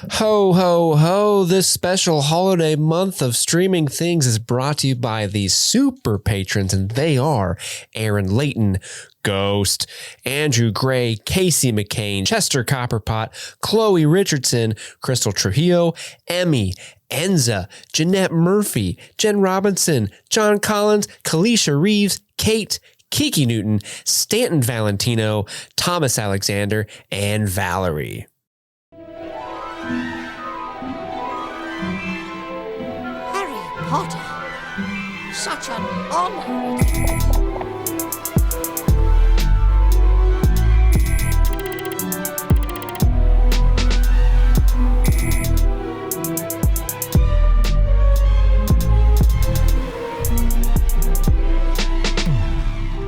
Ho, ho, ho. This special holiday month of Streaming Things is brought to you by these super patrons, and they are Aaron Layton, Ghost, Andrew Gray, Casey McCain, Chester Copperpot, Chloe Richardson, Crystal Trujillo, Emmy, Enza, Jeanette Murphy, Jen Robinson, John Collins, Kalisha Reeves, Kate, Kiki Newton, Stanton Valentino, Thomas Alexander, and Valerie. Harry Potter. Such an honor.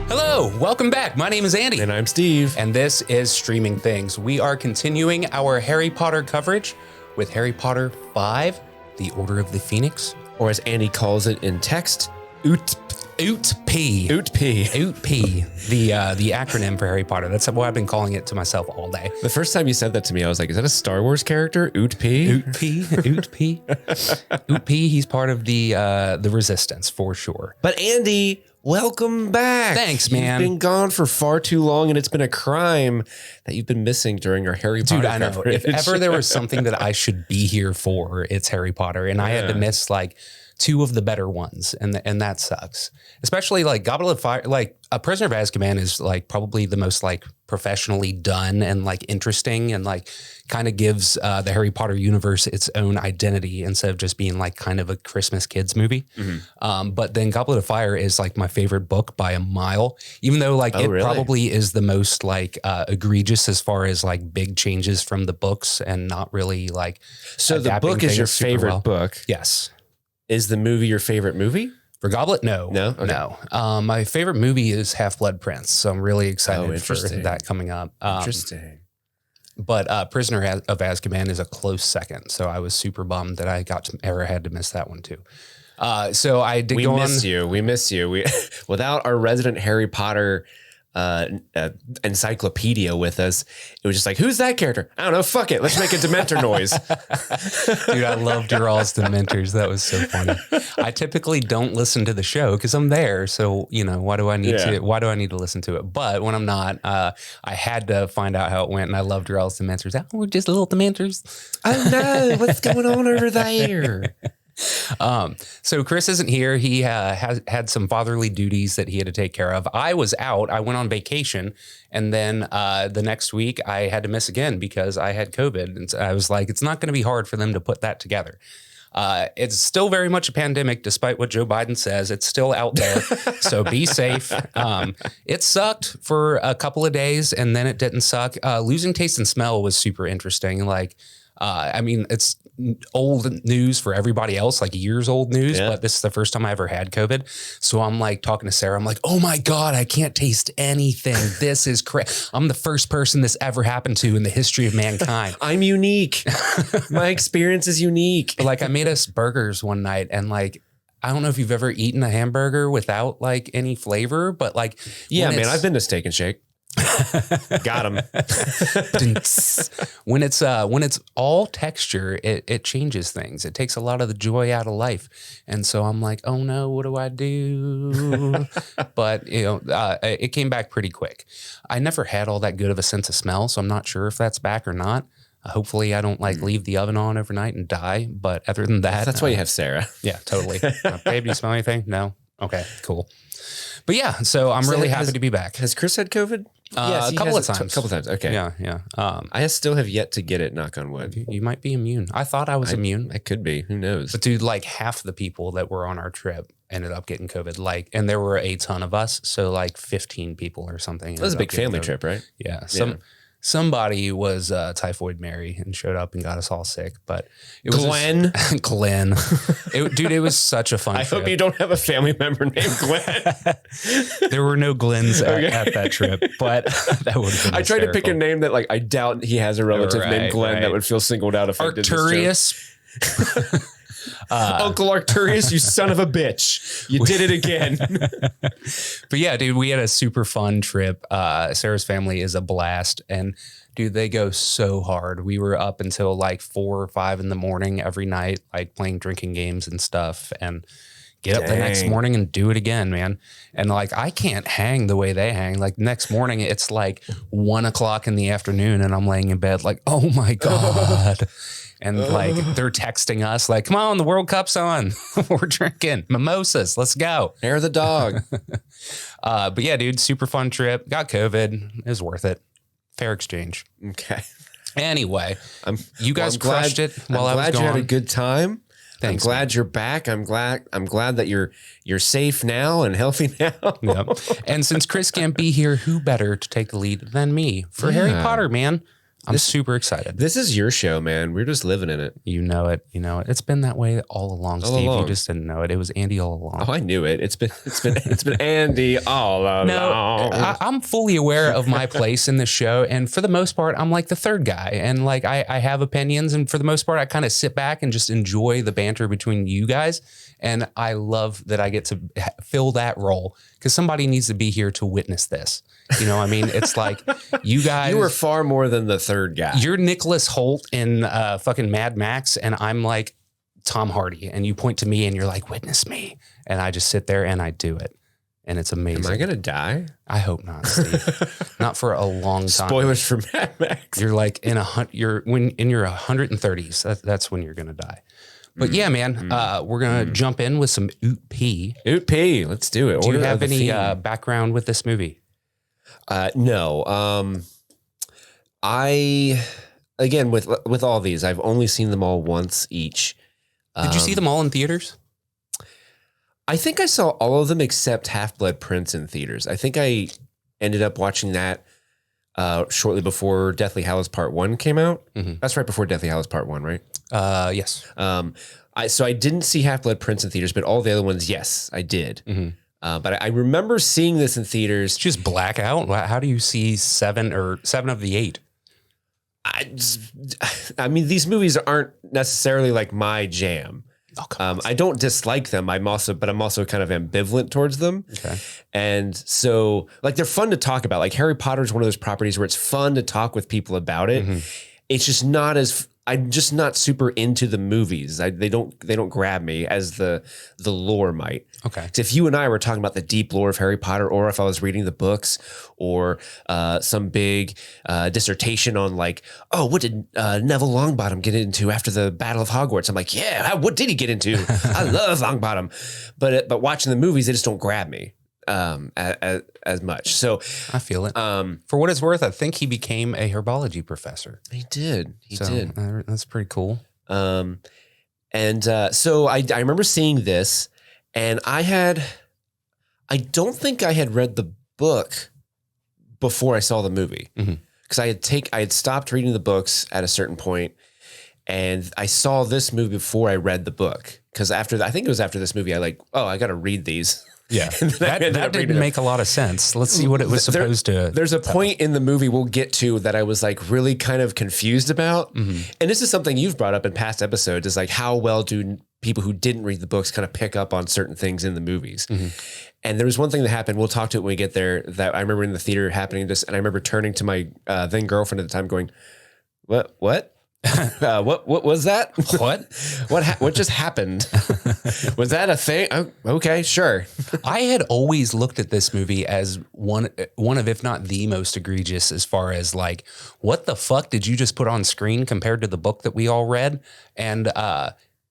Hello, welcome back. My name is Andy. And I'm Steve. And this is Streaming Things. We are continuing our Harry Potter coverage with Harry Potter 5, The Order of the Phoenix. Or as Andy calls it in text, OOT-P. OOT-P. OOT-P. The acronym for Harry Potter. That's what I've been calling it to myself all day. The first time you said that to me, I was like, is that a Star Wars character? OOT-P? OOT-P. OOT-P. OOT-P. He's part of the Resistance for sure. But Andy, welcome back. Thanks, man. You've been gone for far too long, and it's been a crime that you've been missing during our Harry Potter I know. coverage. If ever there was something that I should be here for, it's Harry Potter. And I had to miss like two of the better ones. And that sucks. Especially like Goblet of Fire, like A Prisoner of Azkaban is like probably the most like professionally done and like interesting and like kind of gives the Harry Potter universe its own identity instead of just being like kind of a Christmas kids movie. Mm-hmm. But then Goblet of Fire is like my favorite book by a mile, even though like really? Probably is the most like egregious as far as like big changes from the books and not really like. So the book is your favorite book. Yes. Is the movie your favorite movie? For Goblet? No. Okay. No. My favorite movie is Half-Blood Prince. So I'm really excited for that coming up. Interesting. But Prisoner of Azkaban is a close second. So I was super bummed that I had to miss that one too. So I did go on. We miss you. We without our resident Harry Potter encyclopedia with us, it was just like, who's that character? I don't know. Fuck it. Let's make a Dementor noise. Dude, I loved your all's Dementors. That was so funny. I typically don't listen to the show because I'm there. So, you know, why do I need to listen to it? But when I'm not, I had to find out how it went, and I loved your all's Dementors. Oh, we're just little Dementors. Oh no, what's going on over there? So Chris isn't here. He has had some fatherly duties that he had to take care of. I was out. I went on vacation, and then the next week I had to miss again because I had COVID. And I was like, it's not going to be hard for them to put that together. It's still very much a pandemic, despite what Joe Biden says. It's still out there, so be safe. It sucked for a couple of days, and then it didn't suck. Losing taste and smell was super interesting. Like, I mean, it's old news for everybody else, like years old news, but this is the first time I ever had COVID. So I'm like talking to Sarah. I'm like, oh my God, I can't taste anything. This is crazy. I'm the first person this ever happened to in the history of mankind. I'm unique. My experience is unique. But like I made us burgers one night, and like, I don't know if you've ever eaten a hamburger without like any flavor, but like, yeah, man, I've been to Steak and Shake. Got him. When it's all texture, it changes things. It takes a lot of the joy out of life. And so I'm like, oh no, what do I do? But you know, it came back pretty quick. I never had all that good of a sense of smell, so I'm not sure if that's back or not. Hopefully I don't like leave the oven on overnight and die. But other than that, that's why you have Sarah. Yeah, totally. Babe, do you smell anything? No. Okay, cool. But yeah, so I'm really happy to be back. Has Chris had COVID? Yes, a couple of times. A couple times. Okay. Yeah. I still have yet to get it, knock on wood. You might be immune. I thought I was immune. I could be. Who knows? But dude, like half the people that were on our trip ended up getting COVID. Like, and there were a ton of us. So like 15 people or something. That was a big family trip, right? Yeah. Somebody was Typhoid Mary and showed up and got us all sick, but it was Glenn. Dude, it was such a fun trip. I hope you don't have a family member named Glenn. There were no Glens at that trip, but that would have been I tried to pick a name that like I doubt he has a relative named Glenn that would feel singled out if Arcturus. I did this joke. Uncle Arcturus, you son of a bitch. You did it again. But yeah, dude, we had a super fun trip. Sarah's family is a blast. And Dude, they go so hard. We were up until like 4 or 5 in the morning every night, like playing drinking games and stuff, and get up the next morning and do it again, man. And like, I can't hang the way they hang. Like next morning, it's like 1 o'clock in the afternoon and I'm laying in bed like, oh my God. And like, they're texting us like, come on, the World Cup's on. We're drinking mimosas. Let's go. Hair the dog. But yeah, dude, super fun trip. Got COVID. It was worth it. Fair exchange. Okay. Anyway, you guys glad, crushed it while I was glad gone. you had a good time. Thanks, I'm glad you're back. I'm glad that you're safe now and healthy now. Yep. And since Chris can't be here, who better to take the lead than me for Harry Potter, man? I'm super excited. This is your show, man. We're just living in it. You know it. You know it. It's been that way all along, Steve. You just didn't know it. It was Andy all along. Oh, I knew it. It's been Andy all along. No, I'm fully aware of my place in the show, and for the most part, I'm like the third guy, and like I have opinions, and for the most part, I kind of sit back and just enjoy the banter between you guys, and I love that I get to fill that role because somebody needs to be here to witness this. You know what I mean? It's like you guys. You were far more than the third guy. You're Nicholas Holt in fucking Mad Max, and I'm like Tom Hardy, and you point to me and you're like, witness me. And I just sit there and I do it. And it's amazing. Am I going to die? I hope not, Steve. Not for a long time. Spoilers for Mad Max. You're like in your 130s. That's when you're going to die. But yeah, man, we're going to jump in with some Oot P. Oot P. Let's do it. Do you have any background with this movie? No. I, again, with all these, I've only seen them all once each. Did you see them all in theaters? I think I saw all of them except Half-Blood Prince in theaters. I think I ended up watching that shortly before Deathly Hallows Part 1 came out. Mm-hmm. That's right before Deathly Hallows Part 1, right? Yes. So I didn't see Half-Blood Prince in theaters, but all the other ones, yes, I did. Mm-hmm. But I remember seeing this in theaters. Just blackout? How do you see 7 of the 8? I mean, these movies aren't necessarily like my jam. Oh, I don't dislike them. I'm also kind of ambivalent towards them. Okay. And so like, they're fun to talk about. Like Harry Potter is one of those properties where it's fun to talk with people about it. Mm-hmm. It's just not I'm just not super into the movies. They don't grab me as the lore might. Okay. So if you and I were talking about the deep lore of Harry Potter, or if I was reading the books, or some big dissertation on like, oh, what did Neville Longbottom get into after the Battle of Hogwarts? I'm like, yeah, what did he get into? I love Longbottom, but watching the movies, they just don't grab me as much. So I feel it. For what it's worth, I think he became a herbology professor. He did. That's pretty cool. So I remember seeing this, and I don't think I had read the book before I saw the movie, because I had stopped reading the books at a certain point, and I saw this movie before I read the book. Because I think it was after this movie, I got to read these. Yeah, that didn't make a lot of sense. Let's see what it was supposed to. There's a point in the movie we'll get to that I was like really kind of confused about. Mm-hmm. And this is something you've brought up in past episodes, is like, how well do people who didn't read the books kind of pick up on certain things in the movies? Mm-hmm. And there was one thing that happened, we'll talk to it when we get there, that I remember in the theater happening this, and I remember turning to my then girlfriend at the time going, what was that? What just happened? Was that a thing? Oh, okay, sure. I had always looked at this movie as one of, if not the most egregious, as far as like, what the fuck did you just put on screen compared to the book that we all read? And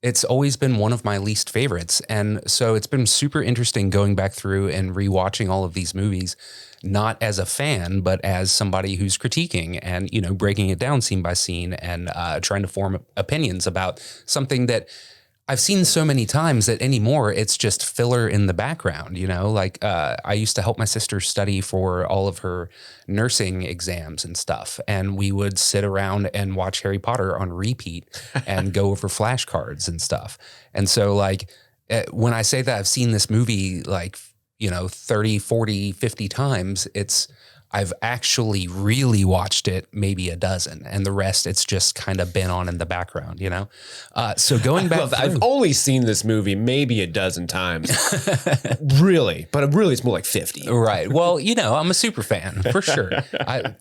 it's always been one of my least favorites. And so it's been super interesting going back through and rewatching all of these movies, not as a fan, but as somebody who's critiquing and, breaking it down scene by scene and trying to form opinions about something that I've seen so many times that anymore it's just filler in the background. Like I used to help my sister study for all of her nursing exams and stuff, and we would sit around and watch Harry Potter on repeat and go over flashcards and stuff. And so like when I say that I've seen this movie like 30, 40, 50 times, I've actually really watched it maybe a dozen, and the rest it's just kind of been on in the background, you know? So going back, I've only seen this movie maybe a dozen times. Really, but really it's more like 50. Right. Well, you know, I'm a super fan for sure.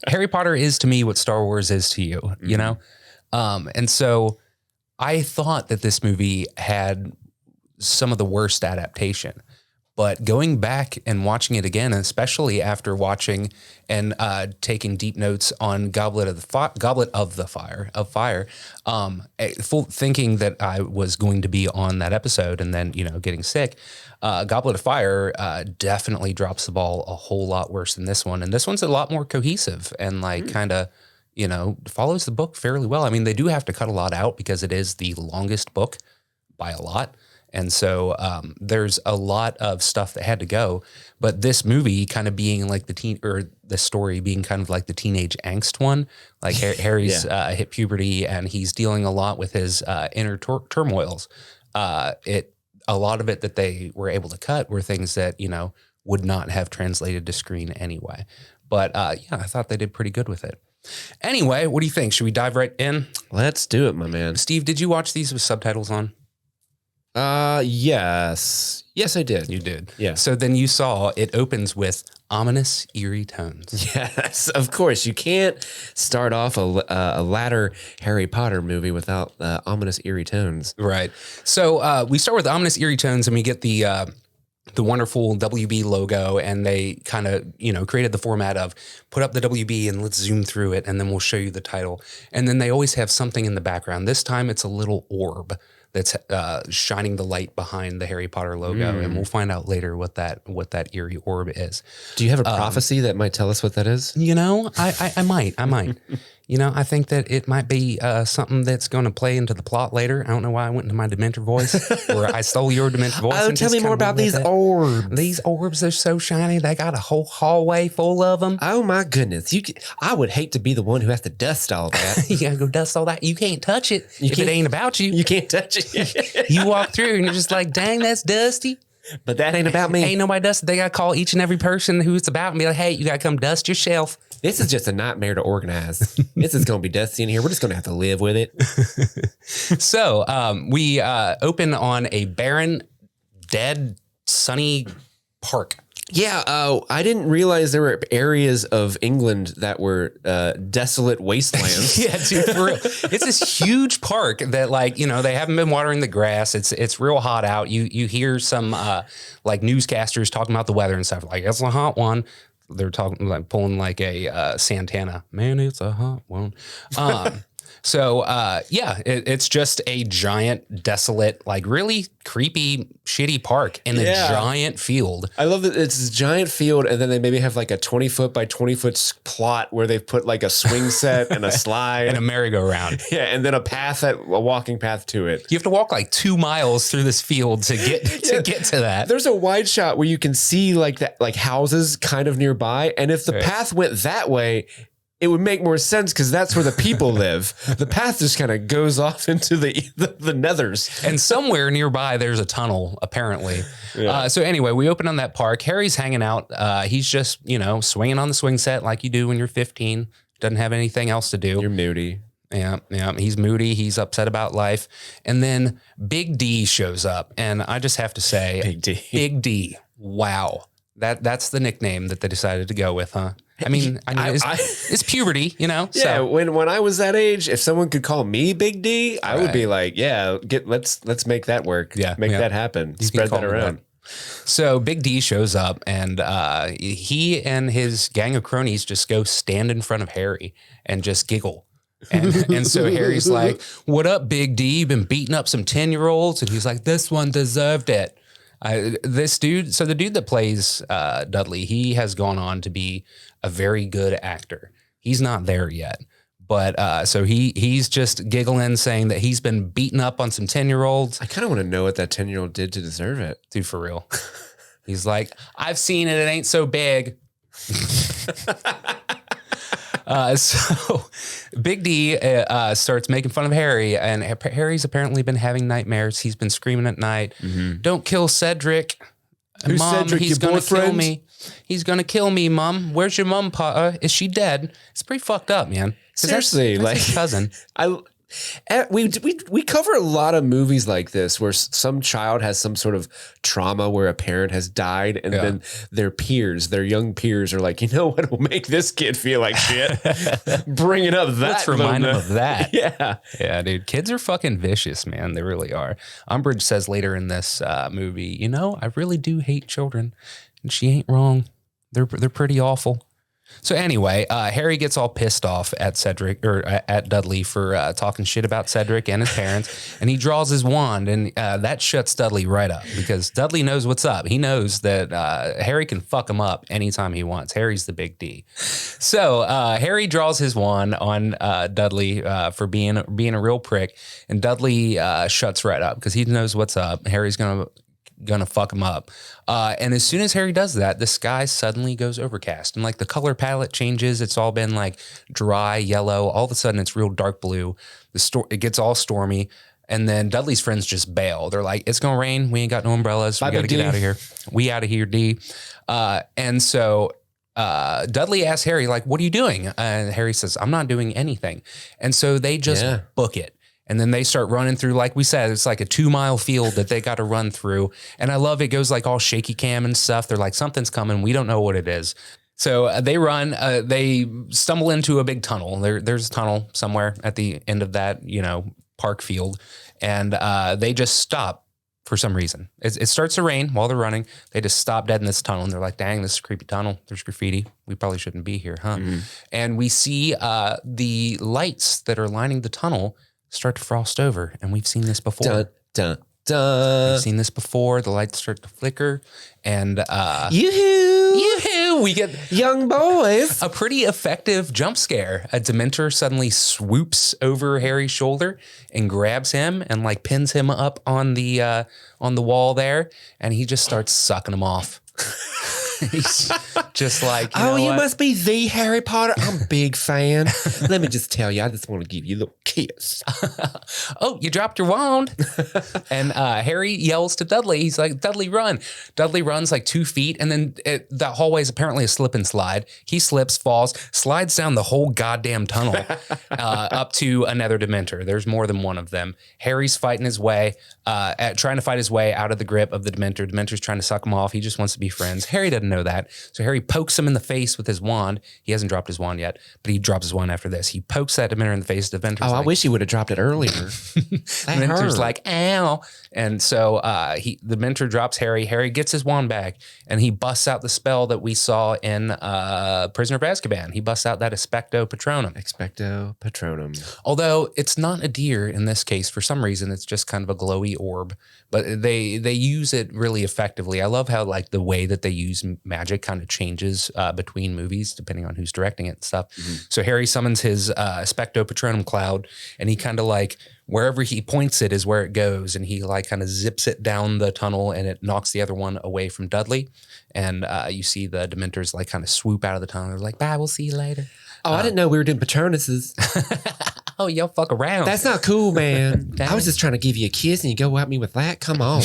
Harry Potter is to me what Star Wars is to you, you know? And so I thought that this movie had some of the worst adaptation. But going back and watching it again, especially after watching and taking deep notes on Goblet of Fire, thinking that I was going to be on that episode and then, you know, getting sick, Goblet of Fire definitely drops the ball a whole lot worse than this one. And this one's a lot more cohesive and like kind of, you know, follows the book fairly well. I mean, they do have to cut a lot out because it is the longest book by a lot. And so there's a lot of stuff that had to go, but this movie kind of being like the story being kind of like the teenage angst one, like Harry's hit puberty and he's dealing a lot with his inner turmoils. A lot of it that they were able to cut were things that, you know, would not have translated to screen anyway. But yeah, I thought they did pretty good with it. Anyway, what do you think? Should we dive right in? Let's do it, my man. Steve, did you watch these with subtitles on? Yes. Yes, I did. You did. Yeah. So then you saw it opens with ominous, eerie tones. Yes, of course. You can't start off a latter Harry Potter movie without ominous, eerie tones. Right. So we start with ominous, eerie tones and we get the wonderful WB logo, and they kind of, you know, created the format of put up the WB and let's zoom through it and then we'll show you the title. And then they always have something in the background. This time it's a little orb that's shining the light behind the Harry Potter logo. And we'll find out later what that eerie orb is. Do you have a prophecy that might tell us what that is? You know, I might. You know, I think that it might be something that's going to play into the plot later. I don't know why I went into my Dementor voice, or I stole your Dementor voice. Oh, tell me more about these orbs. These orbs are so shiny. They got a whole hallway full of them. Oh my goodness! I would hate to be the one who has to dust all that. You gotta go dust all that. You can't touch it if it ain't about you. You can't touch it. You walk through and you're just like, dang, that's dusty. But that ain't about me. Ain't nobody dusted. They gotta call each and every person who it's about and be like, hey, you gotta come dust your shelf. This is just a nightmare to organize. This is going to be dusty in here. We're just going to have to live with it. So we open on a barren, dead, sunny park. Yeah, I didn't realize there were areas of England that were desolate wastelands. Yeah, dude, for real. It's this huge park that, like, you know, they haven't been watering the grass. It's real hot out. You hear some like newscasters talking about the weather and stuff. Like, it's a hot one. They're talking like pulling like a Santana. Man, it's a hot one. So it's just a giant, desolate, like really creepy, shitty park in a giant field. I love that it's this giant field, and then they maybe have like a 20-foot by 20-foot plot where they've put like a swing set and a slide and a merry-go-round. Yeah, and then a walking path to it. You have to walk like 2 miles through this field to get to that. There's a wide shot where you can see like houses kind of nearby, and if the path went that way, it would make more sense because that's where the people live. The path just kind of goes off into the nethers. And somewhere nearby, there's a tunnel, apparently. Yeah. So anyway, we open on that park. Harry's hanging out. He's just, you know, swinging on the swing set like you do when you're 15. Doesn't have anything else to do. You're moody. Yeah. He's moody. He's upset about life. And then Big D shows up. And I just have to say, Big D. Wow. That's the nickname that they decided to go with, huh? I mean, it's puberty, you know. Yeah, so. when I was that age, if someone could call me Big D, I would be like, yeah, let's make that work. Yeah, make that happen. Spread that around. So Big D shows up, and he and his gang of cronies just go stand in front of Harry and just giggle. And so Harry's like, "What up, Big D? You've been beating up some 10-year-olds?" And he's like, "This one deserved it." This dude, so the dude that plays Dudley, he has gone on to be a very good actor. He's not there yet, but so he's just giggling, saying that he's been beaten up on some 10-year-olds. I kind of want to know what that 10-year-old did to deserve it. Dude, for real. He's like, I've seen it. It ain't so big. So Big D starts making fun of Harry, and Harry's apparently been having nightmares. He's been screaming at night, "Don't kill Cedric. Who's Mom, Cedric, he's your going to kill boyfriend? me." He's gonna kill me, Mom. Where's your mom, Pa? Is she dead? It's pretty fucked up, man. Seriously, that's like his cousin. We cover a lot of movies like this where some child has some sort of trauma where a parent has died, and then their young peers are like, you know what will make this kid feel like shit? Bringing up that. Let's remind him of that. Yeah, Dude. Kids are fucking vicious, man. They really are. Umbridge says later in this movie, you know, I really do hate children, and she ain't wrong. They're pretty awful. So anyway, Harry gets all pissed off at Cedric or at Dudley for talking shit about Cedric and his parents, and he draws his wand, and that shuts Dudley right up because Dudley knows what's up. He knows that Harry can fuck him up anytime he wants. Harry's the big D. So Harry draws his wand on Dudley for being a real prick, and Dudley shuts right up because he knows what's up. Harry's gonna fuck him up. And as soon as Harry does that, the sky suddenly goes overcast and like the color palette changes. It's all been like dry yellow. All of a sudden it's real dark blue. It gets all stormy. And then Dudley's friends just bail. They're like, it's gonna rain. We ain't got no umbrellas. We gotta get out of here. We out of here, D. And so Dudley asks Harry, like, what are you doing? And Harry says, I'm not doing anything. And so they just book it. And then they start running through, like we said, it's like a 2-mile field that they got to run through. And I love it goes like all shaky cam and stuff. They're like, something's coming. We don't know what it is. So they run, they stumble into a big tunnel. There's a tunnel somewhere at the end of that, park field. And they just stop for some reason. It starts to rain while they're running. They just stop dead in this tunnel. And they're like, dang, this is a creepy tunnel. There's graffiti. We probably shouldn't be here, huh? Mm-hmm. And we see the lights that are lining the tunnel start to frost over, and we've seen this before. Dun, dun, dun. We've seen this before. The lights start to flicker, and yoo-hoo, we get young boys. A pretty effective jump scare. A Dementor suddenly swoops over Harry's shoulder and grabs him and like pins him up on the wall there, and he just starts sucking him off. He's just like, you must be the Harry Potter. I'm a big fan. Let me just tell you, I just want to give you a little kiss. Oh, you dropped your wand. And Harry yells to Dudley. He's like, Dudley, run. Dudley runs like 2 feet. And then that hallway is apparently a slip and slide. He slips, falls, slides down the whole goddamn tunnel up to another Dementor. There's more than one of them. Harry's fighting his way, trying to fight his way out of the grip of the Dementor. Dementor's trying to suck him off. He just wants to be friends. Harry doesn't know that. So Harry pokes him in the face with his wand. He hasn't dropped his wand yet, but he drops his wand after this. He pokes that Dementor in the face. Dementor's I wish he would have dropped it earlier. Dementor's like, ow. And so the Dementor drops Harry. Harry gets his wand back, and he busts out the spell that we saw in Prisoner of Azkaban. He busts out that Expecto Patronum. Expecto Patronum. Although it's not a deer in this case. For some reason, it's just kind of a glowy orb. But they use it really effectively. I love how like the way that they use magic kind of changes between movies depending on who's directing it and stuff. Mm-hmm. So Harry summons his Expecto Patronum cloud, and he kind of like wherever he points it is where it goes, and he like kind of zips it down the tunnel, and it knocks the other one away from Dudley. And you see the Dementors like kind of swoop out of the tunnel. They're like, bye, we'll see you later. Oh, I didn't know we were doing Patronuses. Oh, y'all fuck around. That's not cool, man. I was just trying to give you a kiss and you go at me with that? Come on.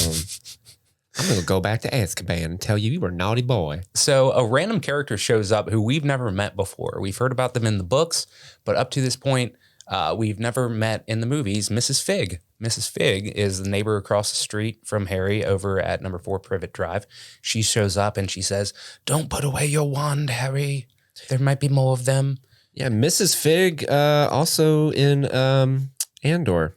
I'm going to go back to Azkaban and tell you were a naughty boy. So a random character shows up who we've never met before. We've heard about them in the books, but up to this point, we've never met in the movies. Mrs. Fig. Mrs. Fig is the neighbor across the street from Harry over at number 4 Privet Drive. She shows up and she says, don't put away your wand, Harry. There might be more of them. Yeah, Mrs. Fig also in Andor.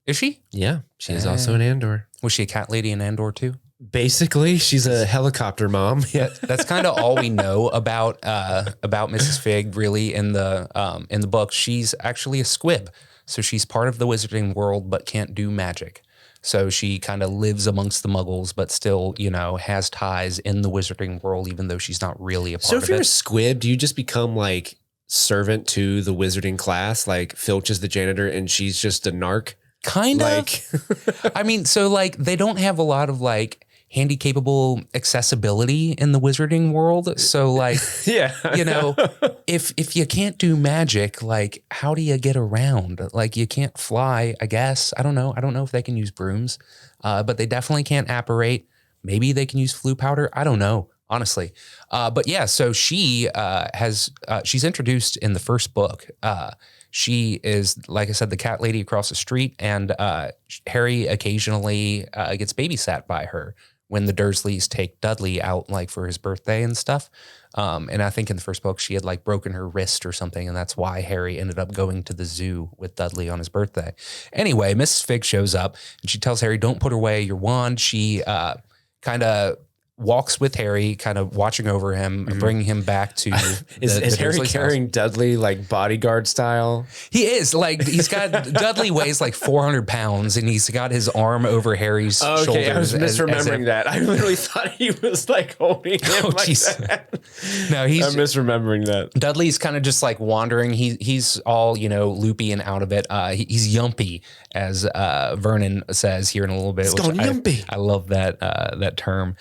Is she? Yeah, she is also in Andor. Was she a cat lady in Andor too? Basically, she's a helicopter mom. Yeah, that's kind of all we know about Mrs. Fig. Really, in the book, she's actually a squib. So she's part of the wizarding world, but can't do magic. So she kind of lives amongst the Muggles, but still, has ties in the wizarding world, even though she's not really a part of it. So if you're a squib, do you just become like servant to the wizarding class? Like Filch is the janitor and she's just a narc? Kind of. I mean, so like they don't have a lot of like handy capable accessibility in the wizarding world. So like, yeah, if you can't do magic, like how do you get around? Like you can't fly, I guess. I don't know. I don't know if they can use brooms, but they definitely can't apparate. Maybe they can use flu powder. I don't know. honestly. But yeah, so she she's introduced in the first book. She is, like I said, the cat lady across the street, and Harry occasionally gets babysat by her when the Dursleys take Dudley out, like for his birthday and stuff. And I think in the first book, she had like broken her wrist or something. And that's why Harry ended up going to the zoo with Dudley on his birthday. Anyway, Mrs. Fig shows up and she tells Harry, don't put away your wand. She kind of walks with Harry, kind of watching over him, bringing him back to is Harry Dursley's carrying house. Dudley like bodyguard style? He is. Like, he's got, Dudley weighs like 400 pounds and he's got his arm over Harry's shoulders. Okay, I was as misremembering that. I literally thought he was like holding him like that. No, I'm misremembering that. Dudley's kind of just like wandering. He's all, loopy and out of it. He's yumpy, as Vernon says here in a little bit. It's going yumpy. I love that term.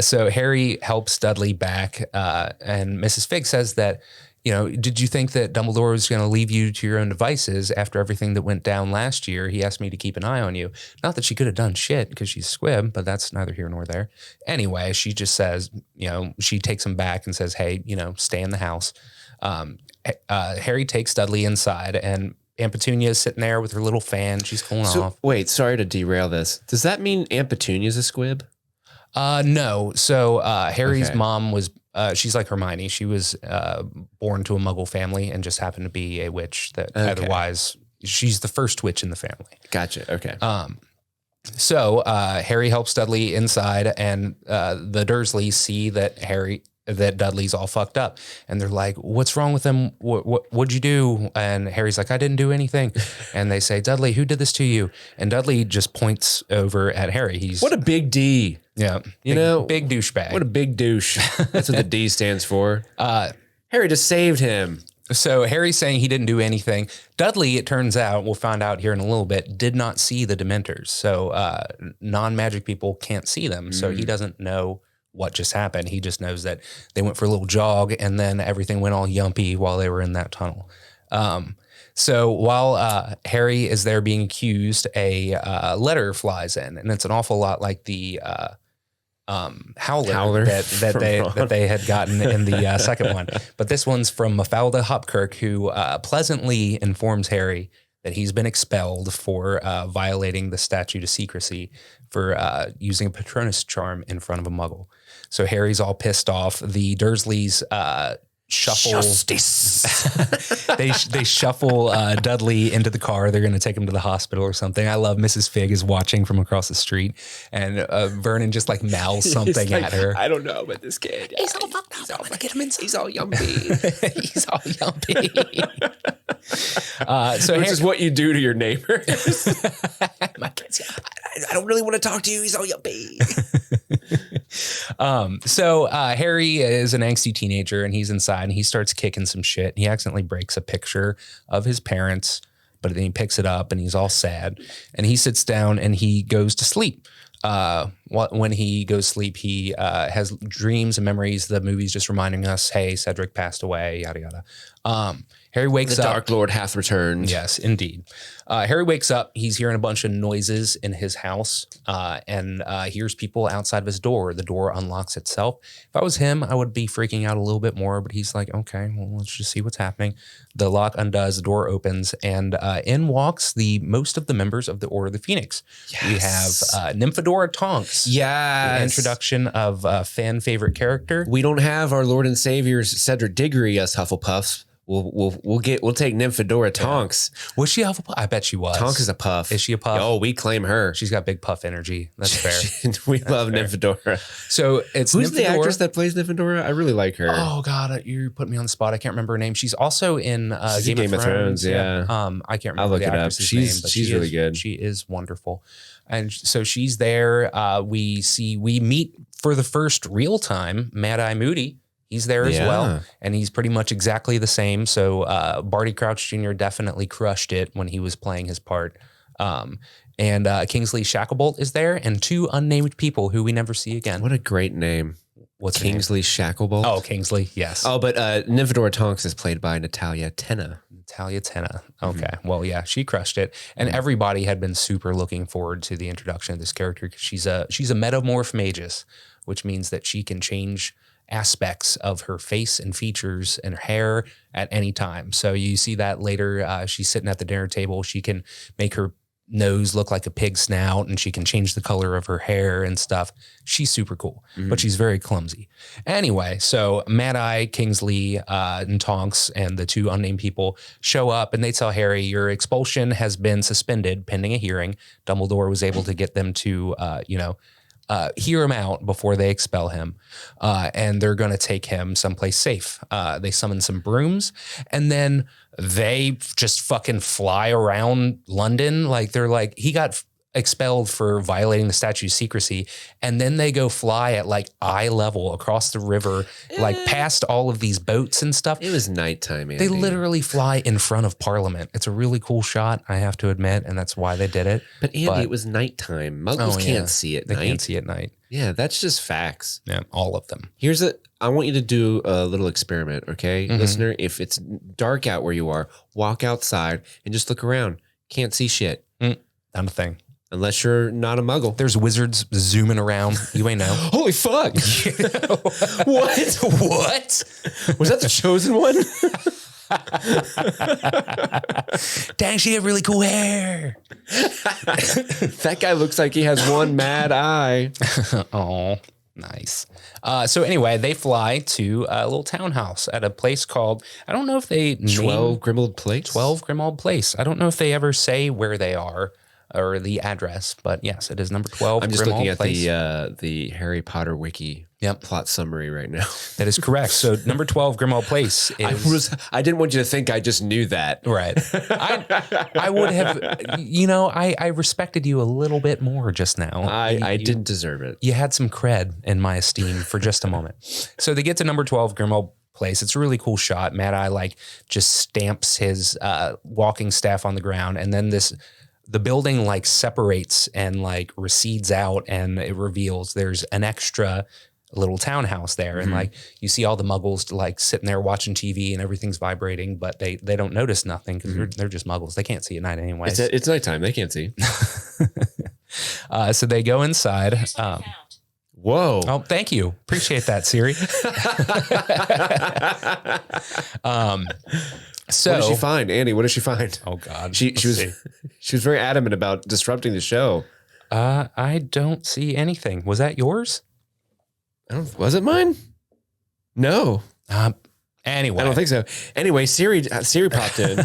So Harry helps Dudley back, and Mrs. Fig says that, did you think that Dumbledore was going to leave you to your own devices after everything that went down last year? He asked me to keep an eye on you. Not that she could have done shit because she's squib, but that's neither here nor there. Anyway, she just says, she takes him back and says, hey, stay in the house. Harry takes Dudley inside, and Aunt Petunia is sitting there with her little fan. She's cooling off. Wait, sorry to derail this. Does that mean Aunt Petunia's a squib? No. So Harry's mom was, she's like Hermione. She was born to a Muggle family and just happened to be a witch that otherwise, she's the first witch in the family. Gotcha. Okay. So Harry helps Dudley inside, and the Dursleys see that Dudley's all fucked up, and they're like, what's wrong with him? What'd you do? And Harry's like, I didn't do anything. And they say, Dudley, who did this to you? And Dudley just points over at Harry. What a big D. Yeah. Big douchebag. What a big douche. That's what the D stands for. Harry just saved him. So Harry's saying he didn't do anything. Dudley, it turns out, we'll find out here in a little bit, did not see the Dementors. So non-magic people can't see them. So he doesn't know what just happened. He just knows that they went for a little jog and then everything went all yumpy while they were in that tunnel. So while Harry is there being accused, a letter flies in, and it's an awful lot like the howler that they had gotten in the second one. But this one's from Mafalda Hopkirk, who pleasantly informs Harry that he's been expelled for violating the statute of secrecy for using a Patronus charm in front of a Muggle. So Harry's all pissed off. The Dursleys shuffle. Justice. they shuffle Dudley into the car. They're going to take him to the hospital or something. I love Mrs. Fig is watching from across the street, and Vernon just like mouths something at her. I don't know about this kid. He's all fucked up. I want to get him inside. He's all yumpy. He's all yumpy. Which is what you do to your neighbors. My kid's yumpy. I don't really want to talk to you. He's all yumpy. So Harry is an angsty teenager, and he's inside and he starts kicking some shit. He accidentally breaks a picture of his parents, but then he picks it up and he's all sad, and he sits down and he goes to sleep. When he goes to sleep, he has dreams and memories. The movie's just reminding us, hey, Cedric passed away, yada, yada. Harry wakes up. The Dark Lord hath returned. Yes, indeed. Harry wakes up. He's hearing a bunch of noises in his house and hears people outside of his door. The door unlocks itself. If I was him, I would be freaking out a little bit more, but he's like, okay, well, let's just see what's happening. The lock undoes, the door opens, and in walks most of the members of the Order of the Phoenix. Yes. We have Nymphadora Tonks. Yes. The introduction of a fan favorite character. We don't have our Lord and Savior's Cedric Diggory as Hufflepuffs. We'll take Nymphadora Tonks. Yeah. Was she a Hufflepuff? I bet she was. Tonks is a puff. Is she a puff? Oh, we claim her. She's got big puff energy. That's fair. We love fair. Nymphadora. So it's who's Nymphadora. The actress that plays Nymphadora? I really like her. Oh God, you put me on the spot. I can't remember her name. She's also in Game of Thrones. Yeah. I can't remember. I'll look the it up. actress's name, but she's really good. She is wonderful, and so she's there. We meet for the first real time Mad Eye Moody. He's there as well, and he's pretty much exactly the same. So Barty Crouch Jr. definitely crushed it when he was playing his part. And Kingsley Shacklebolt is there, and two unnamed people who we never see again. What a great name. what's her name? Kingsley Shacklebolt. Oh, Kingsley. Yes. Oh, but Nymphadora Tonks is played by Natalia Tena. Natalia Tena. Okay. Well, yeah, she crushed it. And everybody had been super looking forward to the introduction of this character because she's a metamorph magus, which means that she can change aspects of her face and features and her hair at any time. So you see that later. She's sitting at the dinner table. She can make her nose look like a pig snout, and she can change the color of her hair and stuff. She's super cool, but she's very clumsy. Anyway, so Mad Eye, Kingsley, and Tonks and the two unnamed people show up, and they tell Harry, your expulsion has been suspended pending a hearing. Dumbledore was able to get them to, hear him out before they expel him. And they're going to take him someplace safe. They summon some brooms, and then they just fucking fly around London. Like they're like, he got expelled for violating the statute's secrecy. And then they go fly at like eye level across the river, like past all of these boats and stuff. It was nighttime, Andy. They literally fly in front of Parliament. It's a really cool shot, I have to admit, and that's why they did it. But Andy, it was nighttime. Muggles can't see at night. They can't see at night. Yeah, that's just facts. Yeah, all of them. I want you to do a little experiment, okay? Listener, if it's dark out where you are, walk outside and just look around. Can't see shit. Not a thing. Unless you're not a muggle. There's wizards zooming around. You ain't know. Holy fuck. What? What? Was that the chosen one? Dang, she had really cool hair. That guy looks like he has one mad eye. Oh, nice. So anyway, they fly to a little townhouse at a place called, I don't know if they 12 Grimmauld Place? 12 Grimmauld Place. I don't know if they ever say where they are or the address, but yes, it is number 12. I'm just Grimmauld looking at Place. the Harry Potter wiki plot summary right now. That is correct. So number 12 Grimmauld Place is... I didn't want you to think I just knew that. Right. I would have, I respected you a little bit more just now. I didn't deserve it. You had some cred in my esteem for just a moment. So they get to number 12 Grimmauld Place. It's a really cool shot. Mad Eye just stamps his walking staff on the ground, and then the building separates and recedes out, and it reveals there's an extra little townhouse there. And you see all the muggles sitting there watching TV and everything's vibrating, but they don't notice nothing because they're just muggles. They can't see at night anyway. It's nighttime. They can't see. So they go inside. Whoa. Oh, thank you. Appreciate that, Siri. So what did she find, Andy? What did she find? Oh God, she was very adamant about disrupting the show. I don't see anything. Was that yours? Was it mine? No. Anyway, I don't think so. Anyway, Siri popped in.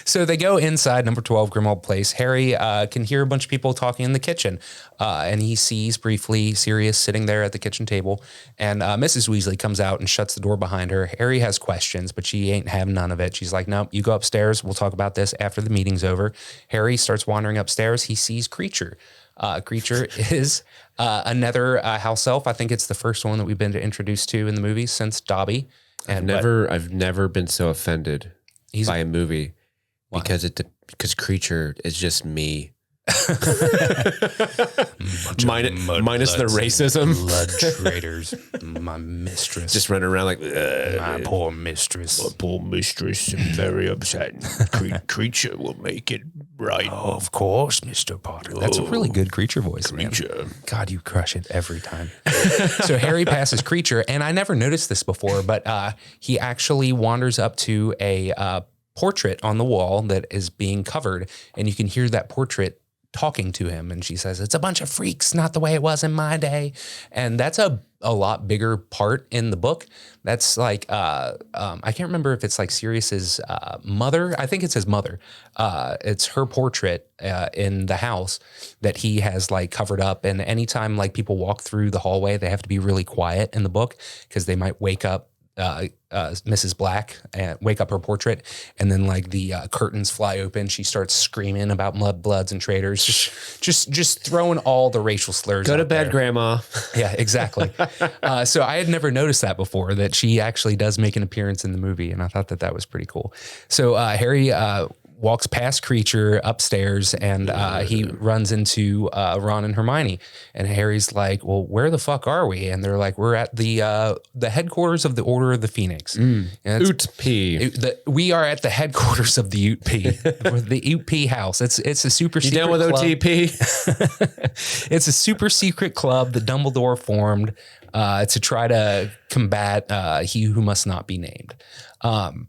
So they go inside number 12 Grimmauld Place. Harry can hear a bunch of people talking in the kitchen, and he sees briefly Sirius sitting there at the kitchen table, and Mrs. Weasley comes out and shuts the door behind her. Harry has questions, but she ain't having none of it. She's like, no, you go upstairs. We'll talk about this after the meeting's over. Harry starts wandering upstairs. He sees Creature. Creature is another house elf. I think it's the first one that we've been introduced to in the movie since Dobby. I've never been so offended by a movie because Creature is just me. minus the racism. Blood traitors. My mistress. Just running around my poor mistress. My poor mistress. I'm very upset. Creature will make it right. Oh, of course, Mr. Potter. That's a really good Creature voice, Creature. Man. God, you crush it every time. So Harry passes Creature, and I never noticed this before, but he actually wanders up to a portrait on the wall that is being covered, and you can hear that portrait talking to him, and she says, it's a bunch of freaks, not the way it was in my day. And that's a lot bigger part in the book. That's I can't remember if it's Sirius's mother. I think it's his mother. It's her portrait in the house that he has covered up. And anytime people walk through the hallway, they have to be really quiet in the book because they might wake up Mrs. Black and wake up her portrait, and then the curtains fly open. She starts screaming about mudbloods and traitors, just throwing all the racial slurs. Go to bed, Grandma. Yeah, exactly. So I had never noticed that before, that she actually does make an appearance in the movie, and I thought that was pretty cool. So Harry walks past Creature upstairs, and he runs into Ron and Hermione. And Harry's like, well, where the fuck are we? And they're like, we're at the headquarters of the Order of the Phoenix. Oot-P. We are at the headquarters of the Oot-P, the Oot-P house. It's a super secret down with club. OTP? It's a super secret club that Dumbledore formed to try to combat he who must not be named.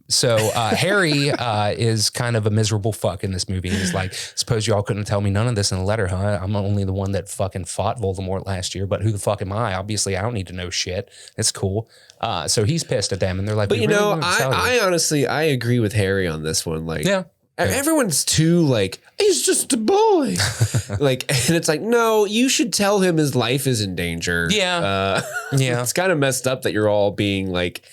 So Harry is kind of a miserable fuck in this movie. He's like, suppose y'all couldn't tell me none of this in a letter, huh? I'm only the one that fucking fought Voldemort last year, but who the fuck am I? Obviously, I don't need to know shit. It's cool. So he's pissed at them, and they're like, but I honestly, I agree with Harry on this one. Like, everyone's too like, he's just a boy. Like, and it's like, no, you should tell him his life is in danger. Yeah. It's kind of messed up that you're all being like,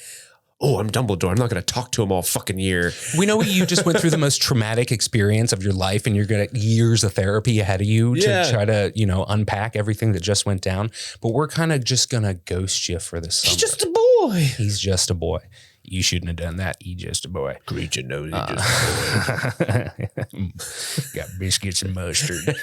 oh, I'm Dumbledore. I'm not going to talk to him all fucking year. We know you just went through the most traumatic experience of your life, and you're going to years of therapy ahead of you to try to, unpack everything that just went down. But we're kind of just going to ghost you for this summer. He's just a boy. He's just a boy. You shouldn't have done that. He's just a boy. Creature knows he's just a boy. Got biscuits and mustard.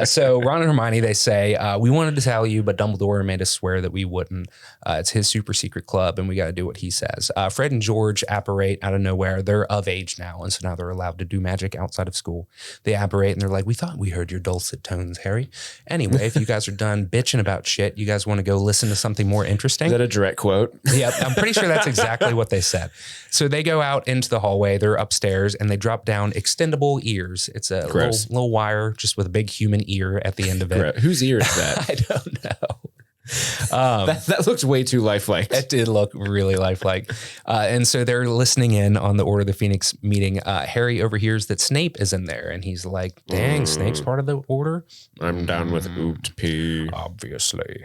So Ron and Hermione, they say, we wanted to tell you, but Dumbledore made us swear that we wouldn't. It's his super secret club, and we got to do what he says. Fred and George apparate out of nowhere. They're of age now, and so now they're allowed to do magic outside of school. They apparate, and they're like, we thought we heard your dulcet tones, Harry. Anyway, if you guys are done bitching about shit, you guys want to go listen to something more interesting? Is that a direct quote? Yeah, I'm pretty sure that's exactly what they said. So they go out into the hallway. They're upstairs, and they drop down extendable ears. It's a little wire just with a big human ear at the end of it. Gross. Whose ear is that? I don't know. That looks way too lifelike. That did look really lifelike. And so they're listening in on the Order of the Phoenix meeting. Harry overhears that Snape is in there, and he's like, dang, Snape's part of the Order? I'm down with Oot-P. Obviously.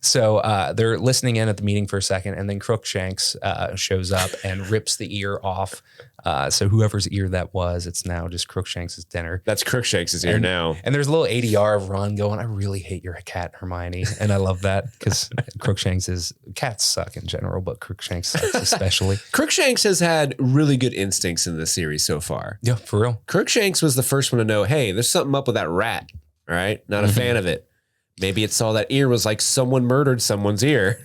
So they're listening in at the meeting for a second, and then Crookshanks shows up and rips the ear off. So whoever's ear that was, it's now just Crookshanks' dinner. That's Crookshanks' ear now. And there's a little ADR of Ron going, I really hate your cat, Hermione. And I love that because cats suck in general, but Crookshanks sucks especially. Crookshanks has had really good instincts in this series so far. Yeah, for real. Crookshanks was the first one to know, hey, there's something up with that rat. All right. Not a fan of it. Maybe it saw that ear was like someone murdered someone's ear.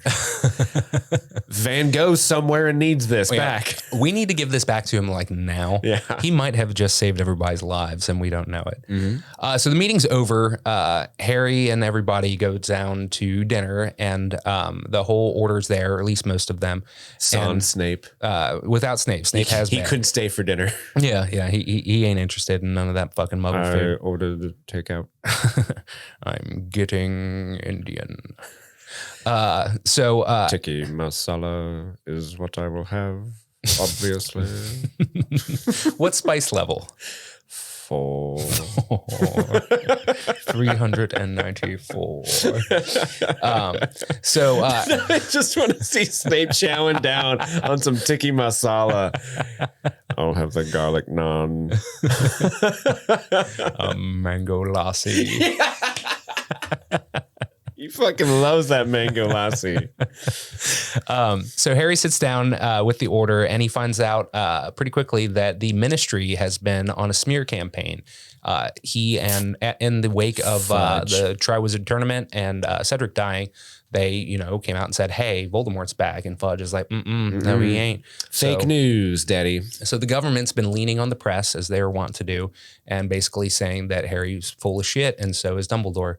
Van Gogh's somewhere and needs this back. We need to give this back to him like now. Yeah. He might have just saved everybody's lives and we don't know it. So the meeting's over. Harry and everybody go down to dinner, and the whole order's there, or at least most of them. Sans Snape. Without Snape. Snape he couldn't stay for dinner. Yeah. He ain't interested in none of that fucking muggle food. I ordered the takeout. I'm getting Indian. Tikka masala is what I will have, obviously. What spice level? 4. 394. I just want to see Snape chowing down on some tikka masala. I'll have the garlic naan. Mango lassi. He fucking loves that mango lassi. So Harry sits down with the Order, and he finds out pretty quickly that the Ministry has been on a smear campaign. He and in the wake of the Triwizard Tournament and Cedric dying, they came out and said, "Hey, Voldemort's back," and Fudge is like, "No, he ain't." Fake news, Daddy. So the government's been leaning on the press, as they wont to do, and basically saying that Harry's full of shit, and so is Dumbledore.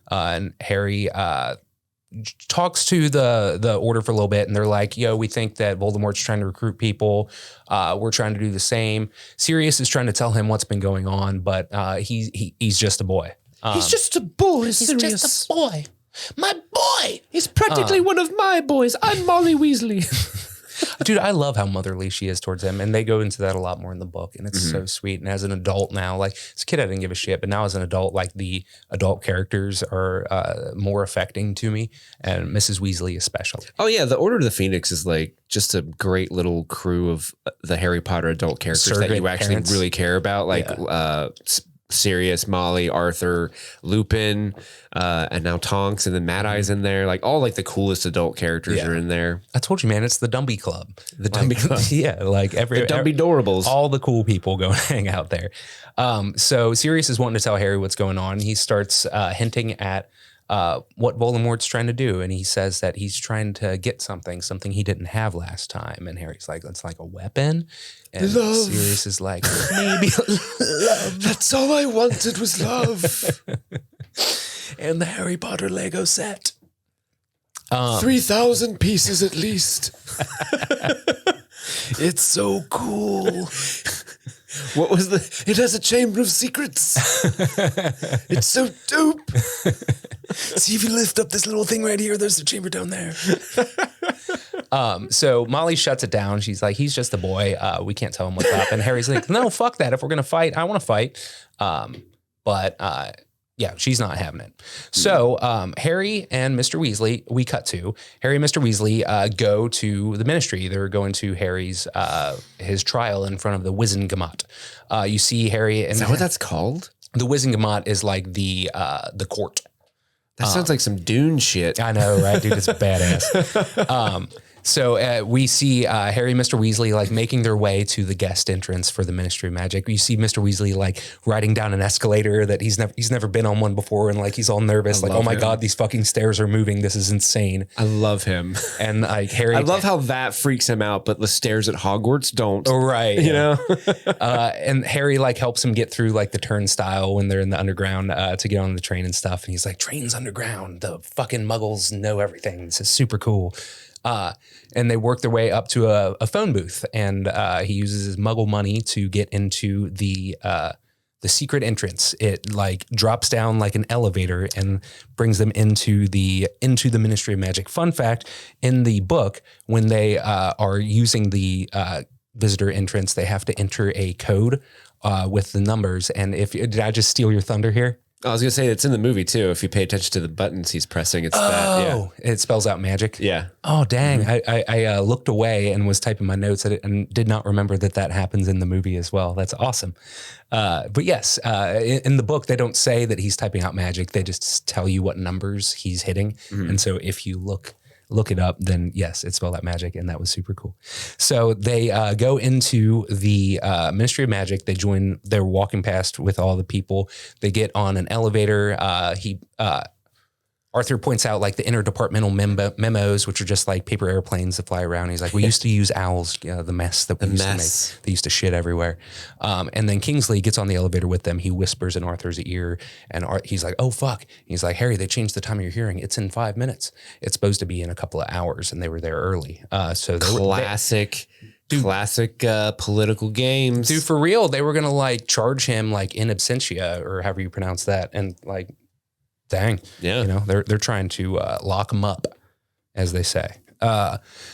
And Harry talks to the Order for a little bit, and they're like, yo, we think that Voldemort's trying to recruit people. We're trying to do the same. Sirius is trying to tell him what's been going on, but he's just a boy. He's just a boy, Sirius. He's just a boy. My boy. He's practically one of my boys. I'm Molly Weasley. Dude, I love how motherly she is towards him, and they go into that a lot more in the book, and it's so sweet. And as an adult now, like as a kid, I didn't give a shit, but now as an adult, like the adult characters are more affecting to me, and Mrs. Weasley especially. Oh yeah, the Order of the Phoenix is like just a great little crew of the Harry Potter adult characters that you actually really care about, like Sirius, Molly, Arthur, Lupin, and now Tonks, and then Mad Eye's in there. Like all like the coolest adult characters are in there. I told you, man, it's the Dumby Club. The Dumby Club. Yeah, like The Dumby Dorables. all the cool people go and hang out there. So Sirius is wanting to tell Harry what's going on. He starts hinting at what Voldemort's trying to do. And he says that he's trying to get something he didn't have last time. And Harry's like, that's like a weapon. And Love. Sirius is like, maybe love. That's all I wanted was love. And the Harry Potter Lego set. 3,000 pieces at least. It's so cool. What was it has a chamber of secrets. It's so dope. See if you lift up this little thing right here, there's a chamber down there. So Molly shuts it down. She's like, he's just a boy. We can't tell him what's up. And Harry's like, no, fuck that. If we're going to fight, I want to fight. But yeah, she's not having it. So Harry and Mr. Weasley, we cut to Harry and Mr. Weasley go to the Ministry. They're going to Harry's his trial in front of the Wizengamot. You see Harry and Is that what that's called? the Wizengamot is like the court. That sounds like some Dune shit. I know, right, dude? It's badass. So we see Harry and Mr. Weasley like making their way to the guest entrance for the Ministry of Magic. You see Mr. Weasley like riding down an escalator that he's never been on one before, and like he's all nervous, like, oh my god, these fucking stairs are moving. This is insane. I love him. And like Harry, I love how that freaks him out, but the stairs at Hogwarts don't. Oh, right. You know? And Harry like helps him get through like the turnstile when they're in the underground to get on the train and stuff. And he's like, train's underground. The fucking muggles know everything. This is super cool. And they work their way up to a phone booth, and he uses his muggle money to get into the secret entrance. It like drops down like an elevator and brings them into the Ministry of Magic. Fun fact, in the book, when they are using the visitor entrance, they have to enter a code with the numbers. And did I just steal your thunder here? I was going to say it's in the movie too. If you pay attention to the buttons he's pressing, it's that. Yeah. It spells out magic. Yeah. Oh, dang. I looked away and was typing my notes at it and did not remember that happens in the movie as well. That's awesome. But yes, in the book, they don't say that he's typing out magic. They just tell you what numbers he's hitting. Mm-hmm. And so if you look it up, then yes, it spelled out magic, and that was super cool. So they go into the Ministry of Magic. They're walking past with all the people. They get on an elevator. Arthur points out like the interdepartmental memos, which are just like paper airplanes that fly around. He's like, we used to use owls, the mess that we used to make. They used to shit everywhere. And then Kingsley gets on the elevator with them. He whispers in Arthur's ear, and he's like, oh, fuck. He's like, Harry, they changed the time of your hearing. It's in 5 minutes. It's supposed to be in a couple of hours, and they were there early. So classic political games. Dude, for real, they were going to like charge him like in absentia, or however you pronounce that. And like, dang. Yeah. You know, they're trying to lock him up, as they say.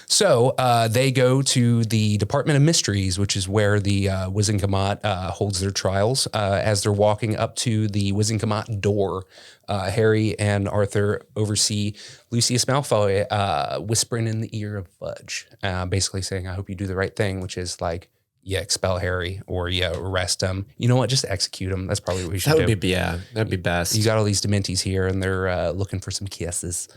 So they go to the Department of Mysteries, which is where the Wizengamot holds their trials. As they're walking up to the Wizengamot door, Harry and Arthur oversee Lucius Malfoy whispering in the ear of Fudge, basically saying, I hope you do the right thing, which is like, yeah, expel Harry or arrest him. You know what? Just execute him. That's probably what we should do. That'd be best. You got all these Dementies here, and they're looking for some kisses.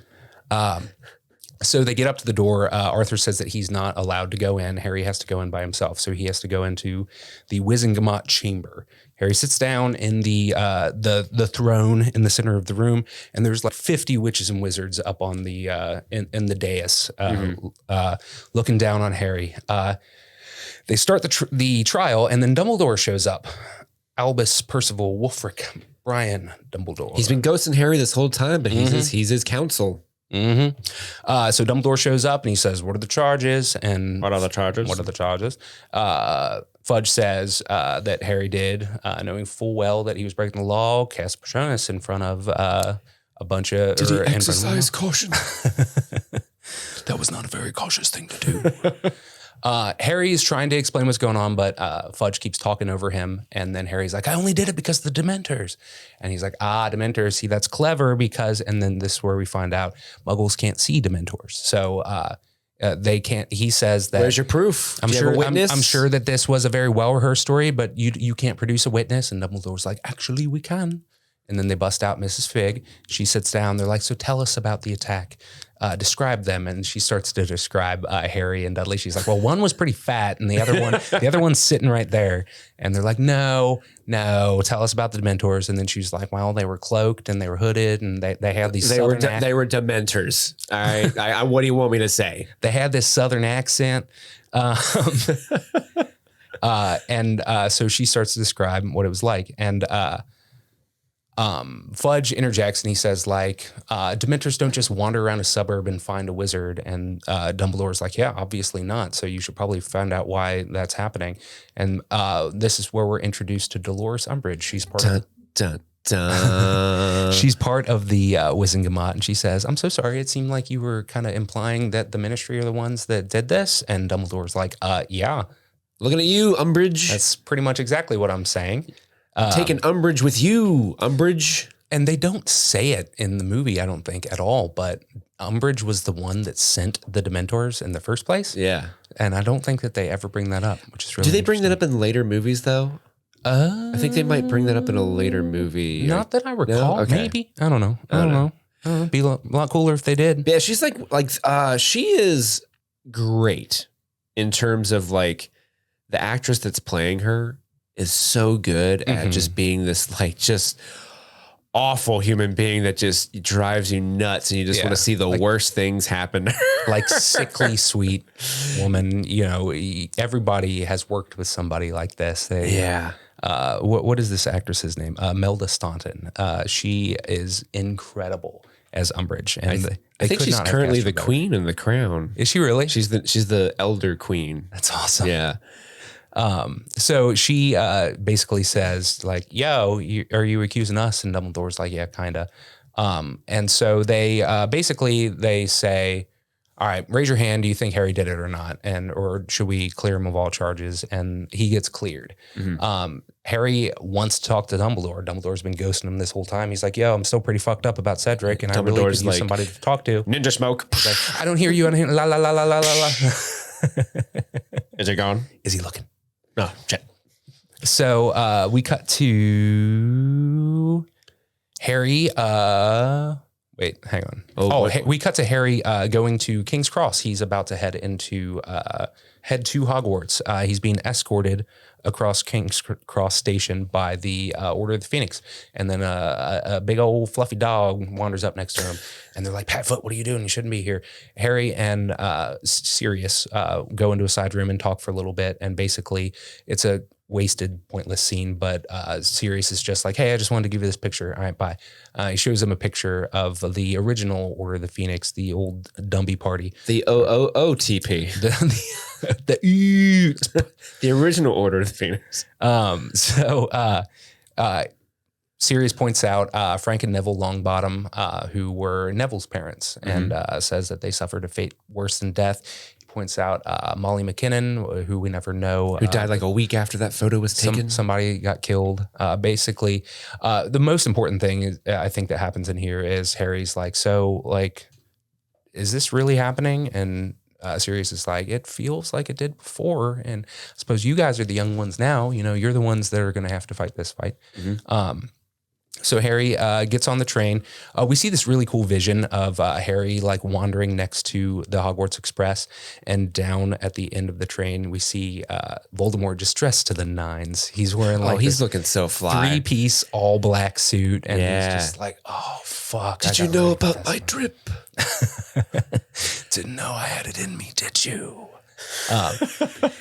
So they get up to the door. Arthur says that he's not allowed to go in. Harry has to go in by himself. So he has to go into the Wizengamot chamber. Harry sits down in the throne in the center of the room, and there's like 50 witches and wizards up on the in the dais, looking down on Harry. They start the trial, and then Dumbledore shows up. Albus Percival Wulfric Brian Dumbledore. He's been ghosting Harry this whole time, but he's his counsel. Mm-hmm. So Dumbledore shows up, and he says, what are the charges? And what are the charges? Fudge says that Harry did, knowing full well that he was breaking the law, cast Patronus in front of a bunch of... Did he exercise caution? That was not a very cautious thing to do. Harry is trying to explain what's going on, but Fudge keeps talking over him. And then Harry's like, I only did it because of the Dementors. And he's like, Dementors, see, that's clever because, and then this is where we find out Muggles can't see Dementors. So They can't. He says that. Where's your proof? I'm Do you have sure. a witness? I'm sure that this was a very well rehearsed story, but you can't produce a witness. And Dumbledore's like, actually, we can. And then they bust out Mrs. Fig. She sits down. They're like, so tell us about the attack. Describe them. And she starts to describe Harry and Dudley. She's like, well, one was pretty fat, and the other one's sitting right there. And they're like, no, tell us about the Dementors. And then she's like, well, they were cloaked and they were hooded, and they had these. They were Dementors. All right. What do you want me to say? They had this Southern accent. So she starts to describe what it was like. And Fudge interjects and he says, like, Dementors don't just wander around a suburb and find a wizard. And Dumbledore's like, yeah, obviously not. So you should probably find out why that's happening. And this is where we're introduced to Dolores Umbridge. She's part of she's part of the Wizengamot, and she says, I'm so sorry. It seemed like you were kind of implying that the Ministry are the ones that did this. And Dumbledore's like, yeah. Looking at you, Umbridge. That's pretty much exactly what I'm saying. Taking umbrage with you, Umbridge. And they don't say it in the movie, I don't think, at all. But Umbridge was the one that sent the Dementors in the first place. Yeah. And I don't think that they ever bring that up, which is really Do they bring that up in later movies, though? I think they might bring that up in a later movie. Not that I recall. No? Okay. Maybe. I don't know. I don't know. It'd be a lot cooler if they did. Yeah, she's she is great in terms of like the actress that's playing her is so good at just being this like just awful human being that just drives you nuts and you just want to see the worst things happen. Like sickly sweet woman. You know, everybody has worked with somebody like this. What is this actress's name? Melda Staunton. She is incredible as Umbridge. And I think she's currently the queen in The Crown. Is she really? She's the elder queen. That's awesome. Yeah. So she basically says like, yo, are you accusing us? And Dumbledore's like, yeah, kind of. And so they they say, all right, raise your hand. Do you think Harry did it or not? Or should we clear him of all charges? And he gets cleared. Harry wants to talk to Dumbledore. Dumbledore's been ghosting him this whole time. He's like, yo, I'm still pretty fucked up about Cedric. And I really could use somebody to talk to. Ninja smoke. Like, I don't hear you. I don't hear la la la la la la. Is it gone? Is he looking? No, check. So we cut to Harry. Wait, hang on. We cut to Harry going to King's Cross. He's about to head to Hogwarts. He's being escorted across King's Cross Station by the Order of the Phoenix. And then a big old fluffy dog wanders up next to him. And they're like, Patfoot, what are you doing? You shouldn't be here. Harry and Sirius go into a side room and talk for a little bit. And basically, it's a wasted, pointless scene. But Sirius is just like, hey, I just wanted to give you this picture. All right, bye. He shows him a picture of the original Order of the Phoenix, the old Dumby party. The OOOTP. The original Order of the Phoenix. Sirius points out Frank and Neville Longbottom, who were Neville's parents, and says that they suffered a fate worse than death. He points out Molly McKinnon, who we never know. Who died like a week after that photo was taken. Somebody got killed. Basically, the most important thing is, I think that happens in here is Harry's like, so like, is this really happening? And Sirius is like, it feels like it did before. And I suppose you guys are the young ones now. You know, you're the ones that are going to have to fight this fight. So Harry gets on the train. We see this really cool vision of Harry like wandering next to the Hogwarts Express, and down at the end of the train, we see Voldemort just dressed to the nines. He's wearing like he's looking so fly. 3-piece all black suit, and he's just like, oh fuck! Did you know about my drip? Didn't know I had it in me, did you?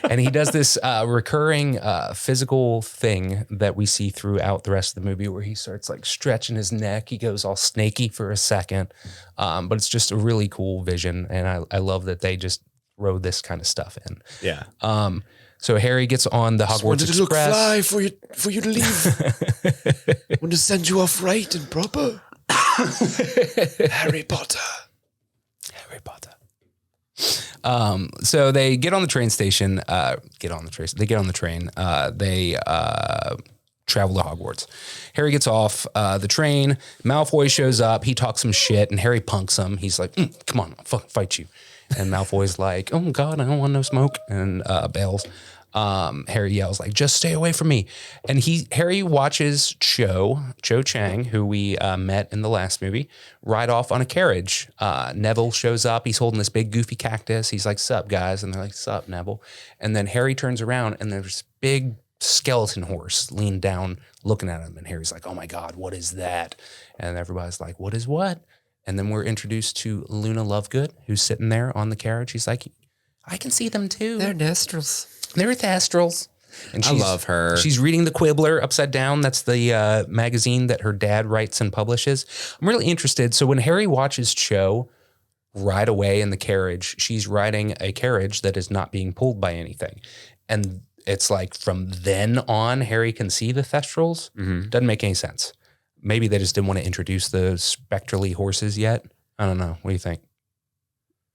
And he does this recurring physical thing that we see throughout the rest of the movie, where he starts like stretching his neck. He goes all snaky for a second, but it's just a really cool vision, and I love that they just throw this kind of stuff in. Yeah. So Harry gets on the Hogwarts Express. Wanted to look fly for you to leave. Want to send you off right and proper. Harry Potter. Harry Potter. So they get on the train station, they get on the train, they travel to Hogwarts. Harry gets off the train, Malfoy shows up, he talks some shit, and Harry punks him. He's like, come on, I'll fucking fight you. And Malfoy's like, oh God, I don't want no smoke. And bails. Harry yells like, just stay away from me. And Harry watches Cho Chang, who we met in the last movie, ride off on a carriage. Neville shows up. He's holding this big goofy cactus. He's like, sup guys. And they're like, sup Neville. And then Harry turns around and there's this big skeleton horse leaned down looking at him. And Harry's like, oh my God, what is that? And everybody's like, what is what? And then we're introduced to Luna Lovegood, who's sitting there on the carriage. He's like, I can see them too. They're Thestrals. They're Thestrals. And I love her. She's reading The Quibbler upside down. That's the magazine that her dad writes and publishes. I'm really interested. So when Harry watches Cho ride away in the carriage, she's riding a carriage that is not being pulled by anything. And it's like from then on, Harry can see the Thestrals. Mm-hmm. Doesn't make any sense. Maybe they just didn't want to introduce the spectrally horses yet. I don't know. What do you think?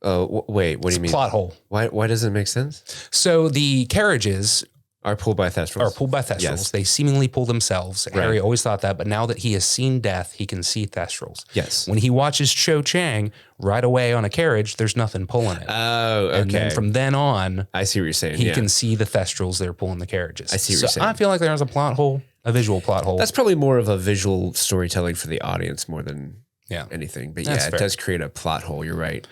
Oh, wait, what do you mean? Plot hole. Why doesn't it make sense? So the carriages are pulled by Thestrals. Yes. They seemingly pull themselves. Right. Harry always thought that, but now that he has seen death, he can see Thestrals. Yes. When he watches Cho Chang ride away on a carriage, there's nothing pulling it. Oh, okay. And then from then on, I see what you're saying. He can see the Thestrals that are pulling the carriages. I see what you're saying. I feel like there's a plot hole, a visual plot hole. That's probably more of a visual storytelling for the audience more than anything. But That's fair. It does create a plot hole. You're right.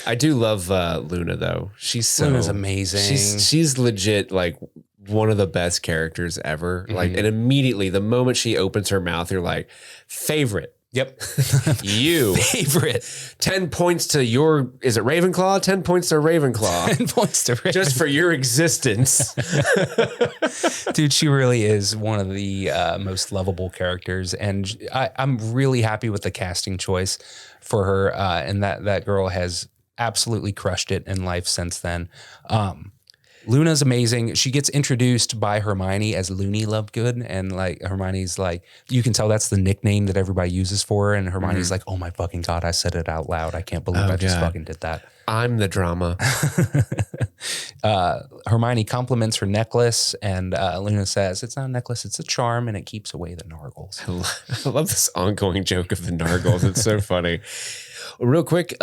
I do love Luna though. Luna's amazing. She's legit like one of the best characters ever. Mm-hmm. Like, and immediately the moment she opens her mouth, you're like, favorite. Yep. You. Favorite. 10 points to is it Ravenclaw? 10 points to Ravenclaw. 10 points to Ravenclaw. Just for your existence. Dude, she really is one of the most lovable characters. And I'm really happy with the casting choice for her. And that girl has absolutely crushed it in life since then. Luna's amazing. She gets introduced by Hermione as Looney Lovegood, and like Hermione's like, you can tell that's the nickname that everybody uses for her. And Hermione's like, oh my fucking God, I said it out loud. I can't believe I just fucking did that. I'm the drama. Hermione compliments her necklace, and Luna says, it's not a necklace, it's a charm, and it keeps away the Nargles. I love this ongoing joke of the Nargles. It's so funny. Real quick,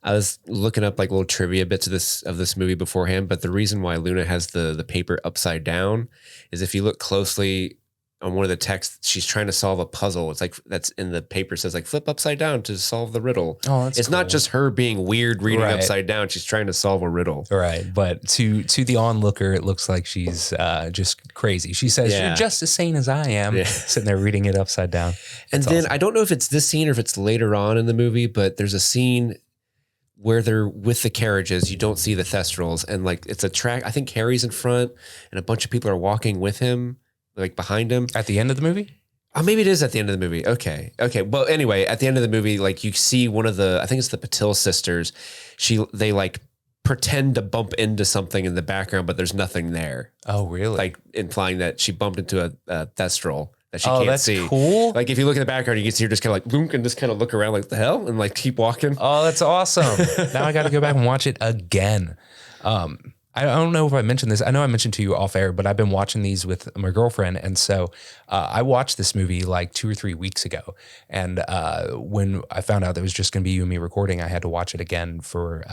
I was looking up like little trivia bits of this movie beforehand, but the reason why Luna has the paper upside down is if you look closely on one of the texts, she's trying to solve a puzzle. It's like that's in the paper says like flip upside down to solve the riddle. Oh, that's It's cool. Not just her being weird reading upside down. She's trying to solve a riddle. Right. But to the onlooker, it looks like she's just crazy. She says, you're just as sane as I am, sitting there reading it upside down. And then awesome. I don't know if it's this scene or if it's later on in the movie, but there's a scene where they're with the carriages, you don't see the Thestrals, and like it's a track. I think Harry's in front, and a bunch of people are walking with him, like behind him. At the end of the movie? Oh, maybe it is at the end of the movie. Okay. Well, anyway, at the end of the movie, like you see one of the, I think it's the Patil sisters. They like pretend to bump into something in the background, but there's nothing there. Oh, really? Like implying that she bumped into a Thestral that she can't see. That's cool. Like if you look in the background, you can see her just kind of like boom and just kind of look around like the hell and like keep walking. Oh, that's awesome. Now I got to go back and watch it again. I don't know if I mentioned this. I know I mentioned to you off air, but I've been watching these with my girlfriend. And so I watched this movie like 2 or 3 weeks ago. And when I found out that it was just going to be you and me recording, I had to watch it again for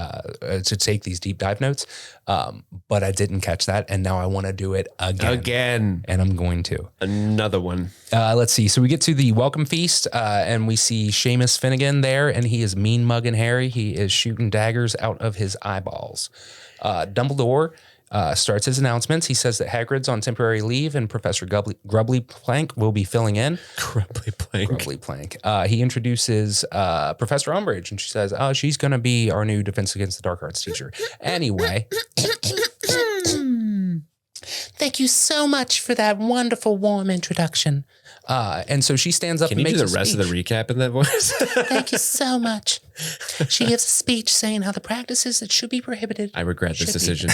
to take these deep dive notes. But I didn't catch that. And now I want to do it again. And I'm going to. Another one. Let's see. So we get to the welcome feast and we see Seamus Finnegan there, and he is mean mugging Harry. He is shooting daggers out of his eyeballs. Dumbledore starts his announcements. He says that Hagrid's on temporary leave and Professor Grubbly Plank will be filling in. Grubbly Plank. He introduces Professor Umbridge, and she says, oh, she's going to be our new Defense Against the Dark Arts teacher. Anyway. Thank you so much for that wonderful, warm introduction. And so she stands up and makes a speech. Can you do the rest of the recap in that voice? Thank you so much. She gives a speech saying how the practices that should be prohibited. I regret this decision.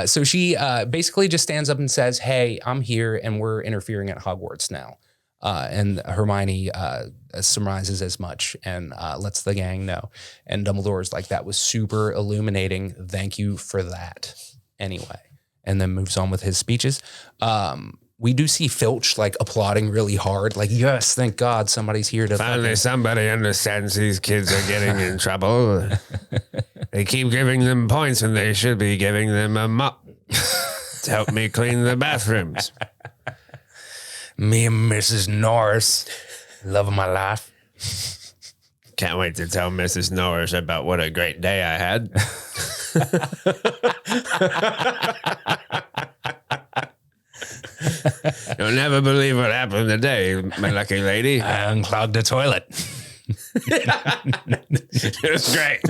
So she basically just stands up and says, hey, I'm here and we're interfering at Hogwarts now. And Hermione surmises as much and lets the gang know. And Dumbledore's like, that was super illuminating. Thank you for that. Anyway. And then moves on with his speeches. We do see Filch like applauding really hard. Like, yes, thank God somebody's here to finally somebody understands these kids are getting in trouble. They keep giving them points when they should be giving them a mop to help me clean the bathrooms. Me and Mrs. Norris, love of my life. Can't wait to tell Mrs. Norris about what a great day I had. You'll never believe what happened today, my lucky lady. I unclogged the toilet. It was great.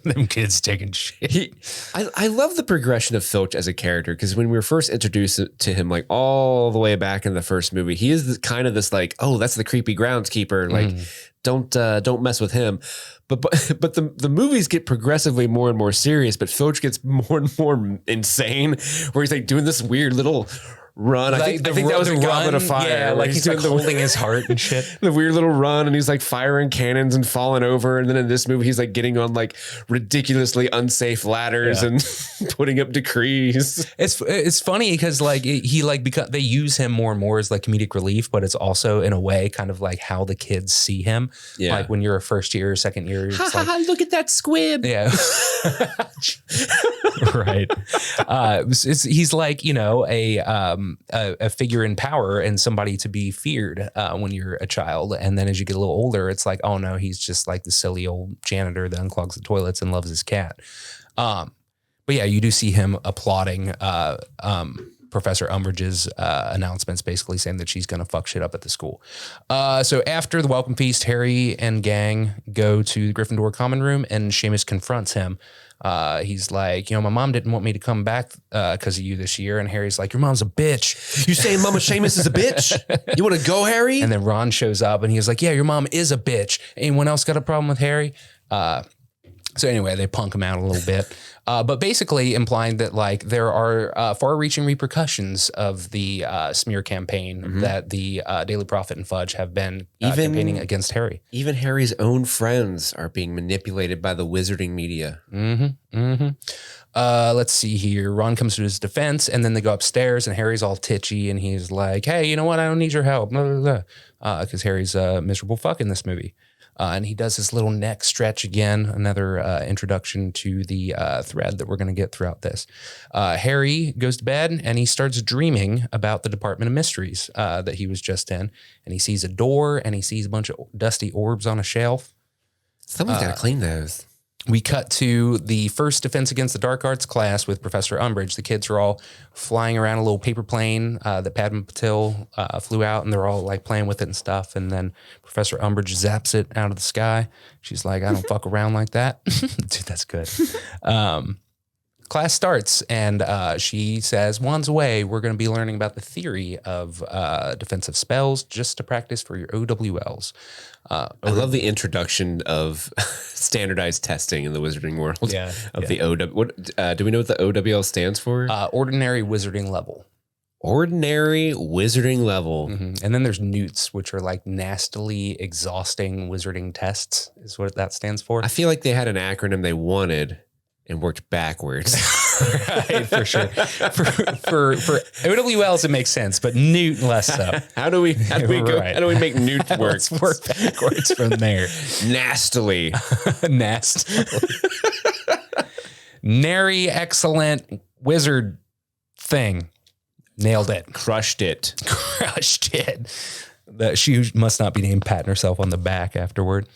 Them kids taking shit. I love the progression of Filch as a character, because when we were first introduced to him, like all the way back in the first movie, he is kind of this like, oh, that's the creepy groundskeeper. Like, don't mess with him. But the movies get progressively more and more serious, but Filch gets more and more insane, where he's like doing this weird little run. Like I think that was a Goblet of Fire. Yeah, like he's like holding his heart and shit. The weird little run, and he's like firing cannons and falling over. And then in this movie, he's like getting on like ridiculously unsafe ladders and putting up decrees. It's funny because like because they use him more and more as like comedic relief, but it's also in a way kind of like how the kids see him. Yeah. Like when you're a first year or second year, it's like, look at that squib. Yeah. Right. He's like, you know, a figure in power and somebody to be feared when you're a child. And then as you get a little older, it's like, oh no, he's just like the silly old janitor that unclogs the toilets and loves his cat. But yeah, you do see him applauding Professor Umbridge's announcements, basically saying that she's going to fuck shit up at the school. So after the welcome feast, Harry and gang go to the Gryffindor common room, and Seamus confronts him. He's like, you know, my mom didn't want me to come back because of you this year. And Harry's like, your mom's a bitch. You saying Mama Seamus is a bitch? You want to go, Harry? And then Ron shows up and he's like, yeah, your mom is a bitch. Anyone else got a problem with Harry? So anyway, they punk him out a little bit, but basically implying that like there are far-reaching repercussions of the smear campaign that the Daily Prophet and Fudge have been campaigning against Harry. Even Harry's own friends are being manipulated by the wizarding media. Let's see here. Ron comes to his defense, and then they go upstairs, and Harry's all titchy, and he's like, hey, you know what? I don't need your help. Because Harry's a miserable fuck in this movie. And he does his little neck stretch again, another introduction to the thread that we're going to get throughout this. Harry goes to bed and he starts dreaming about the Department of Mysteries that he was just in. And he sees a door and he sees a bunch of dusty orbs on a shelf. Someone's got to clean those. We cut to the first Defense Against the Dark Arts class with Professor Umbridge. The kids are all flying around a little paper plane that Padma Patil flew out, and they're all like playing with it and stuff. And then Professor Umbridge zaps it out of the sky. She's like, I don't fuck around like that. Dude, that's good. Class starts, and she says, wands away, we're going to be learning about the theory of defensive spells just to practice for your OWLs. I love the introduction of standardized testing in the wizarding world. The OW. What do we know what the OWL stands for? Ordinary wizarding level. Ordinary wizarding level. And then there's NEWTs, which are like nastily exhausting wizarding tests, is what that stands for. I feel like they had an acronym they wanted and worked backwards. Right, for sure. For OWLs, it makes sense, but NEWT less so. How do we make NEWT work? Let's work backwards from there. Nastily. Nastily. Nary excellent wizard thing. Nailed it. Crushed it. Crushed it. She must not be named patting herself on the back afterward.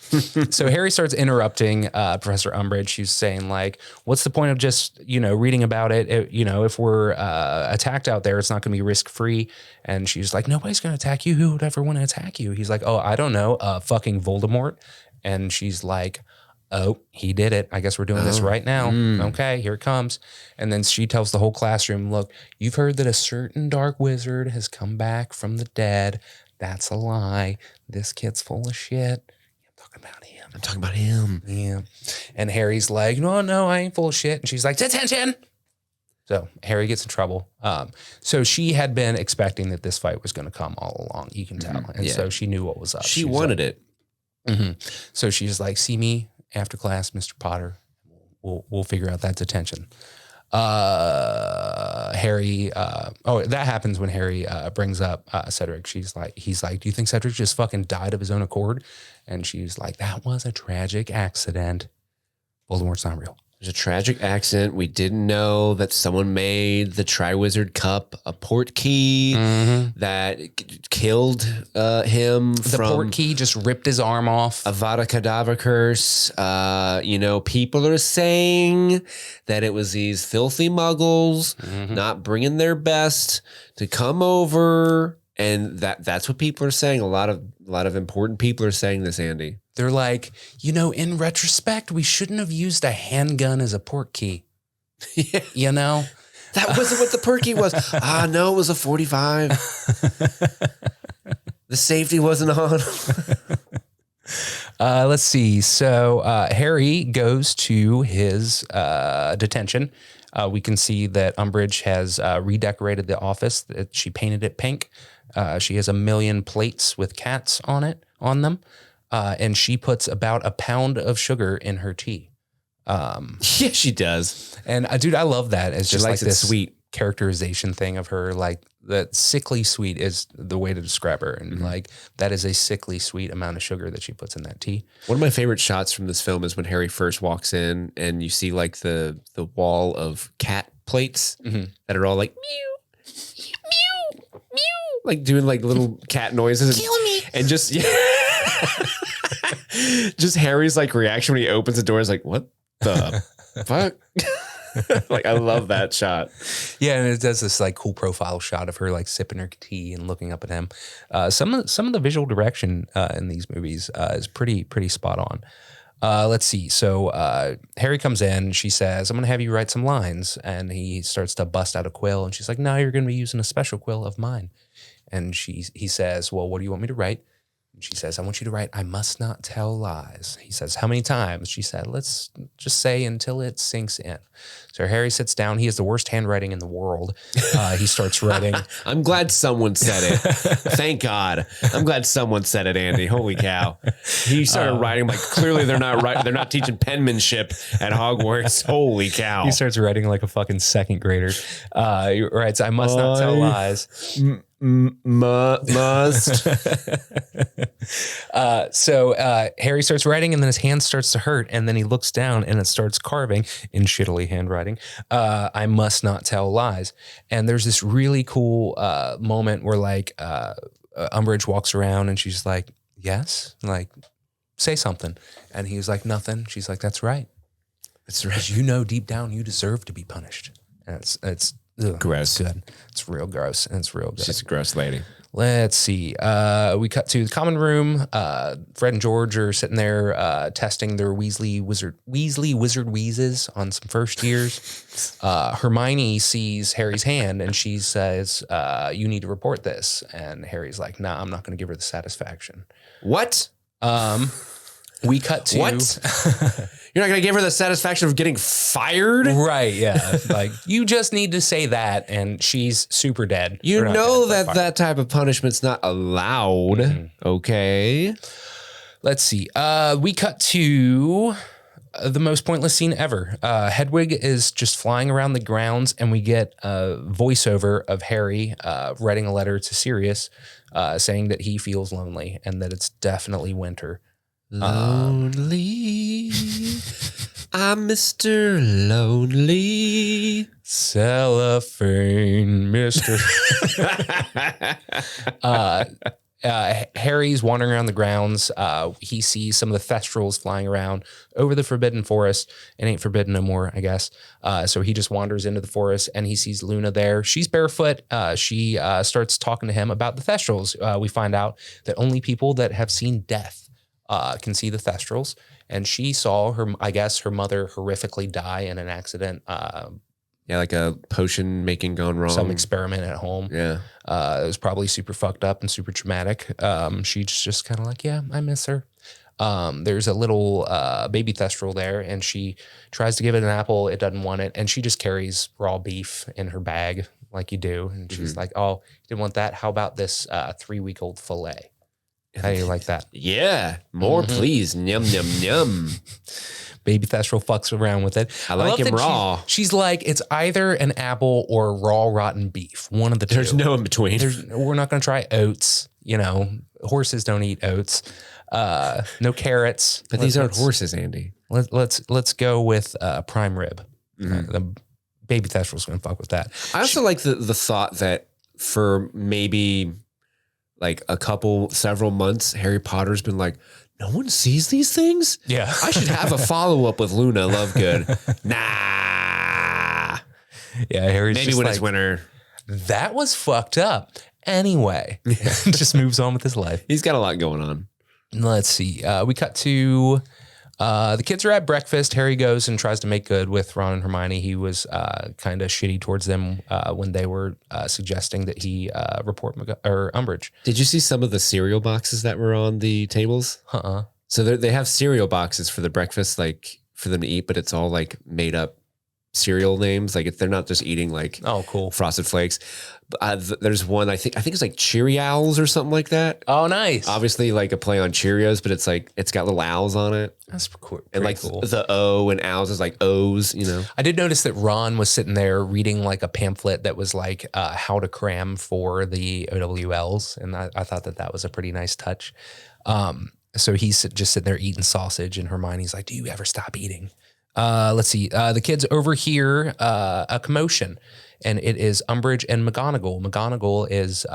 So Harry starts interrupting Professor Umbridge. She's saying like, what's the point of just, reading about it? If we're attacked out there, it's not going to be risk-free. And she's like, nobody's going to attack you. Who would ever want to attack you? He's like, oh, I don't know. Fucking Voldemort. And she's like, oh, he did it. I guess we're doing this right now. Okay, here it comes. And then she tells the whole classroom, look, you've heard that a certain dark wizard has come back from the dead. That's a lie. This kid's full of shit. I'm talking about him. Yeah. And Harry's like, no, I ain't full of shit. And she's like, detention. So Harry gets in trouble. So she had been expecting that this fight was going to come all along. You can tell. And so she knew what was up. She wanted it. So she's like, see me after class, Mr. Potter. We'll figure out that detention. Harry, that happens when Harry brings up Cedric. He's like, do you think Cedric just fucking died of his own accord? And she's like, that was a tragic accident. Voldemort's not real. There's a tragic accident. We didn't know that someone made the Triwizard Cup a port key that killed him. The port key just ripped his arm off. Avada Kedavra curse. People are saying that it was these filthy muggles not bringing their best to come over. And that's what people are saying. A lot of important people are saying this, Andy. They're like, in retrospect, we shouldn't have used a handgun as a port key. Yeah. That wasn't what the port key was. No, it was a 45. The safety wasn't on. Let's see. So Harry goes to his detention. We can see that Umbridge has redecorated the office. She painted it pink. She has 1 million plates with cats on them. And she puts about a pound of sugar in her tea. Yeah, she does. And dude, I love that. It's just like this sweet characterization thing of her, like that sickly sweet is the way to describe her. And like, that is a sickly sweet amount of sugar that she puts in that tea. One of my favorite shots from this film is when Harry first walks in and you see like the wall of cat plates that are all like, mew, mew, mew, like doing like little cat noises. Kill me. And just, just Harry's like reaction when he opens the door is like, what the fuck? Like, I love that shot. Yeah, and it does this like cool profile shot of her like sipping her tea and looking up at him. Some of the visual direction in these movies is pretty spot on. Let's see. So Harry comes in. She says, "I'm going to have you write some lines," and he starts to bust out a quill. And she's like, "No, you're going to be using a special quill of mine." And he says, "Well, what do you want me to write?" She says, "I want you to write, I must not tell lies." He says, "How many times?" She said, "Let's just say until it sinks in." So Harry sits down. He has the worst handwriting in the world. He starts writing. I'm glad someone said it. Thank God. I'm glad someone said it, Andy. Holy cow. He started writing like clearly they're not teaching penmanship at Hogwarts. Holy cow. He starts writing like a fucking second grader. He writes, "I must not tell lies." Must. So Harry starts writing and then his hand starts to hurt and then he looks down and it starts carving in shittily handwriting. "I must not tell lies." And there's this really cool moment where like Umbridge walks around and she's like, "Yes, like say something." And he's like, "Nothing." She's like, "That's right. That's right. 'Cause you know deep down you deserve to be punished." And it's gross. It's good. It's real gross and it's real good. She's a gross lady. Let's see. We cut to the common room. Fred and George are sitting there testing their Weasley Wizard Wheezes on some first years. Hermione sees Harry's hand and she says, "You need to report this." And Harry's like, "Nah, I'm not going to give her the satisfaction." What? We cut to what? You're not going to give her the satisfaction of getting fired? Right, yeah. Like, you just need to say that, and she's super dead. You know that type of punishment's not allowed. Okay. Let's see. We cut to the most pointless scene ever. Hedwig is just flying around the grounds, and we get a voiceover of Harry writing a letter to Sirius saying that he feels lonely and that it's definitely winter. Lonely. I'm Mr. Lonely. Cellophane, Mr. Harry's wandering around the grounds. He sees some of the Thestrals flying around over the Forbidden Forest. It ain't forbidden no more, I guess. So he just wanders into the forest and he sees Luna there. She's barefoot. She starts talking to him about the Thestrals. We find out that only people that have seen death can see the Thestrals. And she saw her mother horrifically die in an accident. Yeah, like a potion making gone wrong. Some experiment at home. Yeah. It was probably super fucked up and super traumatic. She's just kind of like, yeah, I miss her. There's a little baby Thestral there, and she tries to give it an apple. It doesn't want it. And she just carries raw beef in her bag like you do. And she's like, "Oh, you didn't want that? How about this 3-week-old filet?" How do you like that? Yeah, more please. Yum, yum, yum. Baby Thestral fucks around with it. I like love him that raw. She's like, it's either an apple or raw rotten beef. One of the two. There's no in between. We're not going to try oats. You know, horses don't eat oats. No carrots. But these aren't horses, Andy. Let's go with prime rib. The Baby Thestral's going to fuck with that. I also like the thought that for maybe like several months, Harry Potter's been like, no one sees these things? Yeah. I should have a follow-up with Luna Lovegood. Nah. Yeah, Harry's Maybe just when like, it's winter. That was fucked up. Anyway, just moves on with his life. He's got a lot going on. Let's see. We cut to the kids are at breakfast. Harry goes and tries to make good with Ron and Hermione. He was kind of shitty towards them when they were suggesting that he report Umbridge. Did you see some of the cereal boxes that were on the tables? So they have cereal boxes for the breakfast, like for them to eat, but it's all like made up cereal names. Like they're not just eating like cool Frosted Flakes. There's one I think it's like Cheerios or something like that. Oh, nice. Obviously, like a play on Cheerios, but it's like it's got little owls on it. That's cool. And like cool. the O and owls is like O's. You know. I did notice that Ron was sitting there reading like a pamphlet that was like how to cram for the OWLs, and I thought that was a pretty nice touch. So he's just sitting there eating sausage, and Hermione's like, "Do you ever stop eating?" Let's see. The kids overhear a commotion, and it is Umbridge and McGonagall. McGonagall is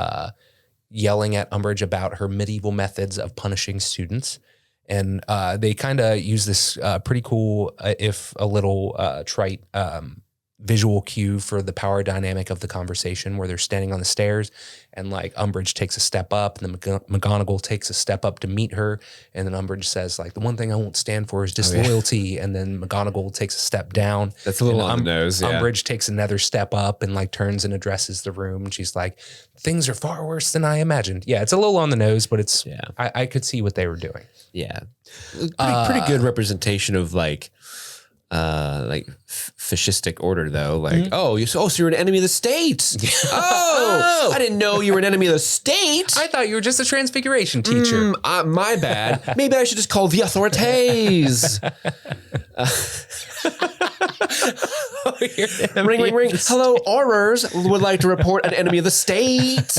yelling at Umbridge about her medieval methods of punishing students. And they kind of use this pretty cool, if a little trite, visual cue for the power dynamic of the conversation, where they're standing on the stairs and like Umbridge takes a step up and then McGonagall takes a step up to meet her. And then Umbridge says like, the one thing I won't stand for is disloyalty. And then McGonagall takes a step down. That's a little on the nose. Yeah. Umbridge takes another step up and like turns and addresses the room. And she's like, things are far worse than I imagined. Yeah, it's a little on the nose, but it's, I could see what they were doing. Yeah. Pretty good representation of like fascistic order though. Like, so you're an enemy of the state. I didn't know you were an enemy of the state. I thought you were just a transfiguration teacher. My bad. Maybe I should just call the authorities. Ring, ring, ring. Hello, Aurors would like to report an enemy of the state.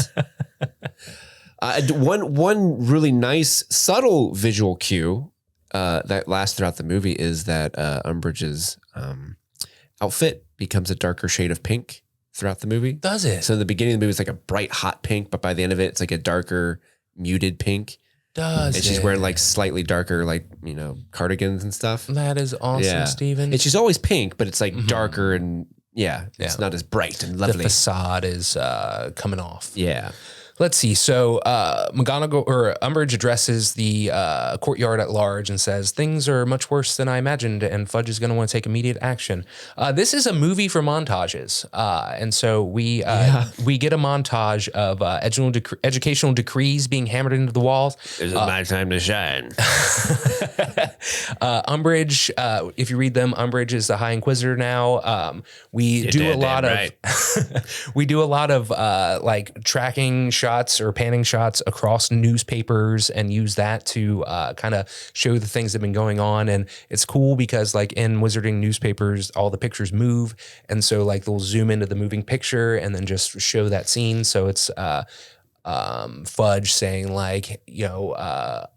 One really nice, subtle visual cue that lasts throughout the movie is that Umbridge's outfit becomes a darker shade of pink throughout the movie. Does it? So in the beginning of the movie, it's like a bright, hot pink, but by the end of it, it's like a darker, muted pink. And she's wearing like slightly darker, like, you know, cardigans and stuff. That is awesome, Steven. And she's always pink, but it's like darker and it's not as bright and lovely. The facade is coming off. Yeah. Let's see. So McGonagall or Umbridge addresses the courtyard at large and says, things are much worse than I imagined, and Fudge is going to want to take immediate action. This is a movie for montages. And so we get a montage of educational decrees being hammered into the walls. This is my time to shine. Umbridge, if you read them, Umbridge is the High Inquisitor now. We do a lot of like tracking shots or panning shots across newspapers and use that to kind of show the things that have been going on. And it's cool because like in Wizarding newspapers, all the pictures move. And so like they'll zoom into the moving picture and then just show that scene. So it's Fudge saying like, you know,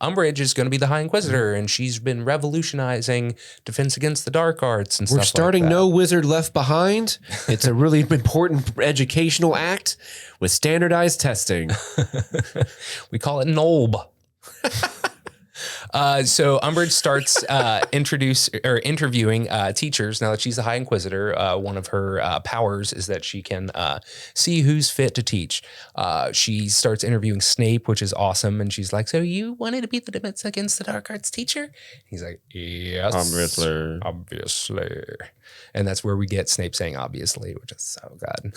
Umbridge is going to be the High Inquisitor and she's been revolutionizing defense against the dark arts and stuff like that. We're starting No Wizard Left Behind. It's a really important educational act with standardized testing. We call it NOLB. So Umbridge starts interviewing teachers. Now that she's the High Inquisitor, one of her powers is that she can see who's fit to teach. She starts interviewing Snape, which is awesome. And she's like, so you wanted to beat the defense against the dark arts teacher? He's like, yes. Obviously. And that's where we get Snape saying obviously, which is so good.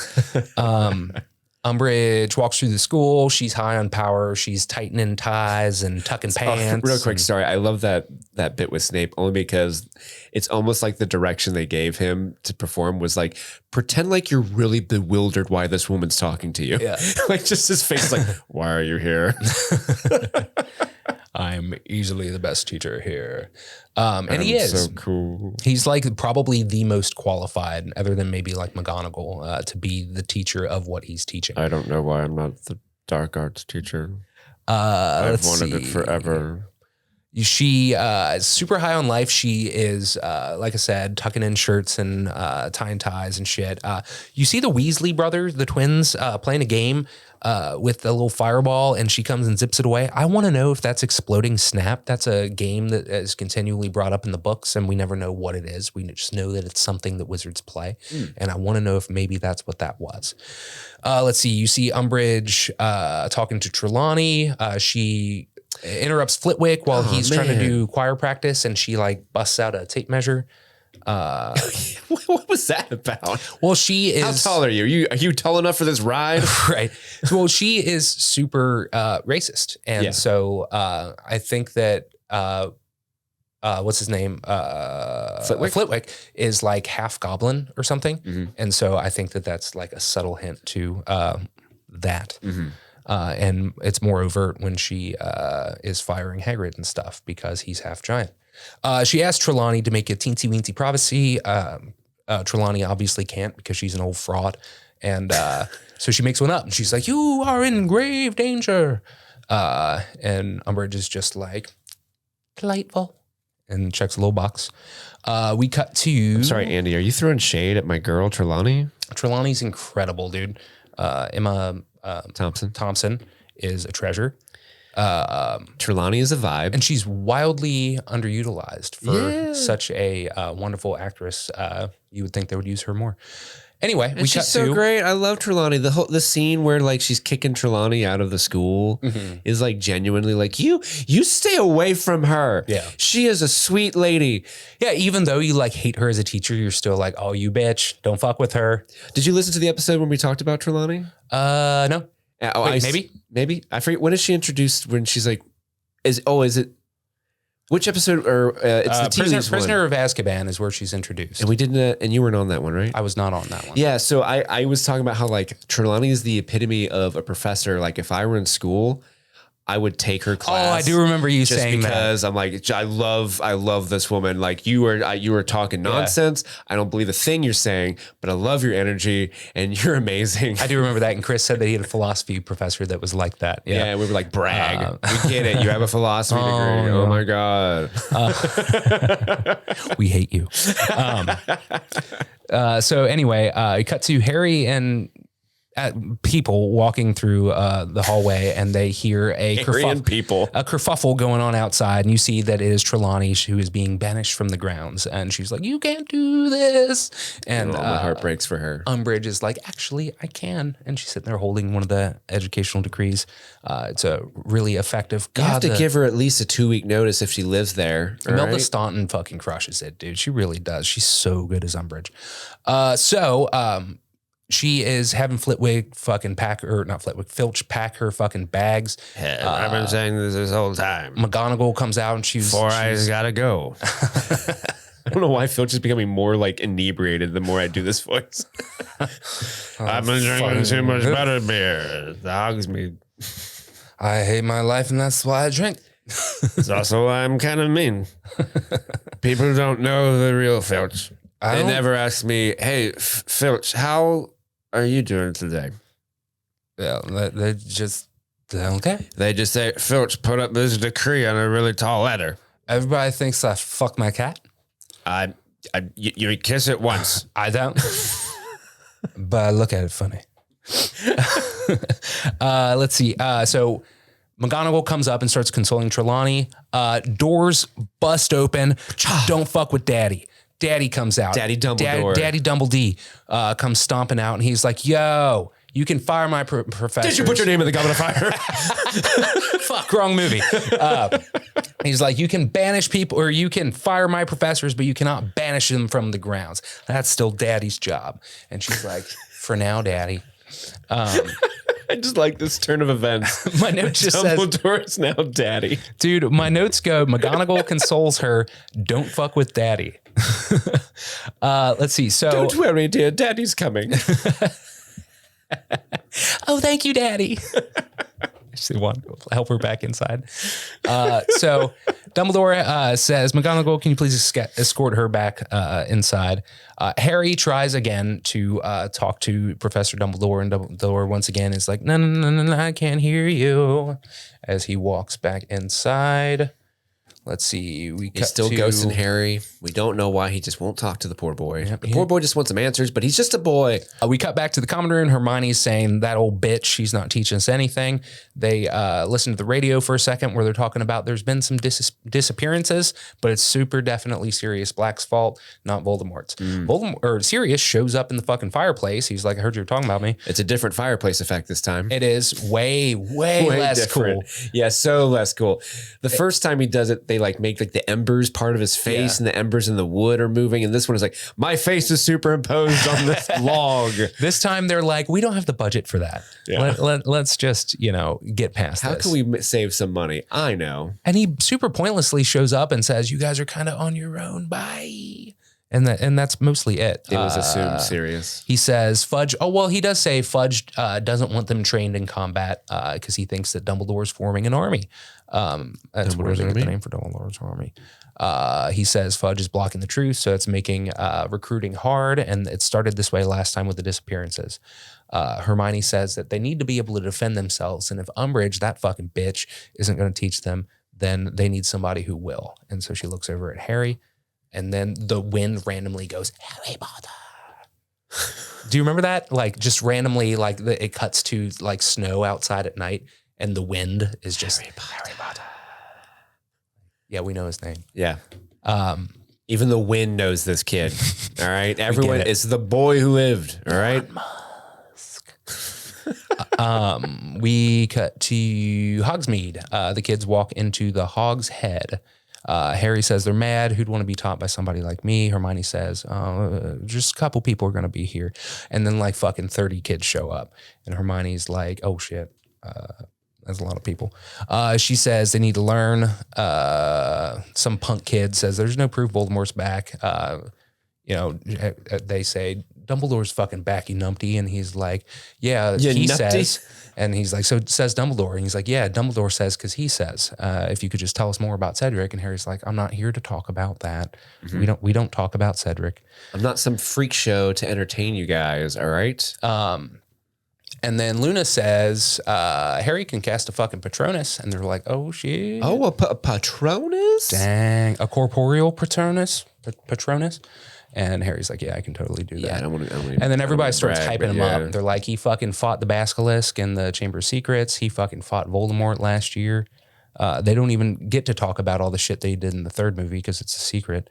Umbridge walks through the school. She's high on power. She's tightening ties and tucking pants. Real quick story. I love that that bit with Snape only because it's almost like the direction they gave him to perform was like, pretend like you're really bewildered why this woman's talking to you. Yeah. Like just his face like, why are you here? I'm easily the best teacher here. And he is. So cool. He's like probably the most qualified, other than maybe like McGonagall, to be the teacher of what he's teaching. I don't know why I'm not the dark arts teacher. I've wanted it forever. She is super high on life. She is, like I said, tucking in shirts and tying ties and shit. You see the Weasley brothers, the twins, playing a game with a little fireball, and she comes and zips it away. I want to know if that's Exploding Snap. That's a game that is continually brought up in the books, and we never know what it is. We just know that it's something that wizards play, and I want to know if maybe that's what that was. Let's see. You see Umbridge talking to Trelawney. She interrupts Flitwick while he's trying to do choir practice, and she like busts out a tape measure. What was that about? Well, she is. How tall are you? Are you tall enough for this ride? Right. Well, she is super racist, and so I think that what's his name? Flitwick is like half goblin or something, and so I think that that's like a subtle hint to that. And it's more overt when she is firing Hagrid and stuff because he's half giant. She asked Trelawney to make a teensy-weensy prophecy. Trelawney obviously can't because she's an old fraud. And so she makes one up and she's like, you are in grave danger. And Umbridge is just like, delightful, and checks a little box. We cut to... I'm sorry, Andy, are you throwing shade at my girl, Trelawney? Trelawney's incredible, dude. Emma Thompson is a treasure. Trelawney is a vibe. And she's wildly underutilized for such a wonderful actress. You would think they would use her more. Anyway, we she's cut so to great. I love Trelawney. The scene where like she's kicking Trelawney out of the school is like genuinely like you stay away from her. Yeah. She is a sweet lady. Yeah, even though you like hate her as a teacher, you're still like, oh, you bitch, don't fuck with her. Did you listen to the episode when we talked about Trelawney? No. Wait, maybe I forget. When is she introduced? When she's like, is it? Which episode? Or it's the tea leaves Prisoner of Azkaban is where she's introduced. And we didn't. And you weren't on that one, right? I was not on that one. Yeah. So I was talking about how like Trelawney is the epitome of a professor. Like if I were in school, I would take her class. Oh, I do remember you just saying because that. I'm like, I love this woman. Like you were talking nonsense. I don't believe a thing you're saying, but I love your energy and you're amazing. I do remember that. And Chris said that he had a philosophy professor that was like that. Yeah, we were like, brag. We get it. You have a philosophy degree. Oh my God. We hate you. So anyway, we cut to Harry and people walking through the hallway, and they hear a kerfuffle going on outside, and you see that it is Trelawney who is being banished from the grounds, and she's like, you can't do this, and my heart breaks for her. Umbridge is like, actually I can, and she's sitting there holding one of the educational decrees. It's a really effective. You have to give her at least a 2-week notice if she lives there. Imelda Staunton fucking crushes it, dude. She really does. She's so good as Umbridge. She is having Filch pack her fucking bags. I've been saying this whole time. McGonagall comes out and she's gotta go. I don't know why Filch is becoming more like inebriated the more I do this voice. I've been drinking too much butterbeer. It hogs me. I hate my life and that's why I drink. It's also why I'm kind of mean. People don't know the real Filch. They never ask me, hey, Filch, how are you doing today? Yeah, they just okay. They just say, Filch, put up this decree on a really tall letter. Everybody thinks I fuck my cat. You kiss it once. I don't. But I look at it funny. Let's see. So McGonagall comes up and starts consoling Trelawney. Doors bust open. Don't fuck with Daddy. Daddy comes out. Daddy Dumbledore. Daddy Dumbledore comes stomping out, and he's like, yo, you can fire my professor. Did you put your name in the Goblet of Fire? Fuck, wrong movie. He's like, you can banish people, or you can fire my professors, but you cannot banish them from the grounds. That's still Daddy's job. And she's like, for now, Daddy. I just like this turn of events. My note just says, Dumbledore is now daddy. dude, my notes go, McGonagall consoles her, don't fuck with daddy. Let's see. So Don't worry, dear, daddy's coming. oh, thank you, daddy. She want to help her back inside. So Dumbledore says, McGonagall, can you please escort her back inside? Harry tries again to talk to Professor Dumbledore, and Dumbledore once again is like, no, I can't hear you, as he walks back inside. Let's see. He's still ghosting Harry. We don't know why. He just won't talk to the poor boy. Yep, the poor boy just wants some answers, but he's just a boy. We cut back to the common room. Hermione's saying, that old bitch, she's not teaching us anything. They listen to the radio for a second where they're talking about there's been some disappearances, but it's super definitely Sirius Black's fault, not Voldemort's. Sirius shows up in the fucking fireplace. He's like, I heard you were talking about me. It's a different fireplace effect this time. It is way less different. cool. Yeah, so less cool. The first time he does it, they like make like the embers part of his face, and the embers in the wood are moving. And this one is like, my face is superimposed on this log. This time they're like, we don't have the budget for that. Yeah. Let's just, get past How this. can we save some money? I know. And he super pointlessly shows up and says, you guys are kind of on your own. Bye. And that's mostly it. It was assumed Sirius. He says Fudge. Oh, well, he does say Fudge doesn't want them trained in combat because he thinks that Dumbledore's forming an army. That's where they get the name for Dumbledore's army. He says Fudge is blocking the truth, so it's making recruiting hard. And it started this way last time with the disappearances. Hermione says that they need to be able to defend themselves. And if Umbridge, that fucking bitch, isn't going to teach them, then they need somebody who will. And so she looks over at Harry. And then the wind randomly goes, Harry Potter. Do you remember that? Like just randomly, like it cuts to like snow outside at night and the wind is just Harry Potter. Yeah, we know his name. Yeah. Even the wind knows this kid. All right. Everyone, it's the boy who lived. All right. We cut to Hogsmeade. The kids walk into the Hog's Head. Harry says they're mad. Who'd want to be taught by somebody like me? Hermione says, just a couple people are going to be here. And then like fucking 30 kids show up. And Hermione's like, oh shit. That's a lot of people. She says they need to learn. Some punk kid says there's no proof Voldemort's back. They say Dumbledore's fucking back, you numpty. And he's like, yeah, he says. And he's like, so says Dumbledore. And he's like, yeah, Dumbledore says because he says. If you could just tell us more about Cedric. And Harry's like, I'm not here to talk about that. Mm-hmm. We don't talk about Cedric. I'm not some freak show to entertain you guys. All right. And then Luna says Harry can cast a fucking Patronus. And they're like, oh shit. Oh, a Patronus? Dang, a corporeal Patronus. And Harry's like, yeah, I can totally do that. Yeah, I don't want to. And then everybody starts hyping him up. They're like, he fucking fought the Basilisk in the Chamber of Secrets. He fucking fought Voldemort last year. They don't even get to talk about all the shit they did in the third movie because it's a secret.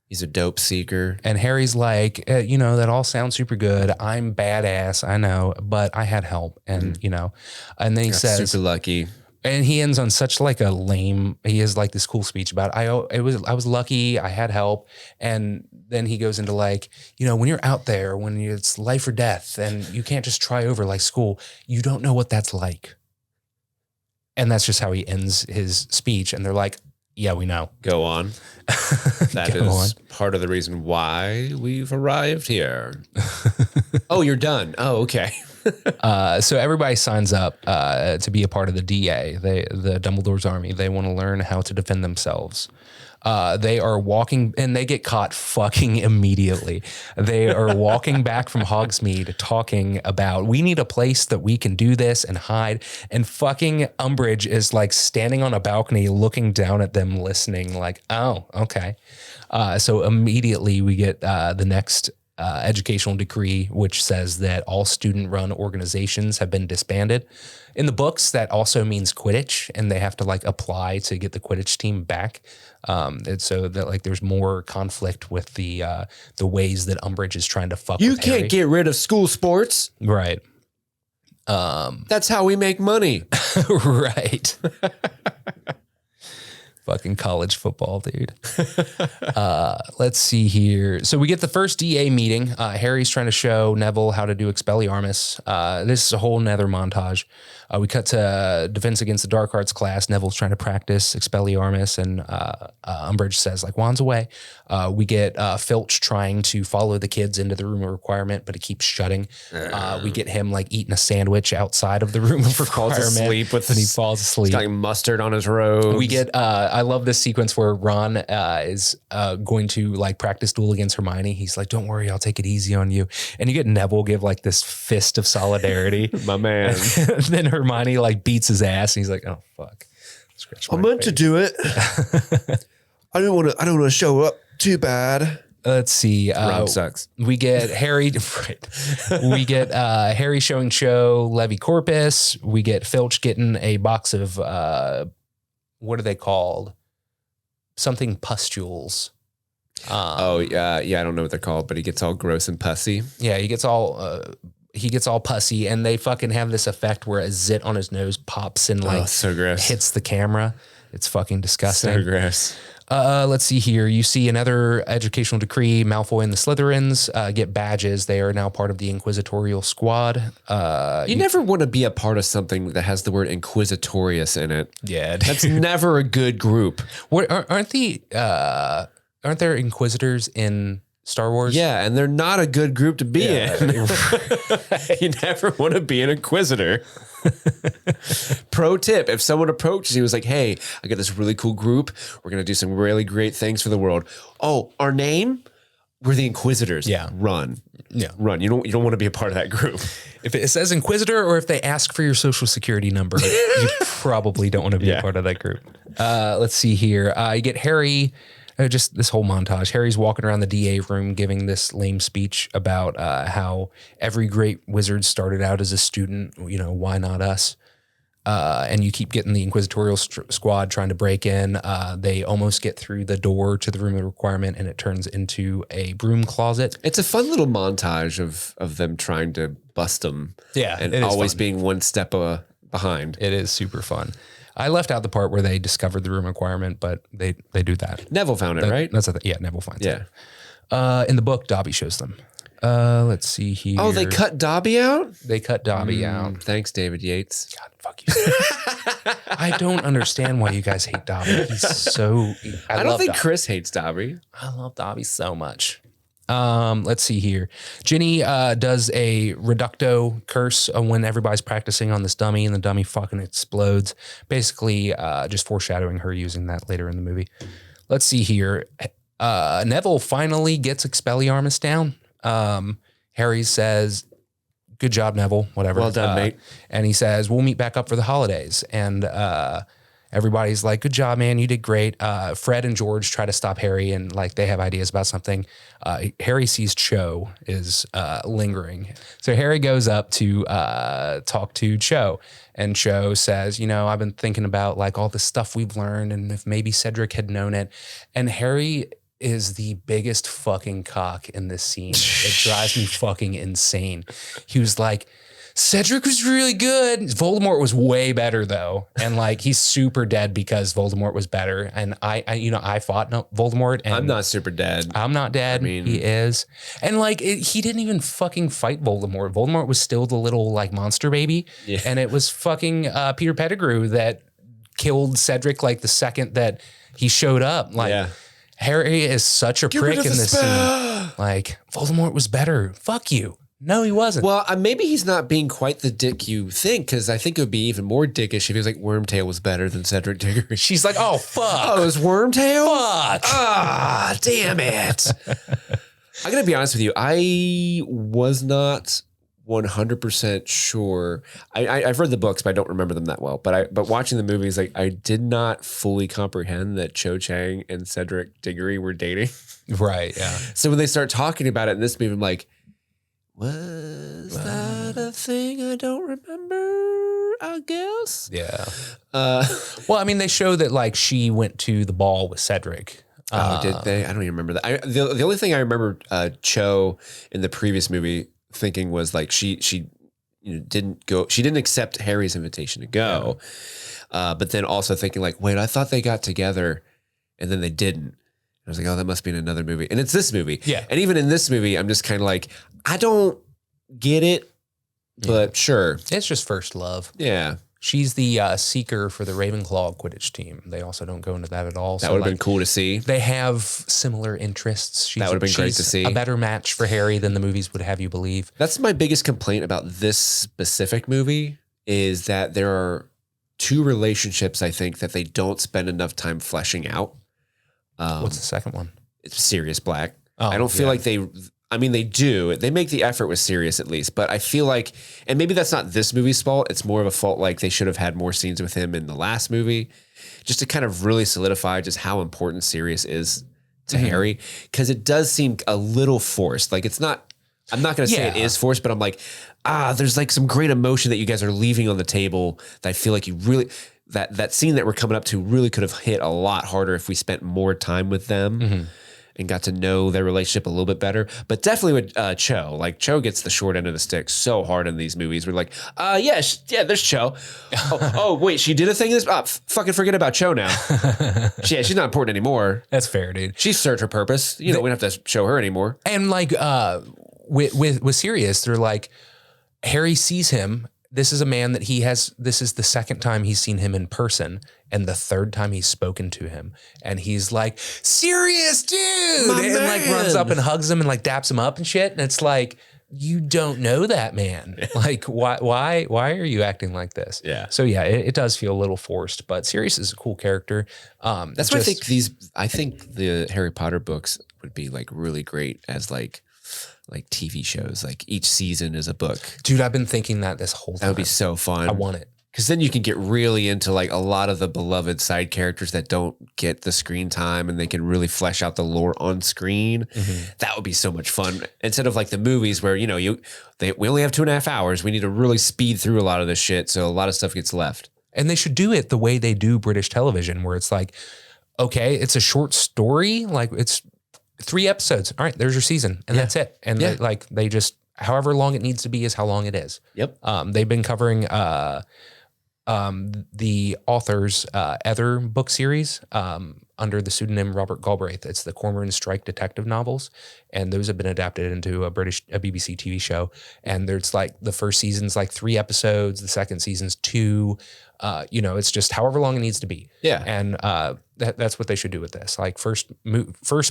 He's a dope seeker. And Harry's like, that all sounds super good. I'm badass, I know, but I had help. And, and then he says, super lucky. And he ends on such like a lame, he has like this cool speech about, I was lucky, I had help. And then he goes into like, when you're out there, when it's life or death and you can't just try over like school, you don't know what that's like. And that's just how he ends his speech. And they're like, yeah, we know. Go on. That is part of the reason why we've arrived here. Oh, you're done. Oh, okay. So everybody signs up to be a part of the DA, the Dumbledore's army. They want to learn how to defend themselves. They are walking, and they get caught fucking immediately. They are walking back from Hogsmeade talking about, we need a place that we can do this and hide. And fucking Umbridge is like standing on a balcony looking down at them, listening like, oh, okay. So immediately we get the next educational decree, which says that all student-run organizations have been disbanded. In the books, that also means Quidditch, and they have to like apply to get the Quidditch team back. And so that like there's more conflict with the ways that Umbridge is trying to fuck. You with can't Harry. get rid of school sports, right? That's how we make money, right. Fucking college football, dude. Let's see here. So we get the first DA meeting. Harry's trying to show Neville how to do Expelliarmus. This is a whole nother montage. We cut to Defense Against the Dark Arts class. Neville's trying to practice Expelliarmus, and Umbridge says, like, wands away. We get Filch trying to follow the kids into the room of requirement, but it keeps shutting. We get him, like, eating a sandwich outside of the room of requirement. Falls asleep with and he falls asleep. He's got, like, mustard on his robe. We get, I love this sequence where Ron is going to, like, practice duel against Hermione. He's like, don't worry, I'll take it easy on you. And you get Neville give, like, this fist of solidarity. My man. And then Hermione, like, beats his ass, and he's like, oh, fuck. I meant to do it. I don't want to show up too bad. Let's see. Ron sucks. We get Harry. Right. We get Harry showing Cho Levi Corpus. We get Filch getting a box of what are they called? Something pustules. Yeah. I don't know what they're called, but he gets all gross and pussy. Yeah, he gets all pussy, and they fucking have this effect where a zit on his nose pops and like so gross. Hits the camera. It's fucking disgusting. So gross. Let's see here. You see another educational decree. Malfoy and the Slytherins get badges. They are now part of the Inquisitorial Squad. You never want to be a part of something that has the word Inquisitorious in it. Yeah. That's never a good group. What, aren't there Inquisitors in Star Wars? Yeah, and they're not a good group to be in. You never want to be an Inquisitor. Pro tip, if someone approaches you, was like, hey, I got this really cool group. We're going to do some really great things for the world. Oh, our name? We're the Inquisitors. Yeah. Run. Yeah. Run. You don't want to be a part of that group. If it says Inquisitor, or if they ask for your social security number, you probably don't want to be a part of that group. Let's see here. You get Harry. Just this whole montage. Harry's walking around the DA room giving this lame speech about how every great wizard started out as a student. You know, why not us? And you keep getting the Inquisitorial squad trying to break in. They almost get through the door to the room of requirement, and it turns into a broom closet. It's a fun little montage of them trying to bust them. Yeah, and always being one step behind. It is super fun. I left out the part where they discovered the room requirement, but they do that. Neville found it, right? That's Neville finds it. In the book, Dobby shows them. Let's see here. Oh, they cut Dobby out? They cut Dobby out. Thanks, David Yates. God, fuck you. I don't understand why you guys hate Dobby. He's so... I don't think Chris hates Dobby. I love Dobby so much. Let's see here. Ginny does a reducto curse when everybody's practicing on this dummy, and the dummy fucking explodes. Basically, just foreshadowing her using that later in the movie. Let's see here. Neville finally gets Expelliarmus down. Harry says, good job, Neville, whatever. Well done, mate. And he says, we'll meet back up for the holidays. And everybody's like, good job, man. You did great. Fred and George try to stop Harry, and like they have ideas about something. Harry sees Cho is lingering. So Harry goes up to talk to Cho, and Cho says, you know, I've been thinking about like all the stuff we've learned, and if maybe Cedric had known it. And Harry is the biggest fucking cock in this scene. It drives me fucking insane. He was like, Cedric was really good. Voldemort was way better though. And like, he's super dead because Voldemort was better. And I fought Voldemort. And I'm not super dead. I'm not dead. I mean, he is. And like, he didn't even fucking fight Voldemort. Voldemort was still the little like monster baby. Yeah. And it was fucking Peter Pettigrew that killed Cedric like the second that he showed up. Like, yeah. Harry is such a prick in this scene. Like, Voldemort was better. Fuck you. No, he wasn't. Well, maybe he's not being quite the dick you think, because I think it would be even more dickish if he was like, Wormtail was better than Cedric Diggory. She's like, oh, fuck. Oh, it was Wormtail? Fuck. Ah, damn it. I got to be honest with you. I was not 100% sure. I've read the books, but I don't remember them that well. But watching the movies, like I did not fully comprehend that Cho Chang and Cedric Diggory were dating. Right, yeah. So when they start talking about it in this movie, I'm like, was that a thing I don't remember? I guess. Yeah. Well, I mean, they show that like she went to the ball with Cedric. Oh, did they? I don't even remember that. The only thing I remember Cho in the previous movie thinking was like she didn't go. She didn't accept Harry's invitation to go. But then also thinking like, wait, I thought they got together and then they didn't. I was like, oh, that must be in another movie. And it's this movie. Yeah. And even in this movie, I'm just kind of like, I don't get it, but sure. It's just first love. Yeah. She's the seeker for the Ravenclaw Quidditch team. They also don't go into that at all. That would have been cool to see. They have similar interests. That would have been great to see. A better match for Harry than the movies would have you believe. That's my biggest complaint about this specific movie is that there are two relationships, I think, that they don't spend enough time fleshing out. What's the second one? It's Sirius Black. Oh, I don't feel like they do. They make the effort with Sirius at least, but I feel like, and maybe that's not this movie's fault. It's more of a fault like they should have had more scenes with him in the last movie just to kind of really solidify just how important Sirius is to Harry. Because it does seem a little forced. Like it's not, I'm not going to say it is forced, but I'm like, there's like some great emotion that you guys are leaving on the table that I feel like you really, that scene that we're coming up to really could have hit a lot harder if we spent more time with them and got to know their relationship a little bit better. But definitely with Cho, like Cho gets the short end of the stick so hard in these movies. We're like, there's Cho. Wait, she did a thing in this? Fucking forget about Cho now. She's not important anymore. That's fair, dude. She served her purpose. We don't have to show her anymore. And like with Sirius, they're like, Harry sees him. This is a man that this is the second time he's seen him in person and the third time he's spoken to him. And he's like, Sirius, dude. My and man. like runs up and hugs him and like daps him up and shit. And it's like, you don't know that man. Like, why are you acting like this? Yeah. So yeah, it does feel a little forced, but Sirius is a cool character. That's why I think the Harry Potter books would be like really great as like TV shows. Like each season is a book. Dude, I've been thinking that this whole time. That would be so fun. I want it. Because then you can get really into like a lot of the beloved side characters that don't get the screen time and they can really flesh out the lore on screen. That would be so much fun. Instead of like the movies where, we only have 2.5 hours. We need to really speed through a lot of this shit. So a lot of stuff gets left. And they should do it the way they do British television, where it's like, okay, it's a short story. Like it's 3 episodes. All right, there's your season. And that's it. And they just, however long it needs to be is how long it is. Yep. They've been covering the author's other book series under the pseudonym Robert Galbraith. It's the Cormoran Strike detective novels. And those have been adapted into a BBC TV show. And there's like the first season's like 3 episodes. The second season's 2. It's just however long it needs to be. Yeah. And that's what they should do with this. Like first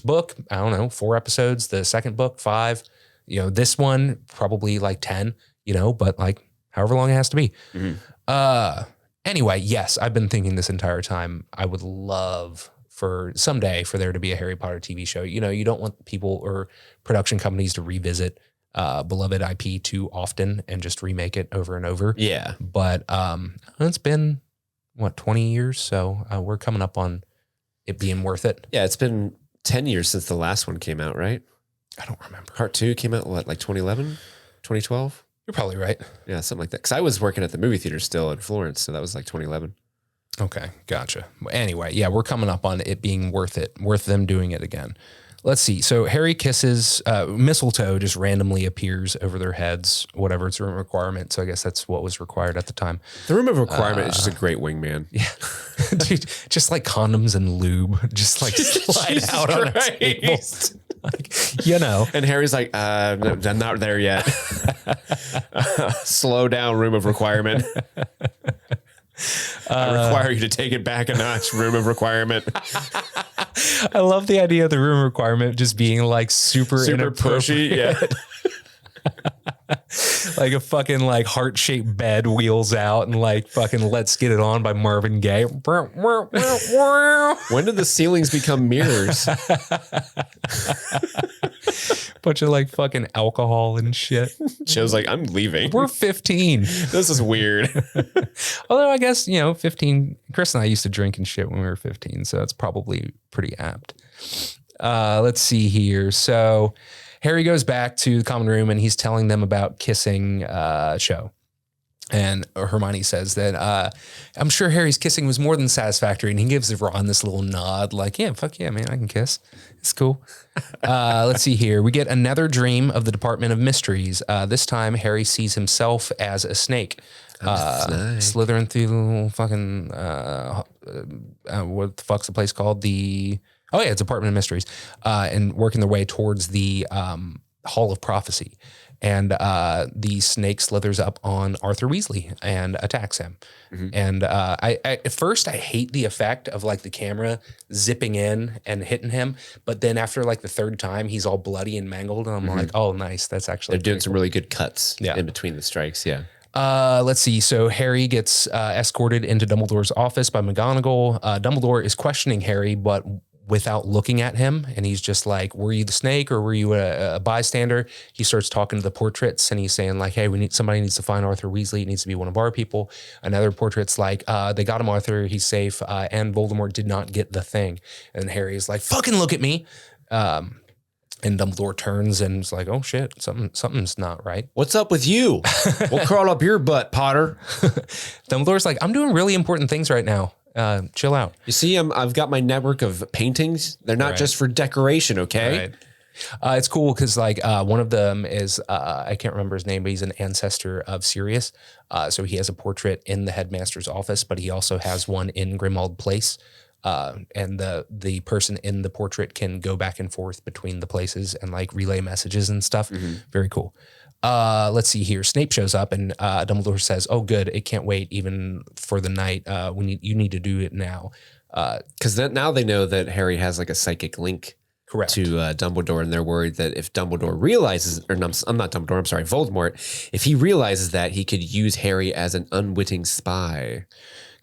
book, I don't know, 4 episodes. The second book, 5. This one probably like 10. But like however long it has to be. Anyway, yes, I've been thinking this entire time. I would love for someday for there to be a Harry Potter TV show. You don't want people or production companies to revisit beloved IP too often and just remake it over and over. Yeah. But it's been 20 years, so we're coming up on it being worth it. Yeah, it's been 10 years since the last one came out, right? I don't remember. Part 2 came out like 2011, 2012? You're probably right. Yeah, something like that. Because I was working at the movie theater still in Florence, so that was like 2011. Okay, gotcha. Anyway, yeah, we're coming up on it being worth them doing it again. Let's see. So Harry kisses, mistletoe just randomly appears over their heads, whatever, it's a room requirement. So I guess that's what was required at the time. The room of requirement is just a great wingman. Yeah. Dude, just like condoms and lube, just like slide out on a table. Like, And Harry's like, no, I'm not there yet. Slow down, room of requirement. I require you to take it back a notch, room of requirement. I love the idea of the room requirement just being like super pushy. Yeah. Like a fucking like heart-shaped bed wheels out and like fucking Let's Get It On by Marvin Gaye. When did the ceilings become mirrors? Bunch of like fucking alcohol and shit. Joe's like, I'm leaving. We're 15. This is weird. Although I guess, 15, Chris and I used to drink and shit when we were 15. So it's probably pretty apt. Let's see here. So Harry goes back to the common room and he's telling them about kissing Cho. And Hermione says that I'm sure Harry's kissing was more than satisfactory. And he gives Ron this little nod like, yeah, fuck yeah, man, I can kiss. It's cool. Let's see here. We get another dream of the Department of Mysteries. This time, Harry sees himself as a snake. Slithering through fucking, what the fuck's the place called? It's Department of Mysteries. And working their way towards the Hall of Prophecy. And the snake slithers up on Arthur Weasley and attacks him. Mm-hmm. And I at first I hate the effect of like the camera zipping in and hitting him, but then after like the third time, he's all bloody and mangled, and I'm like, oh, nice. That's actually they're doing some really good cuts in between the strikes. Yeah. Let's see. So Harry gets escorted into Dumbledore's office by McGonagall. Dumbledore is questioning Harry, but without looking at him. And he's just like, were you the snake or were you a bystander? He starts talking to the portraits and he's saying like, hey, somebody needs to find Arthur Weasley. It needs to be one of our people. Another portrait's like, they got him, Arthur. He's safe. And Voldemort did not get the thing. And Harry's like, fucking look at me. And Dumbledore turns and is like, oh shit, something's not right. What's up with you? We'll crawl up your butt, Potter. Dumbledore's like, I'm doing really important things right now. Chill out. You see, I've got my network of paintings. They're not just for decoration, okay? Right. It's cool because like one of them is, I can't remember his name, but he's an ancestor of Sirius. So he has a portrait in the headmaster's office, but he also has one in Grimmauld Place. And the person in the portrait can go back and forth between the places and like relay messages and stuff. Mm-hmm. Very cool. Let's see here. Snape shows up and Dumbledore says, oh, good. It can't wait even for the night. You need to do it now. Because now they know that Harry has like a psychic link Correct. To Dumbledore, and they're worried that if Dumbledore realizes, or no, I'm not Dumbledore, I'm sorry, Voldemort, if he realizes that, he could use Harry as an unwitting spy.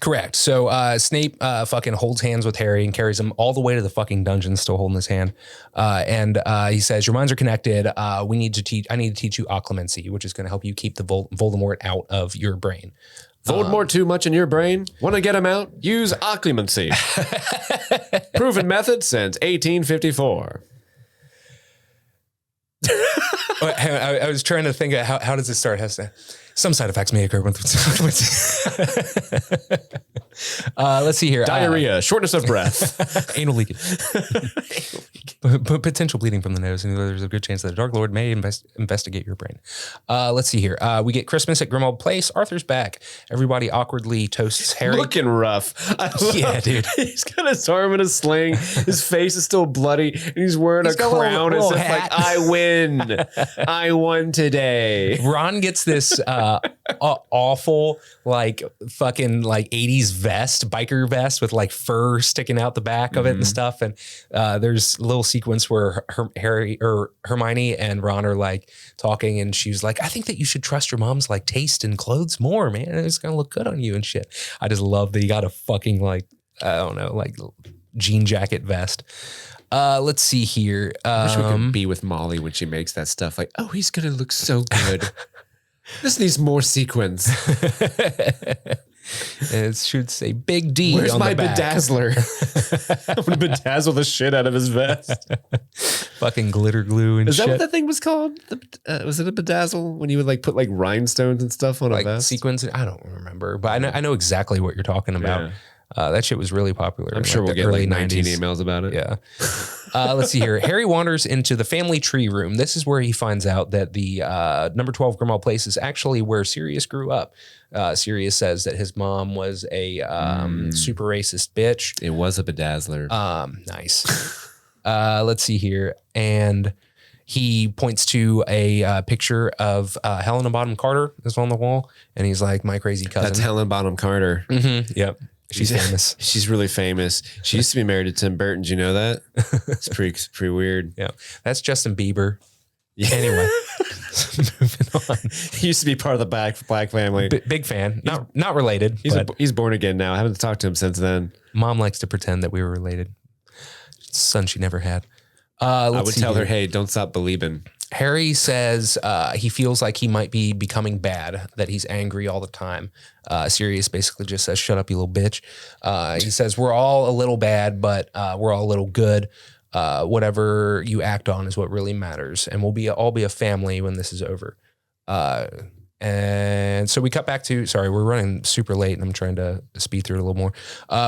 Correct. So Snape fucking holds hands with Harry and carries him all the way to the fucking dungeon, still holding his hand. And he says, your minds are connected. I need to teach you Occlumency, which is going to help you keep the Voldemort out of your brain. Voldemort too much in your brain? Want to get him out? Use Occlumency. Proven method since 1854. I was trying to think of how does it start? Some side effects may occur with let's see here. Diarrhea, shortness of breath. Anal leakage. Potential bleeding from the nose. And there's a good chance that the Dark Lord may investigate your brain. Let's see here. We get Christmas at Grimmauld Place. Arthur's back. Everybody awkwardly toasts Harry. Looking rough. Yeah, dude. He's got his arm in a sling. His face is still bloody. And he's wearing a crown. It's like, I win. I won today. Ron gets this awful, like fucking like 80s vest, biker vest with like fur sticking out the back of it and stuff. And there's a little sequence where Harry or Hermione and Ron are like talking, and she's like, I think that you should trust your mom's like taste in clothes more, man. It's gonna look good on you and shit. I just love that you got a fucking like, I don't know, like jean jacket vest. Let's see here. I wish we could be with Molly when she makes that stuff. Like, oh, he's gonna look so good. This needs more sequins. It should say Big D. Where's on my the back. bedazzler? I'm gonna bedazzle the shit out of his vest. Fucking glitter glue and shit. Is that shit. what that thing was called? Was it a bedazzle when you would like put like rhinestones and stuff on like a vest? Sequins? I don't remember, but I know exactly what you're talking about. Yeah. That shit was really popular. I'm sure we'll get like 19 emails about it. Yeah. Let's see here. Harry wanders into the family tree room. This is where he finds out that the number 12 Grimmauld Place is actually where Sirius grew up. Sirius says that his mom was a super racist bitch. It was a bedazzler. Nice. Let's see here. And he points to a picture of Helena Bonham Carter is on the wall. And he's like, my crazy cousin. That's Helena Bonham Carter. Mm-hmm. Yep. She's famous. She's really famous. She used to be married to Tim Burton. Do you know that? It's pretty weird. Yeah. That's Justin Bieber. Yeah. Anyway, moving on. He used to be part of the Black family. Big fan. Not related. He's born again now. I haven't talked to him since then. Mom likes to pretend that we were related. Son she never had. I would tell her, hey, don't stop believing. Harry says he feels like he might be becoming bad, that he's angry all the time. Sirius basically just says, shut up, you little bitch. He says, we're all a little bad, but we're all a little good. Whatever you act on is what really matters. And we'll all be a family when this is over. And And so we cut back to, sorry, we're running super late and I'm trying to speed through it a little more.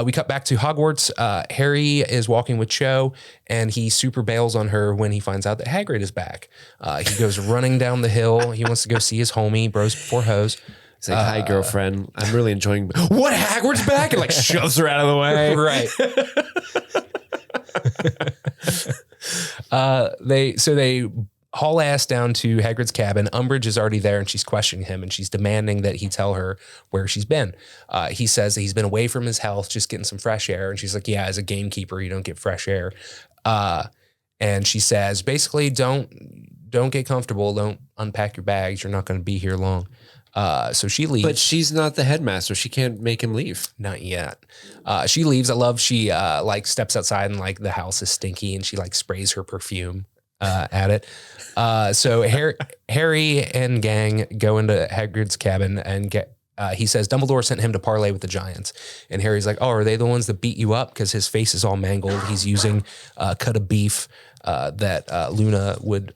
We cut back to Hogwarts. Harry is walking with Cho and he super bails on her when he finds out that Hagrid is back. He goes running down the hill. He wants to go see his homie, bros before hoes. He's like, hi, girlfriend. I'm really enjoying. What? Hagrid's back? And like shoves her out of the way. Right. They haul ass down to Hagrid's cabin. Umbridge is already there and she's questioning him and she's demanding that he tell her where she's been. He says that he's been away from his house, just getting some fresh air. And she's like, yeah, as a gamekeeper, you don't get fresh air. And she says, basically, don't get comfortable. Don't unpack your bags. You're not going to be here long. So she leaves. But she's not the headmaster. She can't make him leave. Not yet. She leaves. I love she like steps outside and like the house is stinky and she like sprays her perfume at it. So Harry and gang go into Hagrid's cabin and he says Dumbledore sent him to parlay with the giants. And Harry's like, oh, are they the ones that beat you up? Because his face is all mangled. He's using cut of beef that Luna would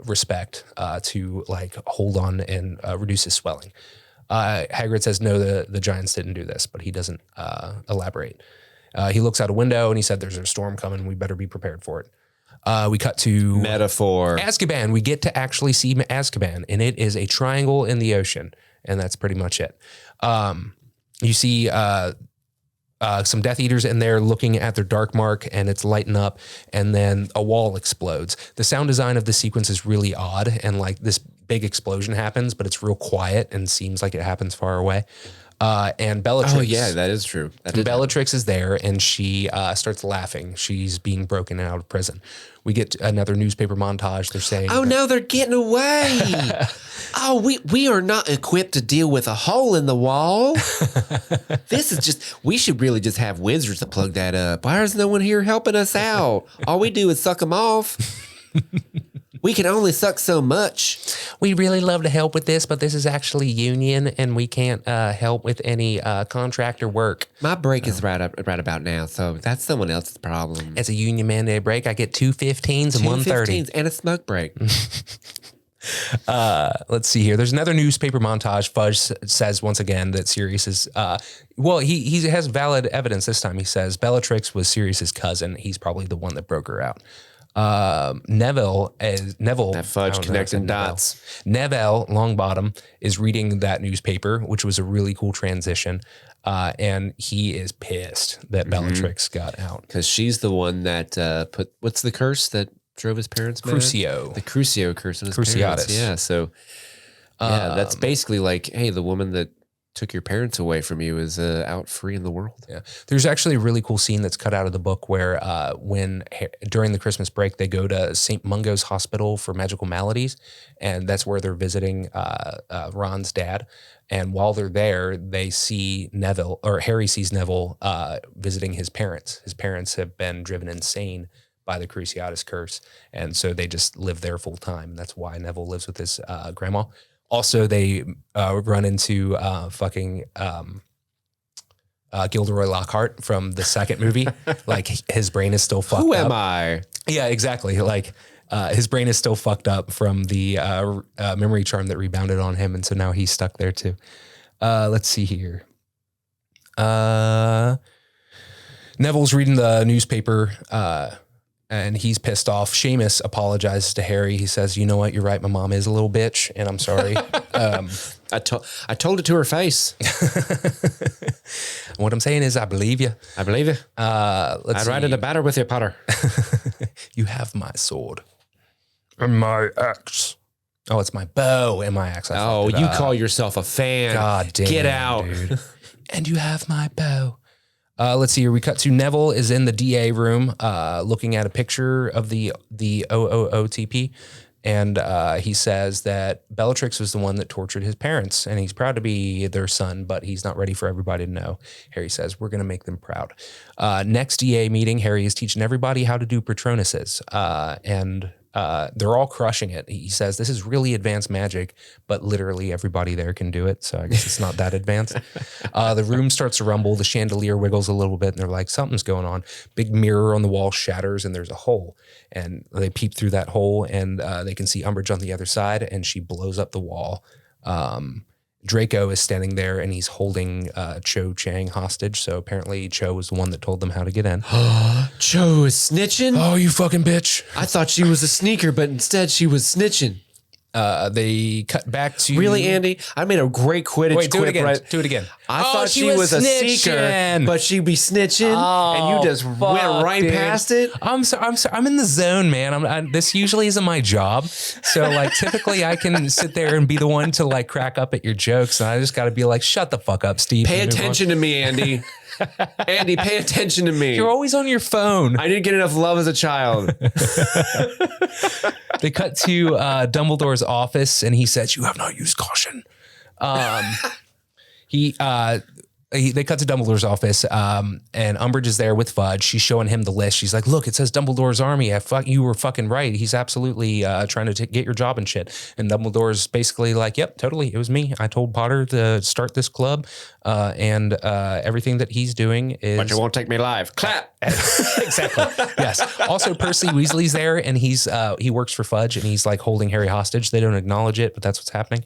respect to like hold on and reduce his swelling. Hagrid says, no, the giants didn't do this, but he doesn't elaborate. He looks out a window and he said, there's a storm coming. We better be prepared for it. We cut to metaphor Azkaban. We get to actually see Azkaban, and it is a triangle in the ocean, and that's pretty much it. You see some Death Eaters in there looking at their dark mark, and it's lighting up, and then a wall explodes. The sound design of the sequence is really odd, and like this big explosion happens, but it's real quiet and seems like it happens far away. And Bellatrix. Oh, yeah, that is true. Bellatrix is there and she starts laughing. She's being broken out of prison. We get another newspaper montage. They're saying, oh, no, they're getting away. Oh, we are not equipped to deal with a hole in the wall. This is just, we should really just have wizards to plug that up. Why is no one here helping us out? All we do is suck them off. We can only suck so much. We really love to help with this, but this is actually union, and we can't help with any contractor work. My break is right about now, so that's someone else's problem. As a union mandate break, I get 2 15s and 1 30. And a smoke break. Let's see here. There's another newspaper montage. Fudge says once again that Sirius is, he has valid evidence this time. He says Bellatrix was Sirius's cousin. He's probably the one that broke her out. Neville. That Fudge connecting dots. Neville Longbottom is reading that newspaper, which was a really cool transition. And he is pissed that Bellatrix got out. Because she's the one that what's the curse that drove his parents mad? Crucio. The Crucio curse on his Cruciatus. parents. Yeah, so that's basically like, hey, the woman that took your parents away from you is out free in the world. Yeah. There's actually a really cool scene that's cut out of the book where during the Christmas break, they go to St. Mungo's Hospital for Magical Maladies, and that's where they're visiting Ron's dad. And while they're there, they see Harry sees Neville visiting his parents. His parents have been driven insane by the Cruciatus curse, and so they just live there full time. That's why Neville lives with his grandma. Also, they run into Gilderoy Lockhart from the second movie. Like, his brain is still fucked up. Who am I? Yeah, exactly. Like, his brain is still fucked up from the memory charm that rebounded on him, and so now he's stuck there too. Let's see here. Neville's reading the newspaper, and he's pissed off. Seamus apologizes to Harry. He says, you know what? You're right. My mom is a little bitch, and I'm sorry. I told it to her face. What I'm saying is I believe you. I believe you. I'd ride in a batter with you, Potter. You have my sword. And my axe. Oh, it's my bow and my axe. You call yourself a fan. God damn. Get out. Dude. And you have my bow. Let's see here. We cut to Neville is in the DA room looking at a picture of the OOOTP. And he says that Bellatrix was the one that tortured his parents. And he's proud to be their son, but he's not ready for everybody to know. Harry says, we're going to make them proud. Next DA meeting, Harry is teaching everybody how to do Patronuses. And they're all crushing it. He says this is really advanced magic, but literally everybody there can do it. So I guess it's not that advanced. The room starts to rumble. The chandelier wiggles a little bit and they're like, something's going on. Big mirror on the wall shatters and there's a hole. And they peep through that hole and they can see Umbridge on the other side and she blows up the wall Draco is standing there and he's holding Cho Chang hostage. So apparently Cho was the one that told them how to get in. Cho is snitching? Oh, you fucking bitch. I thought she was a sneaker, but instead she was snitching. They cut back to... Really, Andy? I made a great Quidditch Wait, do it quip, again. right? Do it again. I thought she was a seeker, but she'd be snitching, and you just went right past it. I'm sorry. I'm in the zone, man. This usually isn't my job, so like typically I can sit there and be the one to like crack up at your jokes, and I just got to be like, shut the fuck up, Steve. Pay attention to me, Andy. Andy, pay attention to me. You're always on your phone. I didn't get enough love as a child. They cut to Dumbledore's office, and he says, "You have not used caution." They cut to Dumbledore's office, and Umbridge is there with Fudge. She's showing him the list. She's like, "Look, it says Dumbledore's army. You were fucking right. He's absolutely trying to get your job and shit." And Dumbledore's basically like, "Yep, totally. It was me. I told Potter to start this club, and everything that he's doing is." But you won't take me live. Clap. Exactly. Yes. Also, Percy Weasley's there, and he works for Fudge, and he's like holding Harry hostage. They don't acknowledge it, but that's what's happening.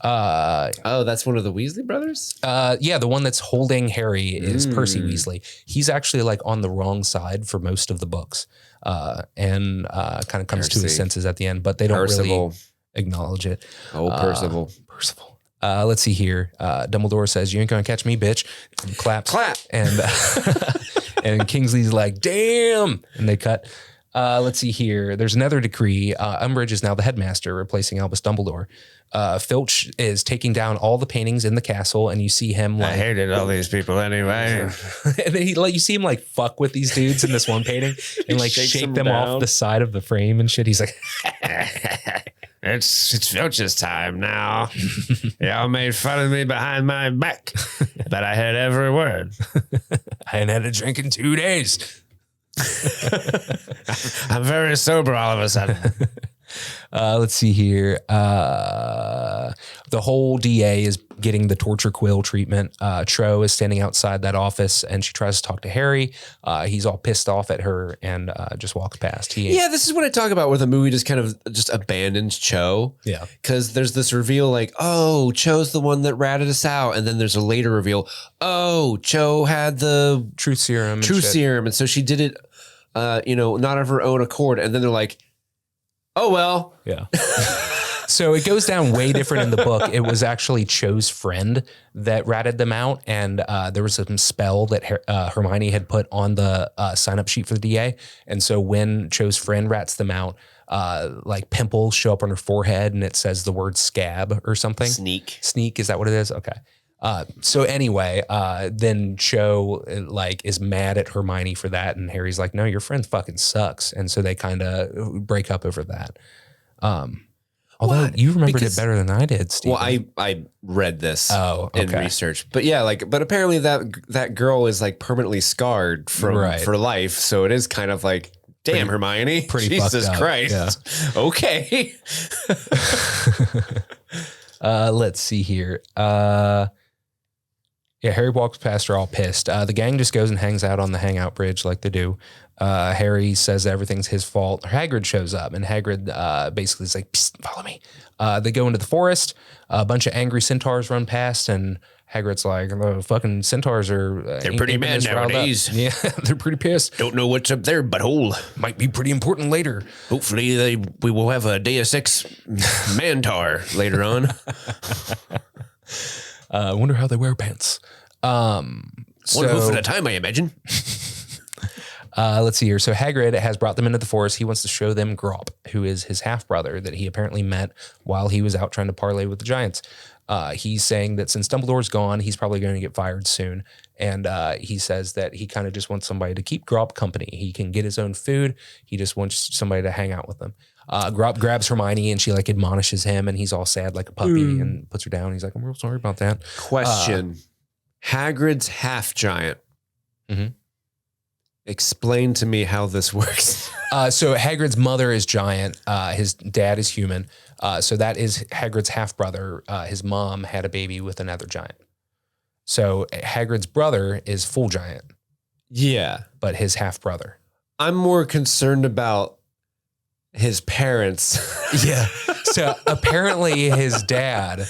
That's one of the Weasley brothers? Yeah, the one that's holding Harry is Percy Weasley. He's actually like on the wrong side for most of the books, and kind of comes to his senses at the end, but they don't really acknallege it. Oh, Percival. Percival. Let's see here. Dumbledore says, "You ain't gonna catch me, bitch." And claps. Clap. And and Kingsley's like, "Damn!" And they cut. Let's see here. There's another decree. Umbridge is now the headmaster, replacing Albus Dumbledore. Filch is taking down all the paintings in the castle, and you see him like... I hated all these people anyway. And then you see him like fuck with these dudes in this one painting and like shake them off the side of the frame and shit. He's like... It's Filch's time now. Y'all made fun of me behind my back, but I heard every word. I hadn't had a drink in 2 days. I'm very sober all of a sudden. Let's see here. The whole DA is getting the torture quill treatment. Tro is standing outside that office, and she tries to talk to Harry. He's all pissed off at her and just walks past. This is what I talk about where the movie just kind of just abandons Cho. Yeah. Because there's this reveal like, oh, Cho's the one that ratted us out. And then there's a later reveal, oh, Cho had the truth serum. And so she did it, not of her own accord. And then they're like, oh, well. Yeah. So it goes down way different in the book. It was actually Cho's friend that ratted them out. And there was some spell that Hermione had put on the sign-up sheet for the DA. And so when Cho's friend rats them out, like pimples show up on her forehead and it says the word scab or something. Sneak. Is that what it is? Okay. So anyway, then Cho is mad at Hermione for that. And Harry's like, no, your friend fucking sucks. And so they kind of break up over that. Although you remembered it better than I did, Steve. Well, I read this in research, but but apparently that girl is like permanently scarred for life. So it is kind of like, damn, Hermione, Jesus Christ. Yeah. Okay. Let's see here. Harry walks past her all pissed. The gang just goes and hangs out on the hangout bridge like they do. Harry says everything's his fault. Hagrid shows up, and Hagrid basically is like, psst, follow me. They go into the forest. A bunch of angry centaurs run past, and Hagrid's like, the fucking centaurs are... they're pretty mad nowadays. Yeah, they're pretty pissed. Don't know what's up there, butthole. Might be pretty important later. Hopefully we will have a Deus Ex Mantar later on. I wonder how they wear pants. One hoof at a time, I imagine. Let's see here. So Hagrid has brought them into the forest. He wants to show them Grop, who is his half-brother that he apparently met while he was out trying to parlay with the giants. He's saying that since Dumbledore's gone, he's probably going to get fired soon. And he says that he kind of just wants somebody to keep Grop company. He can get his own food. He just wants somebody to hang out with him. Grop grabs Hermione and she like admonishes him and he's all sad like a puppy and puts her down. He's like, I'm real sorry about that. Question. Hagrid's half giant. Mm-hmm. Explain to me how this works. So Hagrid's mother is giant. His dad is human. So that is Hagrid's half brother. His mom had a baby with another giant. So Hagrid's brother is full giant. Yeah. But his half brother. I'm more concerned about his parents. Yeah. So apparently his dad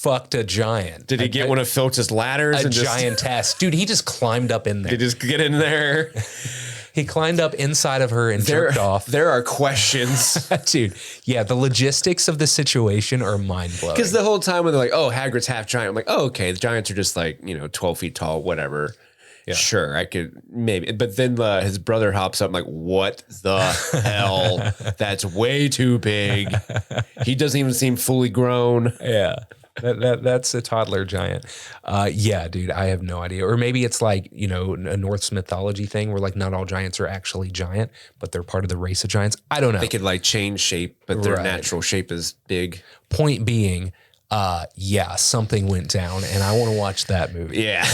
fucked a giant. Did he get one of Filch's ladders? A giantess. Dude, he just climbed up in there. He just get in there. He climbed up inside of her and jerked off. There are questions. Dude, yeah, the logistics of the situation are mind-blowing. Because the whole time when they're like, oh, Hagrid's half giant, I'm like, oh, okay, the giants are just like, 12 feet tall, whatever. Yeah. Sure, I could maybe. But then his brother hops up. I'm like, what the hell? That's way too big. He doesn't even seem fully grown. Yeah. That's a toddler giant. Yeah, dude, I have no idea. Or maybe it's like, a Norse mythology thing where like not all giants are actually giant, but they're part of the race of giants. I don't know. They could like change shape, but their natural shape is big. Point being, something went down and I want to watch that movie. Yeah.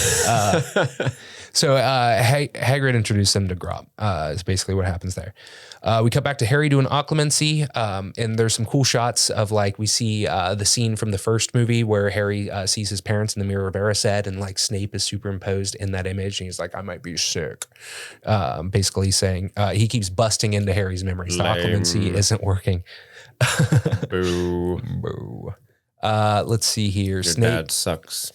So Hagrid introduced them to Grob. Is basically what happens there. We cut back to Harry doing Occlumency, and there's some cool shots of like we see the scene from the first movie where Harry sees his parents in the Mirror of Erised, and like Snape is superimposed in that image, and he's like, "I might be sick," basically saying he keeps busting into Harry's memories. The Occlumency isn't working. Boo. Boo. Let's see here. Your dad sucks.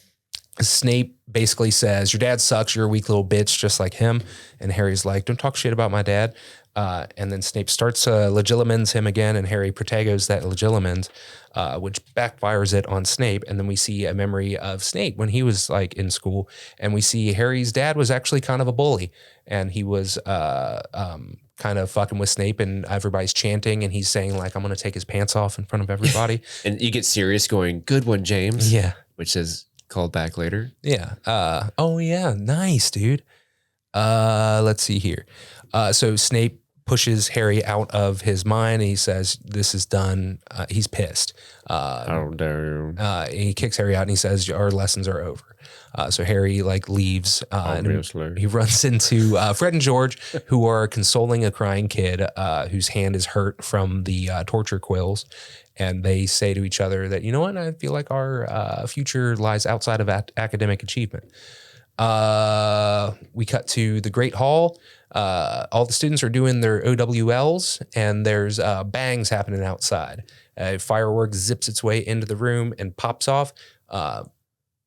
Snape basically says, your dad sucks, you're a weak little bitch just like him. And Harry's like, don't talk shit about my dad. And then Snape starts legilimens him again, and Harry protagos that legilimens, which backfires it on Snape. And then we see a memory of Snape when he was like in school, and we see Harry's dad was actually kind of a bully, and he was kind of fucking with Snape, and everybody's chanting, and he's saying like, I'm going to take his pants off in front of everybody. And you get Sirius going, good one, James. Yeah. Which is called back later. Yeah. Oh yeah. Nice, dude. Let's see here. So Snape pushes Harry out of his mind, and he says, this is done. He's pissed. How dare you. And he kicks Harry out, and he says, our lessons are over. So Harry like leaves, and he runs into Fred and George, who are consoling a crying kid whose hand is hurt from the torture quills. And they say to each other that, you know what, I feel like our future lies outside of academic achievement. We cut to the Great Hall. All the students are doing their OWLs, and there's bangs happening outside. A firework zips its way into the room and pops off.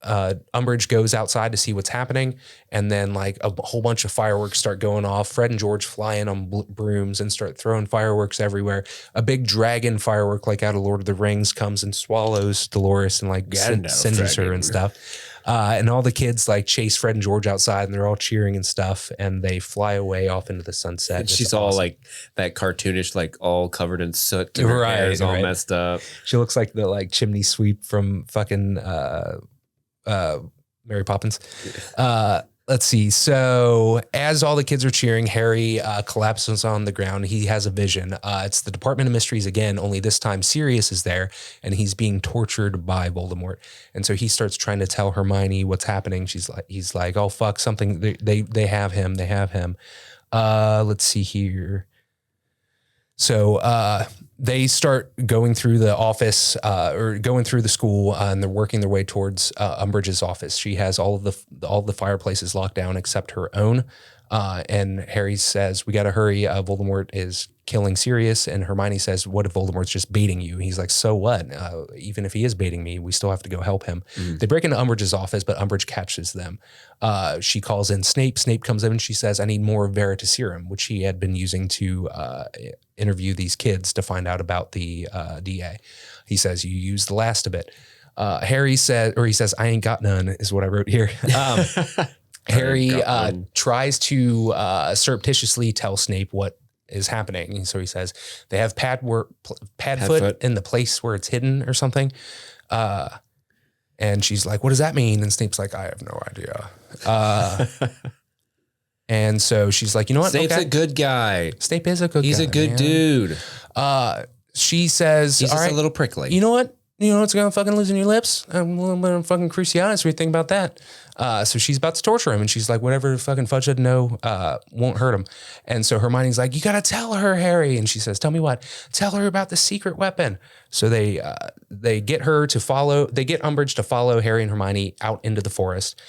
Umbridge goes outside to see what's happening, and then like a whole bunch of fireworks start going off. Fred and George fly in on brooms and start throwing fireworks everywhere. A big dragon firework like out of Lord of the Rings comes and swallows Dolores and like singes her and stuff. And all the kids like chase Fred and George outside, and they're all cheering and stuff, and they fly away off into the sunset. And she's all like that cartoonish, like all covered in soot. And her hair is all messed up. She looks like the like chimney sweep from fucking Mary Poppins. Let's see. So as all the kids are cheering, Harry collapses on the ground. He has a vision. It's the Department of Mysteries again, only this time Sirius is there, and he's being tortured by Voldemort. And so he starts trying to tell Hermione what's happening. He's like, oh fuck, something. They have him. They have him. Let's see here. So they start going through the office or going through the school, and they're working their way towards Umbridge's office. She has all the fireplaces locked down except her own. And Harry says, we got to hurry. Voldemort is killing Sirius. And Hermione says, what if Voldemort's just baiting you? And he's like, so what? Even if he is baiting me, we still have to go help him. They break into Umbridge's office, but Umbridge catches them. She calls in Snape. Snape comes in and she says, I need more Veritaserum, which he had been using to interview these kids to find out about the DA. He says, you used the last of it. Harry says, I ain't got none, is what I wrote here. Harry tries to surreptitiously tell Snape what is happening. And so he says, they have Padfoot in the place where it's hidden or something. And she's like, what does that mean? And Snape's like, I have no idea. And so she's like, you know what? Snape's a good guy. Snape is a good guy. He's a good dude. She says, he's just a little prickly. You know what? You know what's going to fucking loosen your lips? I'm a little bit of fucking Cruciatus. What do you think about that? So she's about to torture him, and she's like, whatever fucking Fudge doesn't know won't hurt him. And so Hermione's like, you got to tell her, Harry. And she says, tell me what? Tell her about the secret weapon. So they get Umbridge to follow Harry and Hermione out into the forest.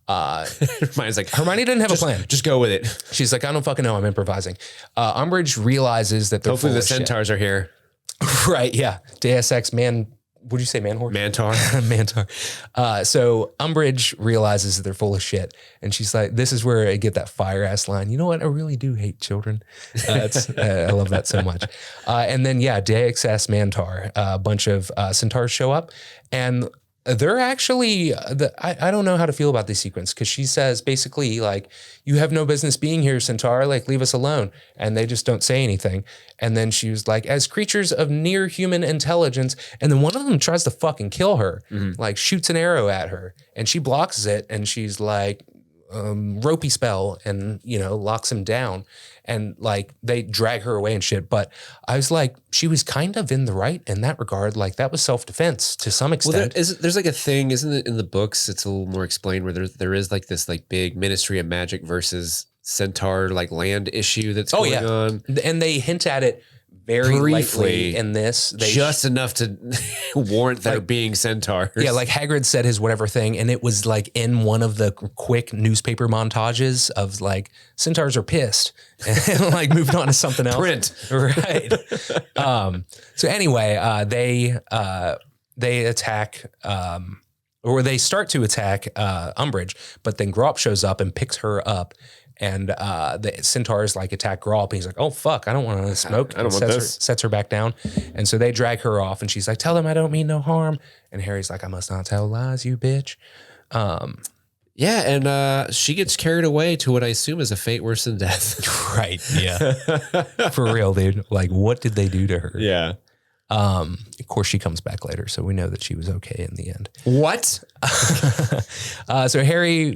Hermione's like, Hermione didn't have a plan. Just go with it. She's like, I don't fucking know. I'm improvising. Umbridge realizes that they're hopefully the centaurs are here. Right, yeah. Deus Ex Would you say man-whore? Mantar. Mantar. So Umbridge realizes that they're full of shit. And she's like, this is where I get that fire-ass line. You know what? I really do hate children. I love that so much. And then, Deus Ex Mantar, a bunch of centaurs show up. And they're actually, I don't know how to feel about this sequence because she says basically like, you have no business being here, Centaur, like leave us alone. And they just don't say anything. And then she was like, as creatures of near human intelligence. And then one of them tries to fucking kill her, like shoots an arrow at her and she blocks it. And she's like, ropey spell and, locks him down. And like they drag her away and shit. But I was like, she was kind of in the right in that regard. Like that was self-defense to some extent. Well, there's like a thing, isn't it, in the books? It's a little more explained where there is like this like big Ministry of Magic versus Centaur like land issue that's going on. And they hint at it very briefly lightly in this. Just enough to warrant there being centaurs. Yeah, like Hagrid said his whatever thing, and it was like in one of the quick newspaper montages of like centaurs are pissed and like moved on to something else. Print. Right. So anyway, they attack or they start to attack Umbridge, but then Grawp shows up and picks her up. And the centaurs like attack Grawp. And he's like, oh, fuck, I don't want to smoke. I don't want this. Sets her back down. And so they drag her off. And she's like, tell them I don't mean no harm. And Harry's like, I must not tell lies, you bitch. And she gets carried away to what I assume is a fate worse than death. Right, yeah. For real, dude. Like, what did they do to her? Yeah. Of course, she comes back later, so we know that she was okay in the end. What? So Harry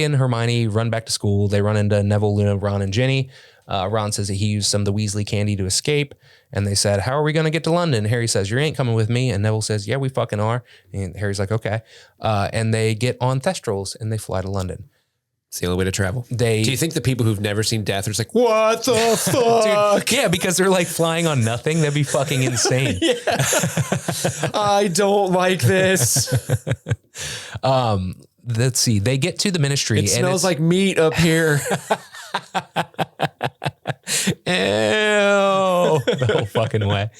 and Hermione run back to school. They run into Neville, Luna, Ron, and Ginny. Ron says that he used some of the Weasley candy to escape. And they said, how are we going to get to London? Harry says, you ain't coming with me. And Neville says, yeah, we fucking are. And Harry's like, okay. And they get on Thestrals and they fly to London. It's the only way to travel. Do you think the people who've never seen death are just like, what the fuck? Dude, yeah, because they're like flying on nothing. That'd be fucking insane. I don't like this. Let's see. They get to the Ministry. It smells like meat up here. Ew. The whole fucking way.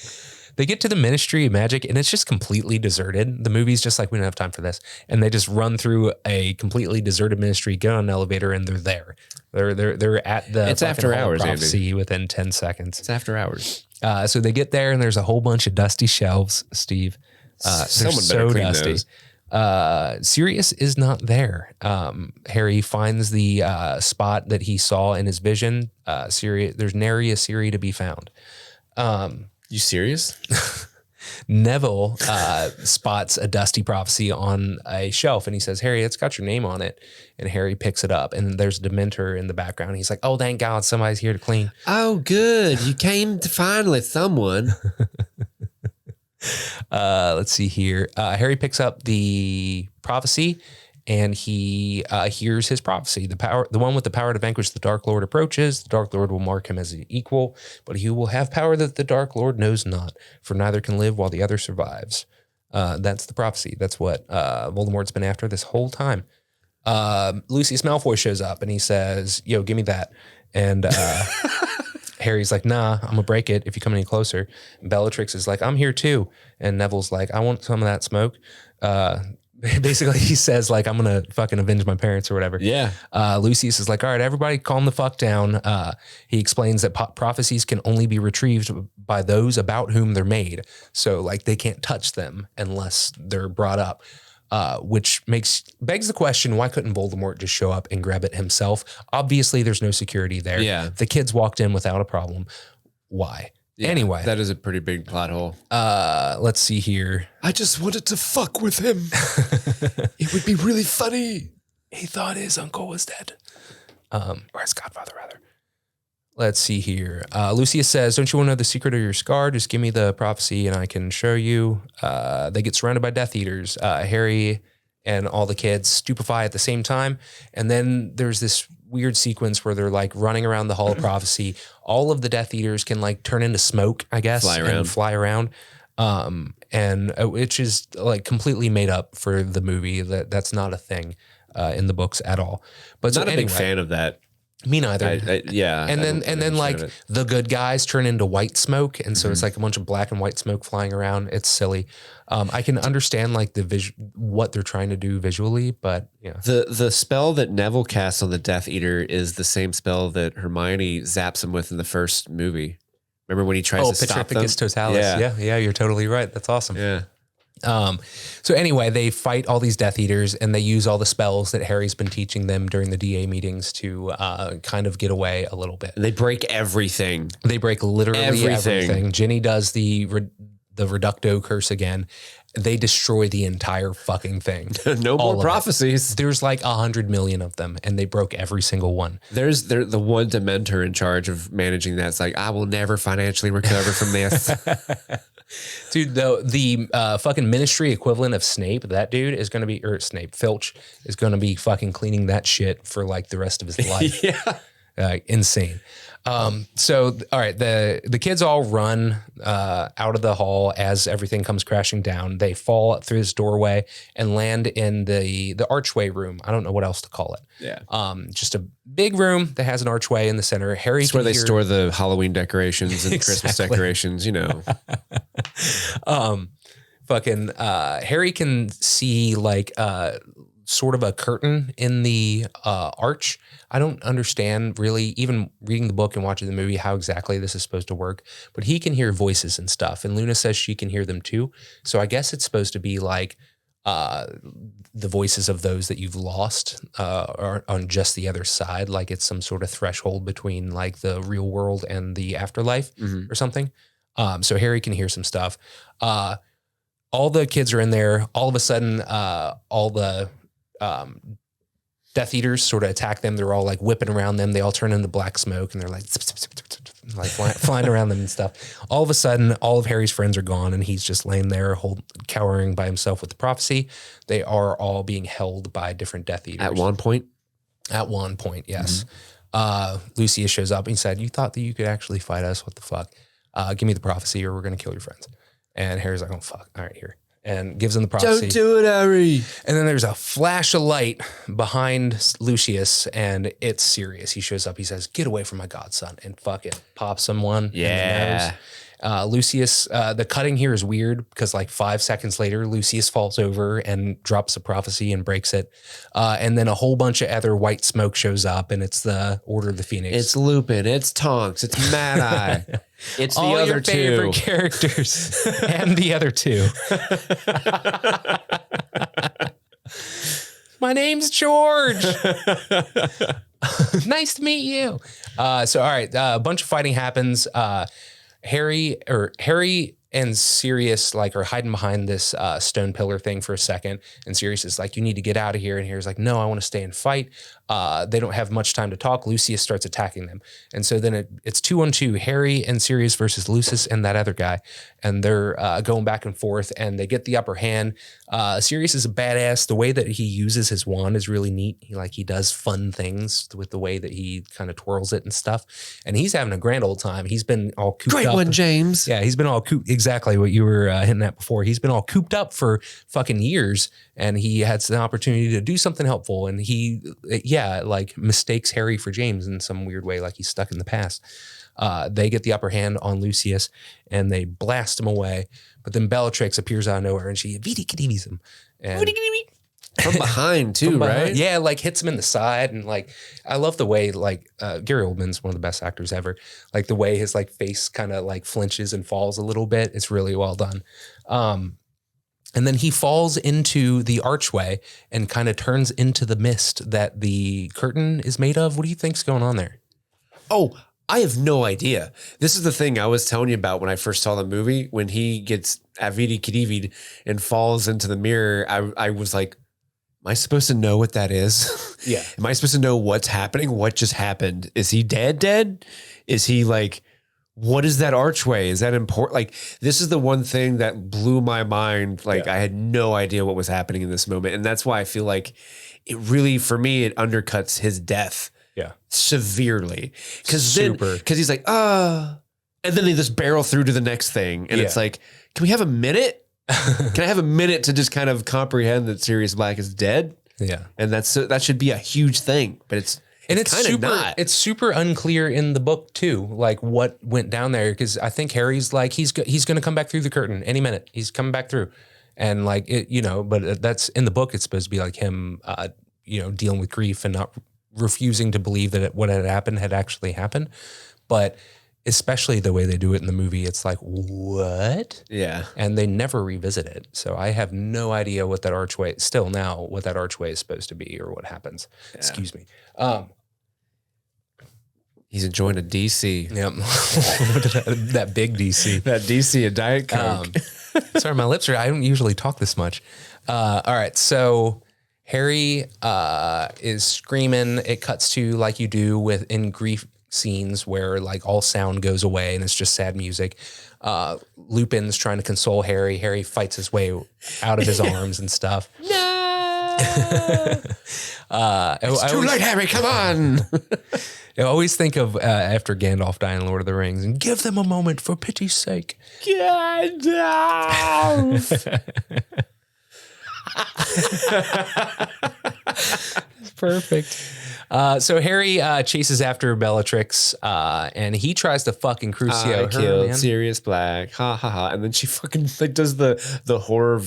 They get to the Ministry of Magic and it's just completely deserted. The movie's just like, we don't have time for this. And they just run through a completely deserted ministry, get on an elevator, and they're there. They're at the It's after hours, prophecy Andy. within 10 seconds. It's after hours. So they get there and there's a whole bunch of dusty shelves, Steve. Someone better clean those. Sirius is not there. Harry finds the spot that he saw in his vision. There's nary a Siri to be found. You serious? Neville spots a dusty prophecy on a shelf and he says, Harry, it's got your name on it. And Harry picks it up and there's a Dementor in the background. He's like, oh, thank God somebody's here to clean. Oh, good. You came to finally someone. Let's see here. Harry picks up the prophecy and he hears his prophecy. The one with the power to vanquish the Dark Lord approaches. The Dark Lord will mark him as an equal, but he will have power that the Dark Lord knows not, for neither can live while the other survives. That's the prophecy. That's what Voldemort's been after this whole time. Lucius Malfoy shows up and he says, yo, give me that. And Harry's like, nah, I'm gonna break it if you come any closer. And Bellatrix is like, I'm here too. And Neville's like, I want some of that smoke. Basically, he says, like, I'm going to fucking avenge my parents or whatever. Yeah. Lucius is like, all right, everybody calm the fuck down. He explains that prophecies can only be retrieved by those about whom they're made. So, like, they can't touch them unless they're brought up, which begs the question, why couldn't Voldemort just show up and grab it himself? Obviously, there's no security there. Yeah. The kids walked in without a problem. Why? Yeah, anyway, that is a pretty big plot hole. Let's see here. I just wanted to fuck with him. It would be really funny. He thought his uncle was dead. Or his godfather, rather. Let's see here. Lucius says, don't you want to know the secret of your scar? Just give me the prophecy and I can show you. They get surrounded by Death Eaters. Harry and all the kids stupefy at the same time. And then there's this weird sequence where they're like running around the Hall of Prophecy. All of the Death Eaters can like turn into smoke, I guess, and fly around. And which is like completely made up for the movie. That's not a thing in the books at all. But not a big fan of that. Me neither. Yeah. And then like the good guys turn into white smoke. And so it's like a bunch of black and white smoke flying around. It's silly. I can understand like what they're trying to do visually, but yeah. The spell that Neville casts on the Death Eater is the same spell that Hermione zaps him with in the first movie. Remember when he tries to stop them? Petrificus Totalis. Yeah, you're totally right. That's awesome. Yeah. So anyway, they fight all these Death Eaters and they use all the spells that Harry's been teaching them during the DA meetings to kind of get away a little bit. And they break everything. They break literally everything. Ginny does the Reducto curse again. They destroy the entire fucking thing. No more prophecies. There's like 100 million of them and they broke every single one. There's the one Dementor in charge of managing that. It's like, I will never financially recover from this. Dude, the fucking ministry equivalent of Snape, that dude is going to be, or Filch is going to be fucking cleaning that shit for like the rest of his life. Yeah. Insane. So, all right, the kids all run out of the hall as everything comes crashing down. They fall through this doorway and land in the archway room. I don't know what else to call it. Yeah. Just a big room that has an archway in the center. Harry, it's where they store the Halloween decorations and Christmas decorations, you know. Harry can see like sort of a curtain in the arch. I don't understand really, even reading the book and watching the movie, how exactly this is supposed to work, but he can hear voices and stuff. And Luna says she can hear them too. So I guess it's supposed to be like the voices of those that you've lost are on just the other side. Like it's some sort of threshold between like the real world and the afterlife or something. So Harry can hear some stuff. All the kids are in there. All of a sudden, all the Death Eaters sort of attack them. They're all like whipping around them. They all turn into black smoke and they're like flying around them and stuff. All of a sudden, all of Harry's friends are gone and he's just laying there cowering by himself with the prophecy. They are all being held by different Death Eaters. At one point? At one point, yes. Lucius shows up and he said, "You thought that you could actually fight us? What the fuck? Give me the prophecy or we're going to kill your friends." And Harry's like, "Oh, fuck. All right, here." And gives him the prophecy. Don't do it, Harry. And then there's a flash of light behind Lucius, and it's Sirius. He shows up. He says, "Get away from my godson," and fucking pops someone in the nose. Lucius, the cutting here is weird because like 5 seconds later, Lucius falls over and drops the prophecy and breaks it. And then a whole bunch of other white smoke shows up, and it's the Order of the Phoenix. It's Lupin. It's Tonks. It's Mad Eye. It's all the other your favorite two characters and the other two. My name's George. Nice to meet you. So, all right, a bunch of fighting happens. Harry and Sirius like are hiding behind this stone pillar thing for a second. And Sirius is like, "You need to get out of here." And Harry's like, "No, I want to stay and fight." They don't have much time to talk. Lucius starts attacking them. And so then it's 2-on-2, Harry and Sirius versus Lucius and that other guy. And they're going back and forth and they get the upper hand. Sirius is a badass. The way that he uses his wand is really neat. He does fun things with the way that he kind of twirls it and stuff. And he's having a grand old time. He's been all cooped up. Great one, James. Yeah, he's been all cooped. Exactly what you were hinting at before. He's been all cooped up for fucking years. And he has the opportunity to do something helpful. And he, like mistakes Harry for James in some weird way, like he's stuck in the past. They get the upper hand on Lucius and they blast him away. But then Bellatrix appears out of nowhere and she vidi-kiddies him. And from behind too, right? Yeah, like hits him in the side. And like, I love the way like Gary Oldman's one of the best actors ever. Like the way his like face kind of like flinches and falls a little bit. It's really well done. And then he falls into the archway and kind of turns into the mist that the curtain is made of. What do you think's going on there? Oh, I have no idea. This is the thing I was telling you about when I first saw the movie. When he gets avidi kedivid and falls into the mirror, I was like, am I supposed to know what that is? Yeah. Am I supposed to know what's happening? What just happened? Is he dead? Is he like... What is that archway? Is that important? Like, this is the one thing that blew my mind. Like, I had no idea what was happening in this moment. And that's why I feel like it really, for me, it undercuts his death severely. Because he's like, and then they just barrel through to the next thing. And it's like, can we have a minute? Can I have a minute to just kind of comprehend that Sirius Black is dead? Yeah. And that should be a huge thing. But And it's super unclear in the book too, like what went down there. Because I think Harry's like he's going to come back through the curtain any minute. He's coming back through, and like it, But that's in the book. It's supposed to be like him, dealing with grief and not refusing to believe that what had happened had actually happened. But especially the way they do it in the movie, it's like, what? Yeah. And they never revisit it. So I have no idea what that archway is supposed to be or what happens. Yeah. Excuse me. He's enjoying a DC. Yep. That big DC. That DC, a Diet Coke. Sorry, my lips I don't usually talk this much. All right. So Harry is screaming. It cuts to like you do in grief scenes where like all sound goes away and it's just sad music. Lupin's trying to console Harry. Harry fights his way out of his arms and stuff. No! It's too late, Harry, come on! I always think of after Gandalf died in Lord of the Rings, and give them a moment for pity's sake. Gandalf! That's perfect. So Harry chases after Bellatrix, and he tries to fucking Crucio her. Killed Sirius Black, ha ha ha, and then she fucking like does the horror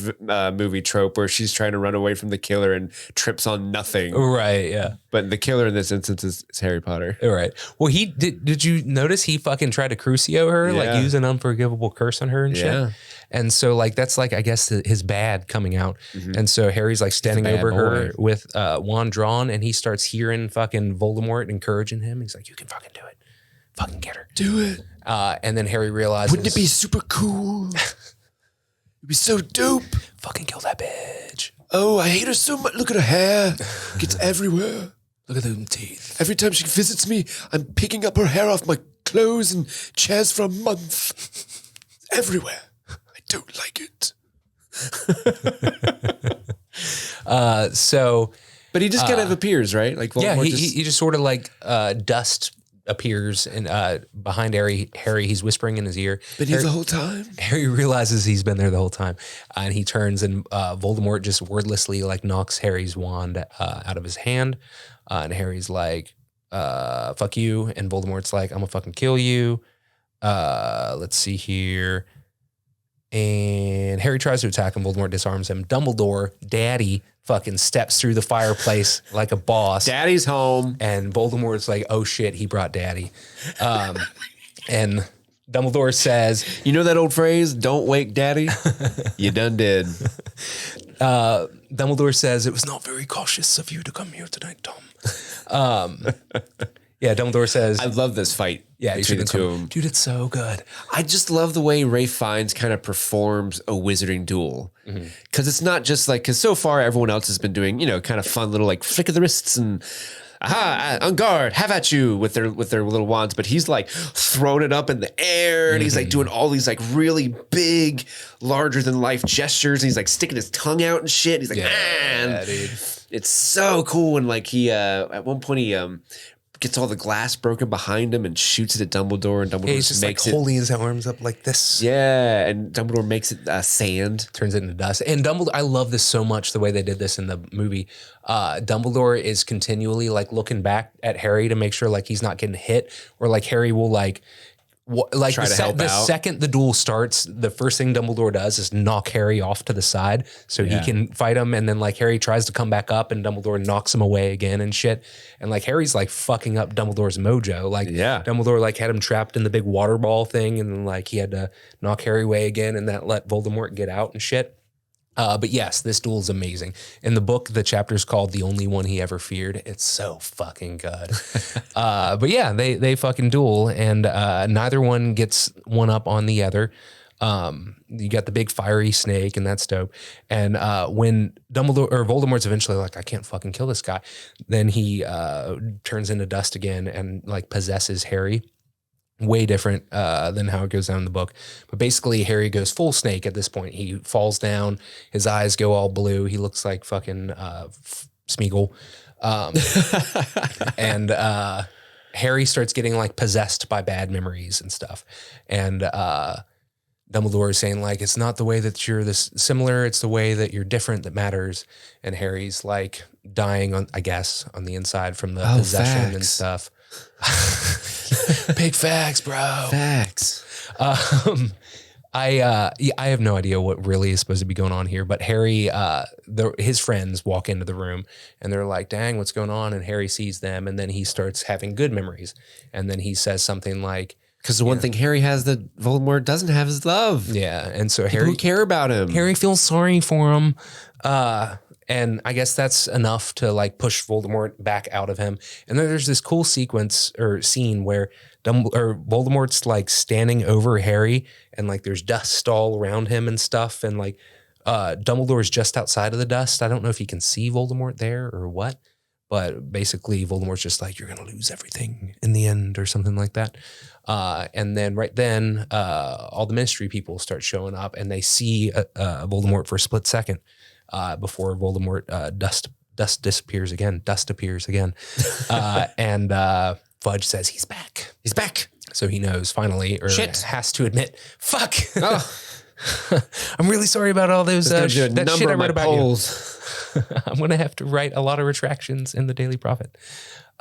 movie trope where she's trying to run away from the killer and trips on nothing. Right, yeah. But the killer in this instance is Harry Potter. Right. Well, he did you notice he fucking tried to Crucio her, like use an unforgivable curse on her and shit? And so like that's like I guess his bad coming out. Mm-hmm. And so Harry's like standing over her with wand drawn, and he starts hearing fucking Voldemort encouraging him. He's like, "You can fucking do it. Fucking get her. Do it." And then Harry realizes, wouldn't it be super cool? It'd be so dope. Fucking kill that bitch. Oh, I hate her so much. Look at her hair. Gets everywhere. Look at them teeth. Every time she visits me, I'm picking up her hair off my clothes and chairs for a month. Everywhere. I don't like it. But he just kind of appears, right? Like, Voldemort he just sort of like dust appears and behind Harry. He's whispering in his ear. Been here the whole time. Harry realizes he's been there the whole time, and he turns and Voldemort just wordlessly like knocks Harry's wand out of his hand, and Harry's like, "Fuck you," and Voldemort's like, "I'm gonna fucking kill you." Let's see here. And Harry tries to attack him. Voldemort disarms him. Dumbledore, Daddy, fucking steps through the fireplace like a boss. Daddy's home. And Voldemort's like, oh shit, he brought Daddy. And Dumbledore says... You know that old phrase, don't wake Daddy? You done did. Dumbledore says, it was not very cautious of you to come here tonight, Tom. Yeah, Dumbledore says... I love this fight. Yeah, between the two of them. Dude, it's so good. I just love the way Ralph Fiennes kind of performs a wizarding duel. Because it's not just like... Because so far, everyone else has been doing, kind of fun little like flick of the wrists and... Aha, on guard, have at you with their little wands. But he's like throwing it up in the air and he's like doing all these like really big, larger than life gestures. And he's like sticking his tongue out and shit. He's like, dude. It's so cool. And like he, at one point he gets all the glass broken behind him and shoots it at Dumbledore. And Dumbledore he's just makes like holding his arms up like this. Yeah. And Dumbledore makes it sand. Turns it into dust. And Dumbledore, I love this so much, the way they did this in the movie. Dumbledore is continually like looking back at Harry to make sure like he's not getting hit, or like Harry will like the second the duel starts, the first thing Dumbledore does is knock Harry off to the side so he can fight him, and then like Harry tries to come back up and Dumbledore knocks him away again and shit. And like Harry's like fucking up Dumbledore's mojo. Like Dumbledore like had him trapped in the big water ball thing, and then like he had to knock Harry away again, and that let Voldemort get out and shit. But yes, this duel is amazing. In the book, the chapter's called "The Only One He Ever Feared." It's so fucking good. But yeah, they fucking duel, and neither one gets one up on the other. You got the big fiery snake, and that's dope. And when Dumbledore or Voldemort's eventually like, I can't fucking kill this guy, then he turns into dust again and like possesses Harry. Way different than how it goes down in the book. But basically, Harry goes full snake at this point. He falls down. His eyes go all blue. He looks like fucking Smeagol. And Harry starts getting like possessed by bad memories and stuff. And Dumbledore is saying like, it's not the way that you're this similar, it's the way that you're different that matters. And Harry's like dying on, I guess, on the inside from the possession and stuff. Big facts, bro. Facts. I have no idea what really is supposed to be going on here, but Harry, his friends walk into the room and they're like, dang, what's going on? And Harry sees them and then he starts having good memories. And then he says something like, because the one thing Harry has that Voldemort doesn't have is love. yeah. And so People who care about him. Harry feels sorry for him. And I guess that's enough to like push Voldemort back out of him. And then there's this cool sequence or scene where Voldemort's like standing over Harry and like there's dust all around him and stuff. And like Dumbledore's just outside of the dust. I don't know if he can see Voldemort there or what, but basically Voldemort's just like, you're going to lose everything in the end or something like that. And then right then all the ministry people start showing up and they see Voldemort for a split second before Voldemort dust disappears again. Dust appears again. And Fudge says he's back. He's back. So he knows finally, or has to admit, fuck. Oh. I'm really sorry about all those that shit I read about you. I'm going to have to write a lot of retractions in the Daily Prophet.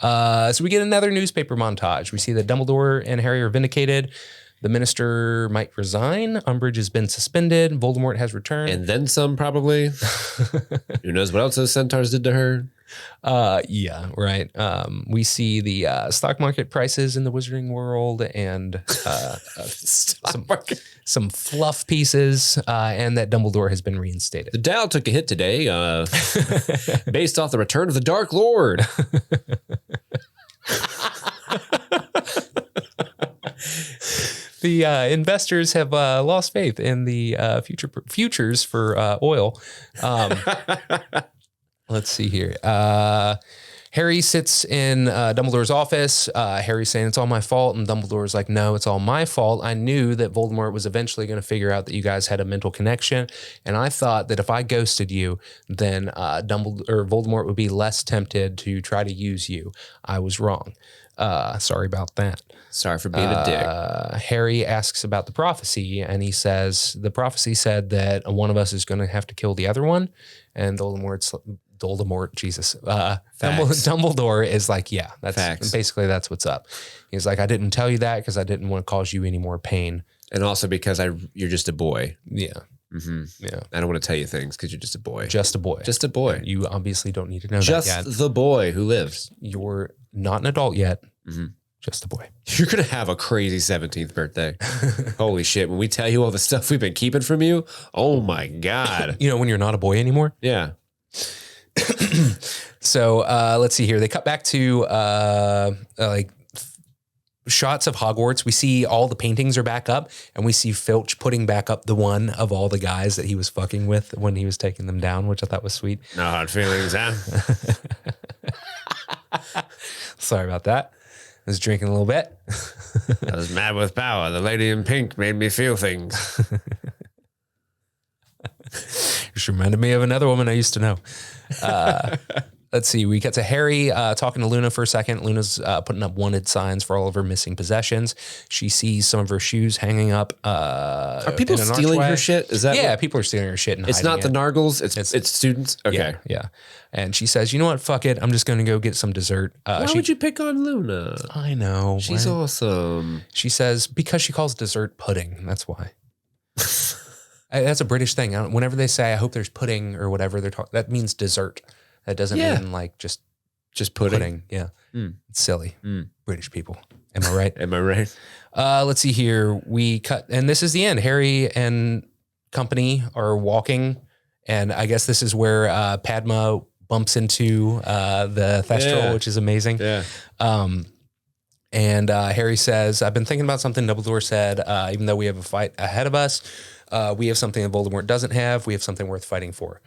So we get another newspaper montage. We see that Dumbledore and Harry are vindicated. The minister might resign. Umbridge has been suspended. Voldemort has returned. And then some, probably. Who knows what else those centaurs did to her? Yeah, right. We see the stock market prices in the wizarding world and some fluff pieces and that Dumbledore has been reinstated. The Dow took a hit today based off the return of the Dark Lord. The investors have lost faith in the futures for oil. Let's see here. Harry sits in Dumbledore's office. Harry's saying, it's all my fault. And Dumbledore's like, no, it's all my fault. I knew that Voldemort was eventually going to figure out that you guys had a mental connection. And I thought that if I ghosted you, then Voldemort would be less tempted to try to use you. I was wrong. Sorry about that. Sorry for being a dick. Harry asks about the prophecy, and he says, the prophecy said that one of us is going to have to kill the other one. And Dumbledore is like, yeah, that's Facts. Basically that's what's up. He's like, I didn't tell you that because I didn't want to cause you any more pain. And also because you're just a boy. Yeah. Mm-hmm. Yeah. I don't want to tell you things because you're just a boy. Just a boy. Just a boy. You obviously don't need to know just that yet. the boy who lives. You're not an adult yet. Mm-hmm. Just a boy. You're going to have a crazy 17th birthday. Holy shit. When we tell you all the stuff we've been keeping from you, oh my God. You know, when you're not a boy anymore? Yeah. So let's see here. They cut back to like shots of Hogwarts. We see all the paintings are back up, and we see Filch putting back up the one of all the guys that he was fucking with when he was taking them down, which I thought was sweet. No hard feelings, huh? Sorry about that. I was drinking a little bit. I was mad with power. The lady in pink made me feel things. Just reminded me of another woman I used to know. Let's see. We get to Harry talking to Luna for a second. Luna's putting up wanted signs for all of her missing possessions. She sees some of her shoes hanging up. Are people stealing her shit? Is that people are stealing her shit and it's not the Nargles. It's students. Okay. Yeah. And she says, you know what? Fuck it. I'm just going to go get some dessert. Why would you pick on Luna? I know. She's awesome. She says, because she calls dessert pudding. That's why. That's a British thing. Whenever they say, I hope there's pudding or whatever they're talking, that means dessert. That doesn't mean like just pudding. Yeah. It's silly. British people. Am I right? Am I right? Let's see here. We cut, and this is the end. Harry and company are walking, and I guess this is where Padma bumps into the Thestral, which is amazing. Yeah. And Harry says, I've been thinking about something Dumbledore said, even though we have a fight ahead of us, we have something that Voldemort doesn't have. We have something worth fighting for.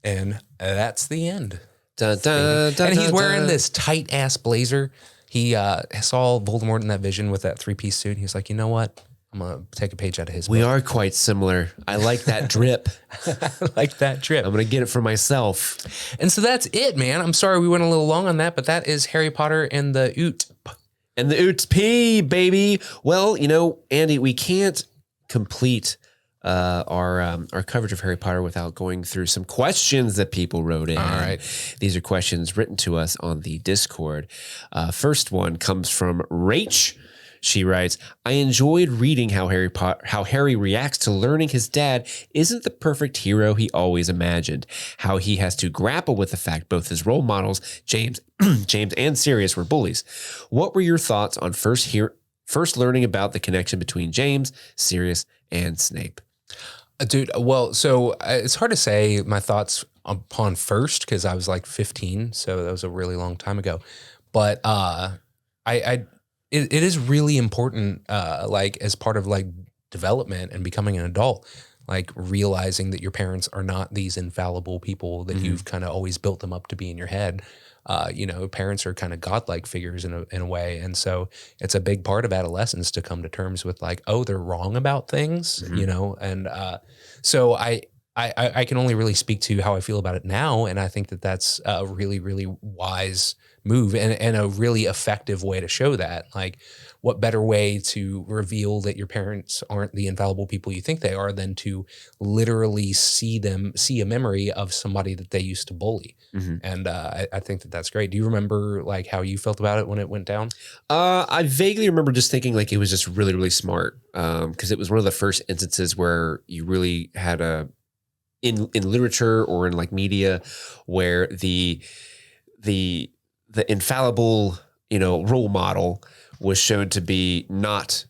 And that's the end. Dun, dun, dun, and he's dun, wearing dun. this tight ass blazer. He saw Voldemort in that vision with that 3-piece suit. He's like, you know what? I'm going to take a page out of his book. We are quite similar. I like that drip. I like that drip. I'm going to get it for myself. And so that's it, man. I'm sorry we went a little long on that, but that is Harry Potter and the Oot. And the Oots P, baby. Well, you know, Andy, we can't complete our coverage of Harry Potter without going through some questions that people wrote in. All right. These are questions written to us on the Discord. First one comes from Rach. She writes, I enjoyed reading how Harry reacts to learning his dad isn't the perfect hero he always imagined, how he has to grapple with the fact both his role models, James and Sirius, were bullies. What were your thoughts on first learning about the connection between James, Sirius, and Snape? Dude, well, so it's hard to say my thoughts upon first because I was like 15, so that was a really long time ago. But it is really important, like as part of like development and becoming an adult, like realizing that your parents are not these infallible people that you've kind of always built them up to be in your head. Parents are kind of godlike figures in a way. And so it's a big part of adolescence to come to terms with like, oh, they're wrong about things, and so I can only really speak to how I feel about it now. And I think that that's a really, really wise move and a really effective way to show that. Like, what better way to reveal that your parents aren't the infallible people you think they are than to literally see a memory of somebody that they used to bully. And I think that that's great. Do you remember like how you felt about it when it went down? I vaguely remember just thinking like it was just really, really smart. Because it was one of the first instances where you really had in literature or in like media where the infallible, role model was shown to be not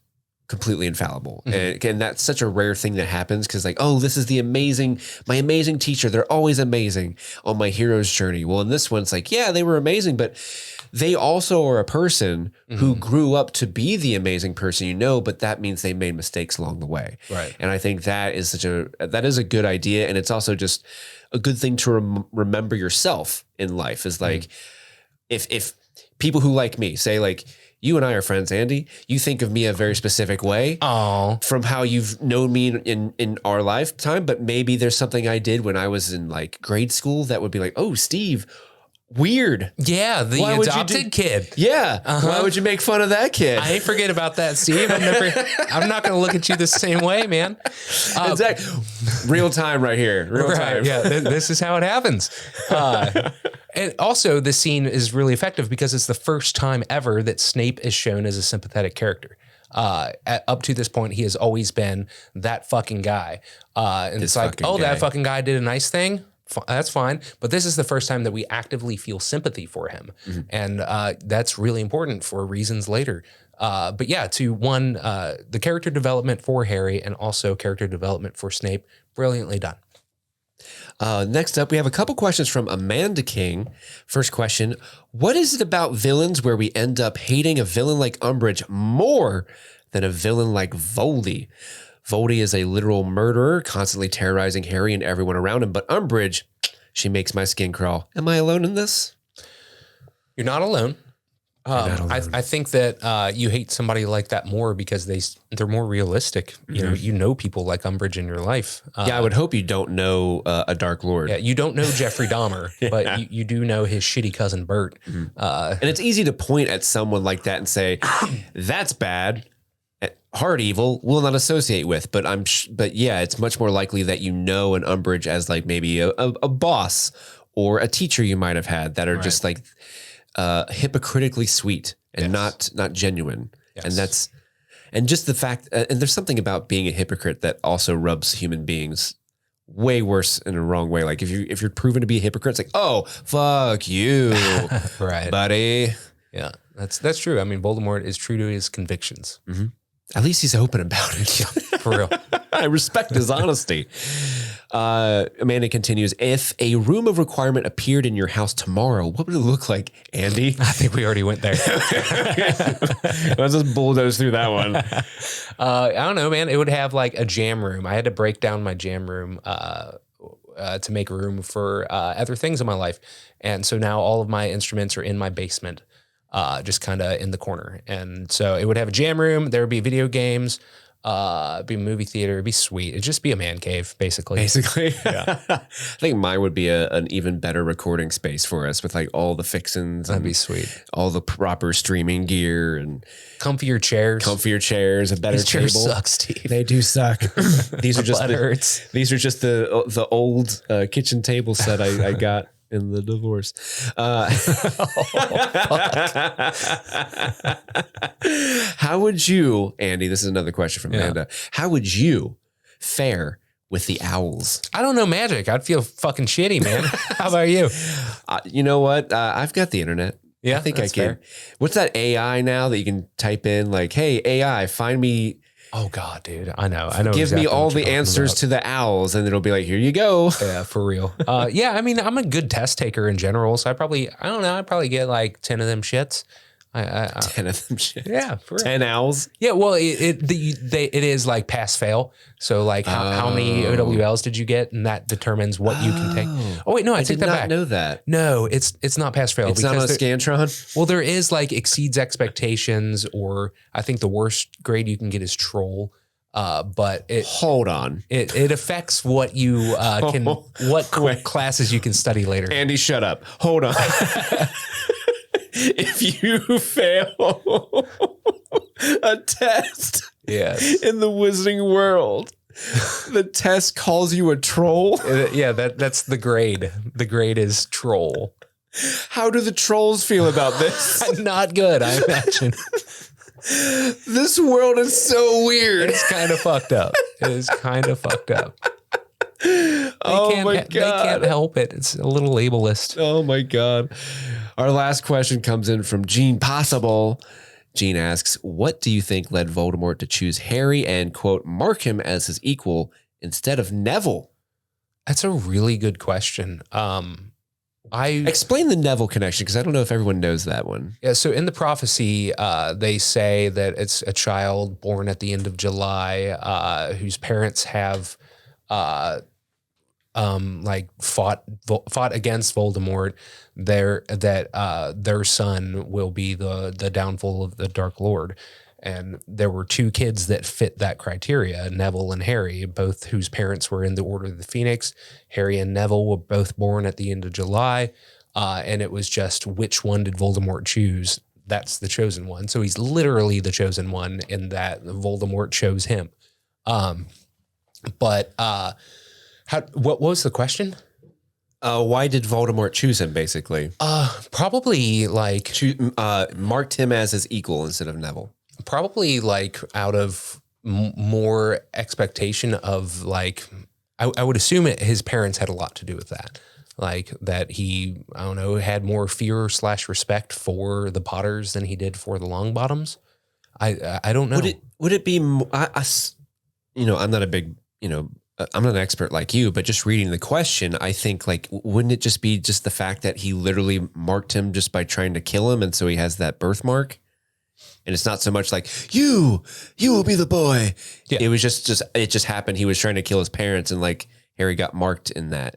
completely infallible. And again, that's such a rare thing that happens because like, oh, this is my amazing teacher. They're always amazing on my hero's journey. Well, in this one, it's like, yeah, they were amazing, but they also are a person who grew up to be the amazing person, but that means they made mistakes along the way. Right. And I think that is that is a good idea. And it's also just a good thing to remember yourself in life is like, if people who like me say like, you and I are friends, Andy. You think of me a very specific way from how you've known me in our lifetime, but maybe there's something I did when I was in like grade school that would be like, oh, Steve, weird. Yeah, the adopted kid. Yeah. Why would you make fun of that kid? I ain't forget about that, Steve. I'm not going to look at you the same way, man. Exactly. Real time right here. Real time. Yeah, this is how it happens. And also, this scene is really effective because it's the first time ever that Snape is shown as a sympathetic character. Up to this point, he has always been that fucking guy. And it's like, oh, that fucking guy did a nice thing. That's fine. But this is the first time that we actively feel sympathy for him. And that's really important for reasons later. But yeah, the character development for Harry and also character development for Snape, brilliantly done. Next up, we have a couple questions from Amanda King. First question, what is it about villains where we end up hating a villain like Umbridge more than a villain like Voldy? Voldy is a literal murderer, constantly terrorizing Harry and everyone around him, but Umbridge, she makes my skin crawl. Am I alone in this? You're not alone. I think that you hate somebody like that more because they're more realistic. You know people like Umbridge in your life. I would hope you don't know a Dark Lord. Yeah, you don't know Jeffrey Dahmer, but you do know his shitty cousin Bert. And it's easy to point at someone like that and say, that's bad. Hard evil will not associate with, but it's much more likely that an Umbridge as like maybe a boss or a teacher you might have had that are just like hypocritically sweet and not genuine. Yes. And just the fact, and there's something about being a hypocrite that also rubs human beings way worse in a wrong way. Like if you're proven to be a hypocrite, it's like, oh, fuck you, right, buddy. Yeah, that's true. I mean, Voldemort is true to his convictions. At least he's open about it. For real. I respect his honesty. Amanda continues, if a room of requirement appeared in your house tomorrow, what would it look like, Andy? I think we already went there. Let's just bulldoze through that one. I don't know, man. It would have like a jam room. I had to break down my jam room to make room for other things in my life. And so now all of my instruments are in my basement. Just kind of in the corner. And so it would have a jam room. There would be video games. be a movie theater. It'd be sweet. It'd just be a man cave, basically. Yeah. I think mine would be an even better recording space for us with like all the fixins. That'd be sweet. All the proper streaming gear and comfier chairs, a better These table. chairs suck, Steve. They do suck. These are just hurts. These are just the old kitchen table set I got in the divorce. How would you, Andy? This is another question from Amanda. How would you fare with the owls? I don't know magic. I'd feel fucking shitty, man. How about you? You know what? I've got the internet. Yeah, I think I can. fair. What's that AI now that you can type in like, hey, AI, find me. Oh God, dude. I know. Give exactly me all what you're the talking answers about. to the owls. And it'll be like, here you go. Yeah, for real. Yeah, I mean, I'm a good test taker in general. So I'd probably get like 10 of them shits. 10 of them shit. Yeah, for real. 10 owls. Yeah, well, it is like pass fail. So like how many OWLs did you get, and that determines what you can take. Oh wait, no, I take did that not back. know that. No, it's not pass fail. It's not on a Scantron. Well, there is like exceeds expectations, or I think the worst grade you can get is troll. But Hold on. it affects what you classes you can study later. Andy, shut up. Hold on. If you fail a test Yes. in the Wizarding World, the test calls you a troll. Yeah, that's the grade. The grade is troll. How do the trolls feel about this? Not good, I imagine. This world is so weird. It's kind of fucked up. It is kind of fucked up. Oh my They can't God. help it. It's a little ableist. Oh my God. Our last question comes in from Gene Possible. Gene asks, what do you think led Voldemort to choose Harry and, quote, mark him as his equal instead of Neville? That's a really good question. Explain the Neville connection, because I don't know if everyone knows that one. Yeah, so in the prophecy, they say that it's a child born at the end of July whose parents have fought against Voldemort. Their son will be the downfall of the Dark Lord. And there were two kids that fit that criteria, Neville and Harry, both whose parents were in the Order of the Phoenix. Harry and Neville were both born at the end of July. And it was just which one did Voldemort choose? That's the chosen one. So he's literally the chosen one in that Voldemort chose him. What was the question? Why did Voldemort choose him, basically? Probably like Marked him as his equal instead of Neville. Probably like out of more expectation of like, I would assume his parents had a lot to do with that. Like that he, I don't know, had more fear / respect for the Potters than he did for the Longbottoms. I don't know. Would it be, I'm not a big, I'm not an expert like you, but just reading the question, I think like, wouldn't it just be just the fact that he literally marked him just by trying to kill him. And so he has that birthmark. And it's not so much like you will be the boy. Yeah. It was it just happened. He was trying to kill his parents and like Harry got marked in that.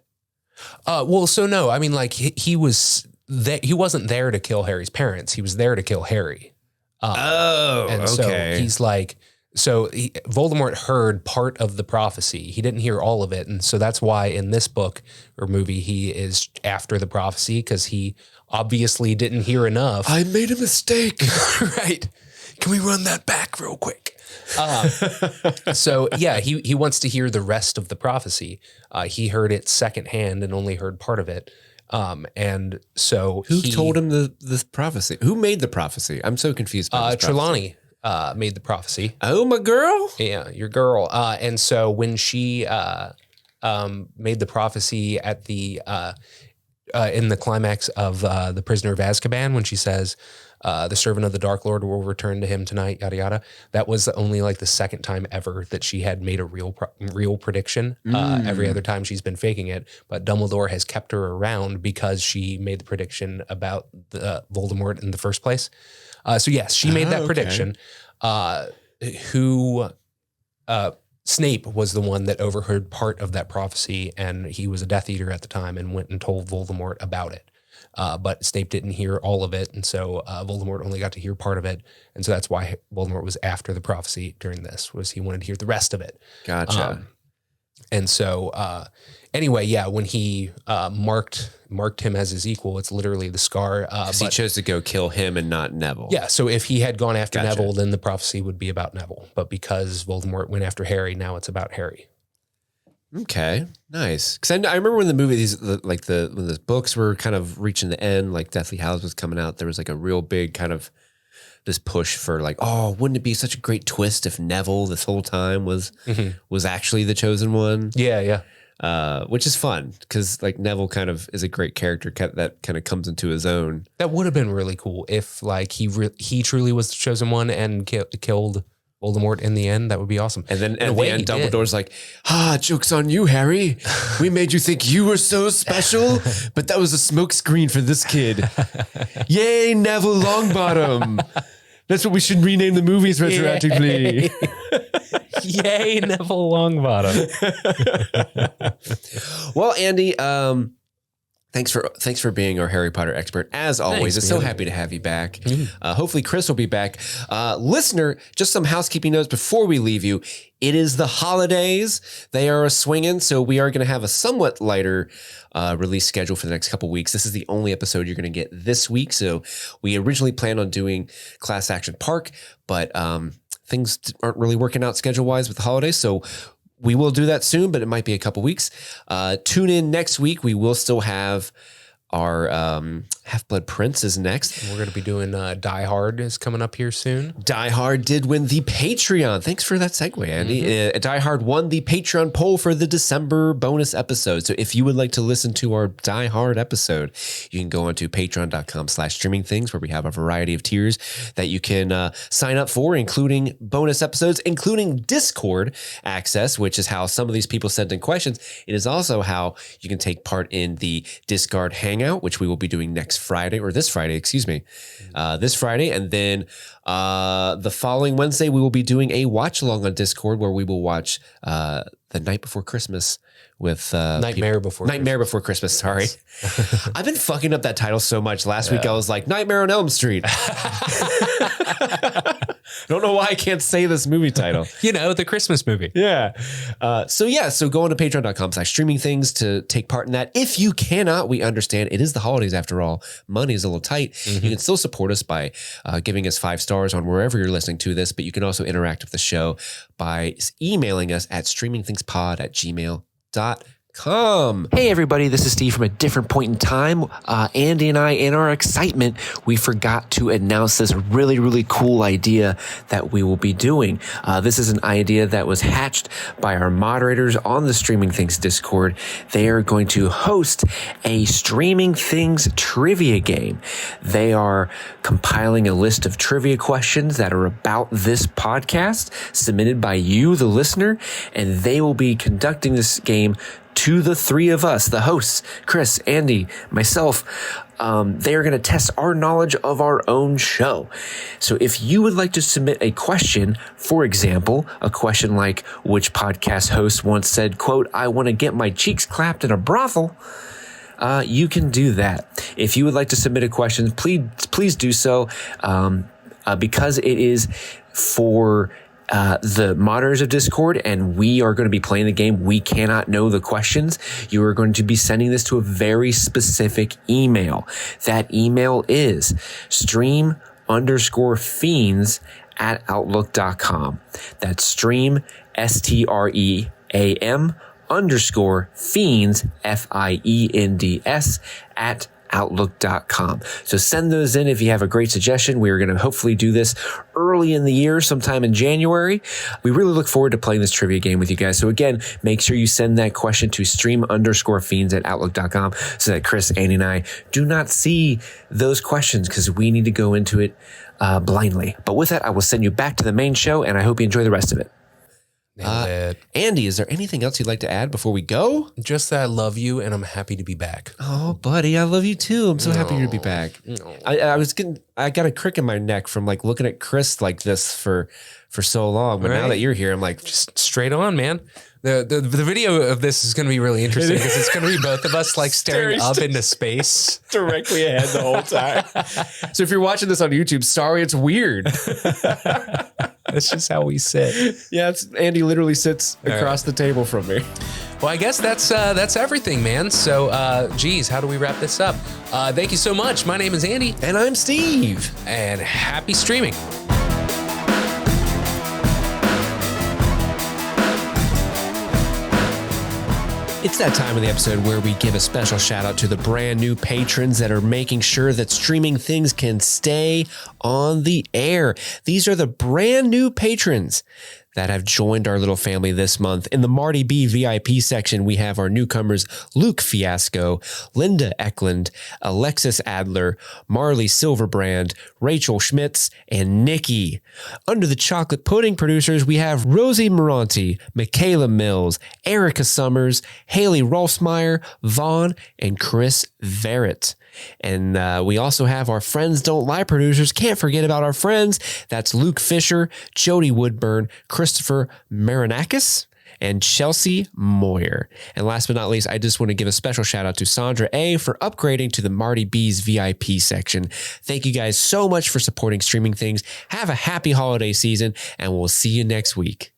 Well, so no, I mean like he wasn't there to kill Harry's parents. He was there to kill Harry. Okay. So he's like, Voldemort heard part of the prophecy. He didn't hear all of it. And so that's why in this book or movie, he is after the prophecy because he obviously didn't hear enough. I made a mistake. Right. Can we run that back real quick? So yeah, he wants to hear the rest of the prophecy. He heard it secondhand and only heard part of it. And so who told him the prophecy? Who made the prophecy? I'm so confused by this Trelawney made the prophecy. Oh, my girl? Yeah, your girl. And so when she made the prophecy at the in the climax of The Prisoner of Azkaban, when she says, the servant of the Dark Lord will return to him tonight, yada, yada. That was only like the second time ever that she had made a real prediction. Every other time she's been faking it, but Dumbledore has kept her around because she made the prediction about the Voldemort in the first place. So yes, she made that prediction. Snape was the one that overheard part of that prophecy, and he was a Death Eater at the time and went and told Voldemort about it. but Snape didn't hear all of it. And so Voldemort only got to hear part of it. And so that's why Voldemort was after the prophecy during this, was he wanted to hear the rest of it. Gotcha. And so anyway, yeah, when he marked him as his equal, it's literally the scar. He chose to go kill him and not Neville. Yeah, so if he had gone after Gotcha. Neville, then the prophecy would be about Neville. But because Voldemort went after Harry, now it's about Harry. Okay, nice. Because I remember when the movie, when the books were kind of reaching the end, like Deathly Hallows was coming out, there was like a real big kind of this push for like, oh, wouldn't it be such a great twist if Neville this whole time was actually the chosen one? Yeah. Which is fun because like Neville kind of is a great character that kind of comes into his own. That would have been really cool if like he truly was the chosen one and killed Voldemort in the end. That would be awesome. And then at the end, Dumbledore's like, joke's on you, Harry. We made you think you were so special, but that was a smokescreen for this kid. Yay, Neville Longbottom. That's what we should rename the movies retroactively. Yay, Neville Longbottom. Well, Andy, thanks for being our Harry Potter expert. As always, Thanks, I'm so man. happy to have you back. Hopefully Chris will be back. Listener, just some housekeeping notes before we leave you. It is the holidays. They are a-swinging, so we are going to have a somewhat lighter release schedule for the next couple weeks. This is the only episode you're going to get this week. So we originally planned on doing Class Action Park, but things aren't really working out schedule-wise with the holidays. So we will do that soon, but it might be a couple weeks. Tune in next week. We will still have our Half-Blood Prince is next. We're going to be doing Die Hard is coming up here soon. Die Hard did win the Patreon. Thanks for that segue, Andy. Die Hard won the Patreon poll for the December bonus episode. So if you would like to listen to our Die Hard episode, you can go on to patreon.com/streamingthings, where we have a variety of tiers that you can sign up for, including bonus episodes, including Discord access, which is how some of these people sent in questions. It is also how you can take part in the Discord Hangout, which we will be doing next Friday, or this Friday, this Friday. And then the following Wednesday, we will be doing a watch along on Discord where we will watch The Night Before Christmas with Nightmare Before Christmas. Sorry. I've been fucking up that title so much. Last week I was like, Nightmare on Elm Street. I don't know why I can't say this movie title. The Christmas movie. Yeah. So go on to patreon.com/streamingthings to take part in that. If you cannot, we understand. It is the holidays after all. Money is a little tight. You can still support us by giving us 5 stars on wherever you're listening to this, but you can also interact with the show by emailing us at streamingthingspod@gmail.com. Hey everybody, this is Steve from a different point in time. Andy and I, in our excitement, we forgot to announce this really, really cool idea that we will be doing. This is an idea that was hatched by our moderators on the Streaming Things Discord. They are going to host a Streaming Things trivia game. They are compiling a list of trivia questions that are about this podcast submitted by you, the listener, and they will be conducting this game to the 3 of us, the hosts, Chris, Andy, myself. They are going to test our knowledge of our own show. So if you would like to submit a question, for example, a question like, which podcast host once said, quote, "I want to get my cheeks clapped in a brothel," you can do that. If you would like to submit a question, please do so, because it is for the moderators of Discord, and we are going to be playing the game. We cannot know the questions. You are going to be sending this to a very specific email. That email is stream_fiends@outlook.com. That's stream, STREAM_fiends, FIENDS, at outlook.com. So send those in if you have a great suggestion. We are going to hopefully do this early in the year, sometime in January. We really look forward to playing this trivia game with you guys. So again, make sure you send that question to stream_fiends@outlook.com so that Chris, Andy, and I do not see those questions, because we need to go into it blindly. But with that, I will send you back to the main show, and I hope you enjoy the rest of it. Andy, is there anything else you'd like to add before we go? Just that I love you and I'm happy to be back. Oh, buddy, I love you too. I'm so happy to be back. I got a crick in my neck from like looking at Chris like this for so long. But now that you're here, I'm like, just straight on, man. The video of this is going to be really interesting because it's going to be both of us like staring up into space directly ahead the whole time. So if you're watching this on YouTube, sorry, it's weird. That's just how we sit. Yeah, Andy literally sits across the table from me. Well, I guess that's everything, man. So, geez, how do we wrap this up? Thank you so much. My name is Andy. And I'm Steve. And happy streaming. It's that time of the episode where we give a special shout out to the brand new patrons that are making sure that Streaming Things can stay on the air. These are the brand new patrons that have joined our little family this month. In the Marty B VIP section, we have our newcomers Luke Fiasco, Linda Eklund, Alexis Adler, Marley Silverbrand, Rachel Schmitz, and Nikki. Under the chocolate pudding producers, we have Rosie Moranti, Michaela Mills, Erica Summers, Haley Rolfsmeyer, Vaughn, and Chris Verrett. And we also have our Friends Don't Lie producers. Can't forget about our friends. That's Luke Fisher, Jody Woodburn, Christopher Marinakis, and Chelsea Moyer. And last but not least, I just want to give a special shout out to Sandra A for upgrading to the Marty B's VIP section. Thank you guys so much for supporting Streaming Things. Have a happy holiday season, and we'll see you next week.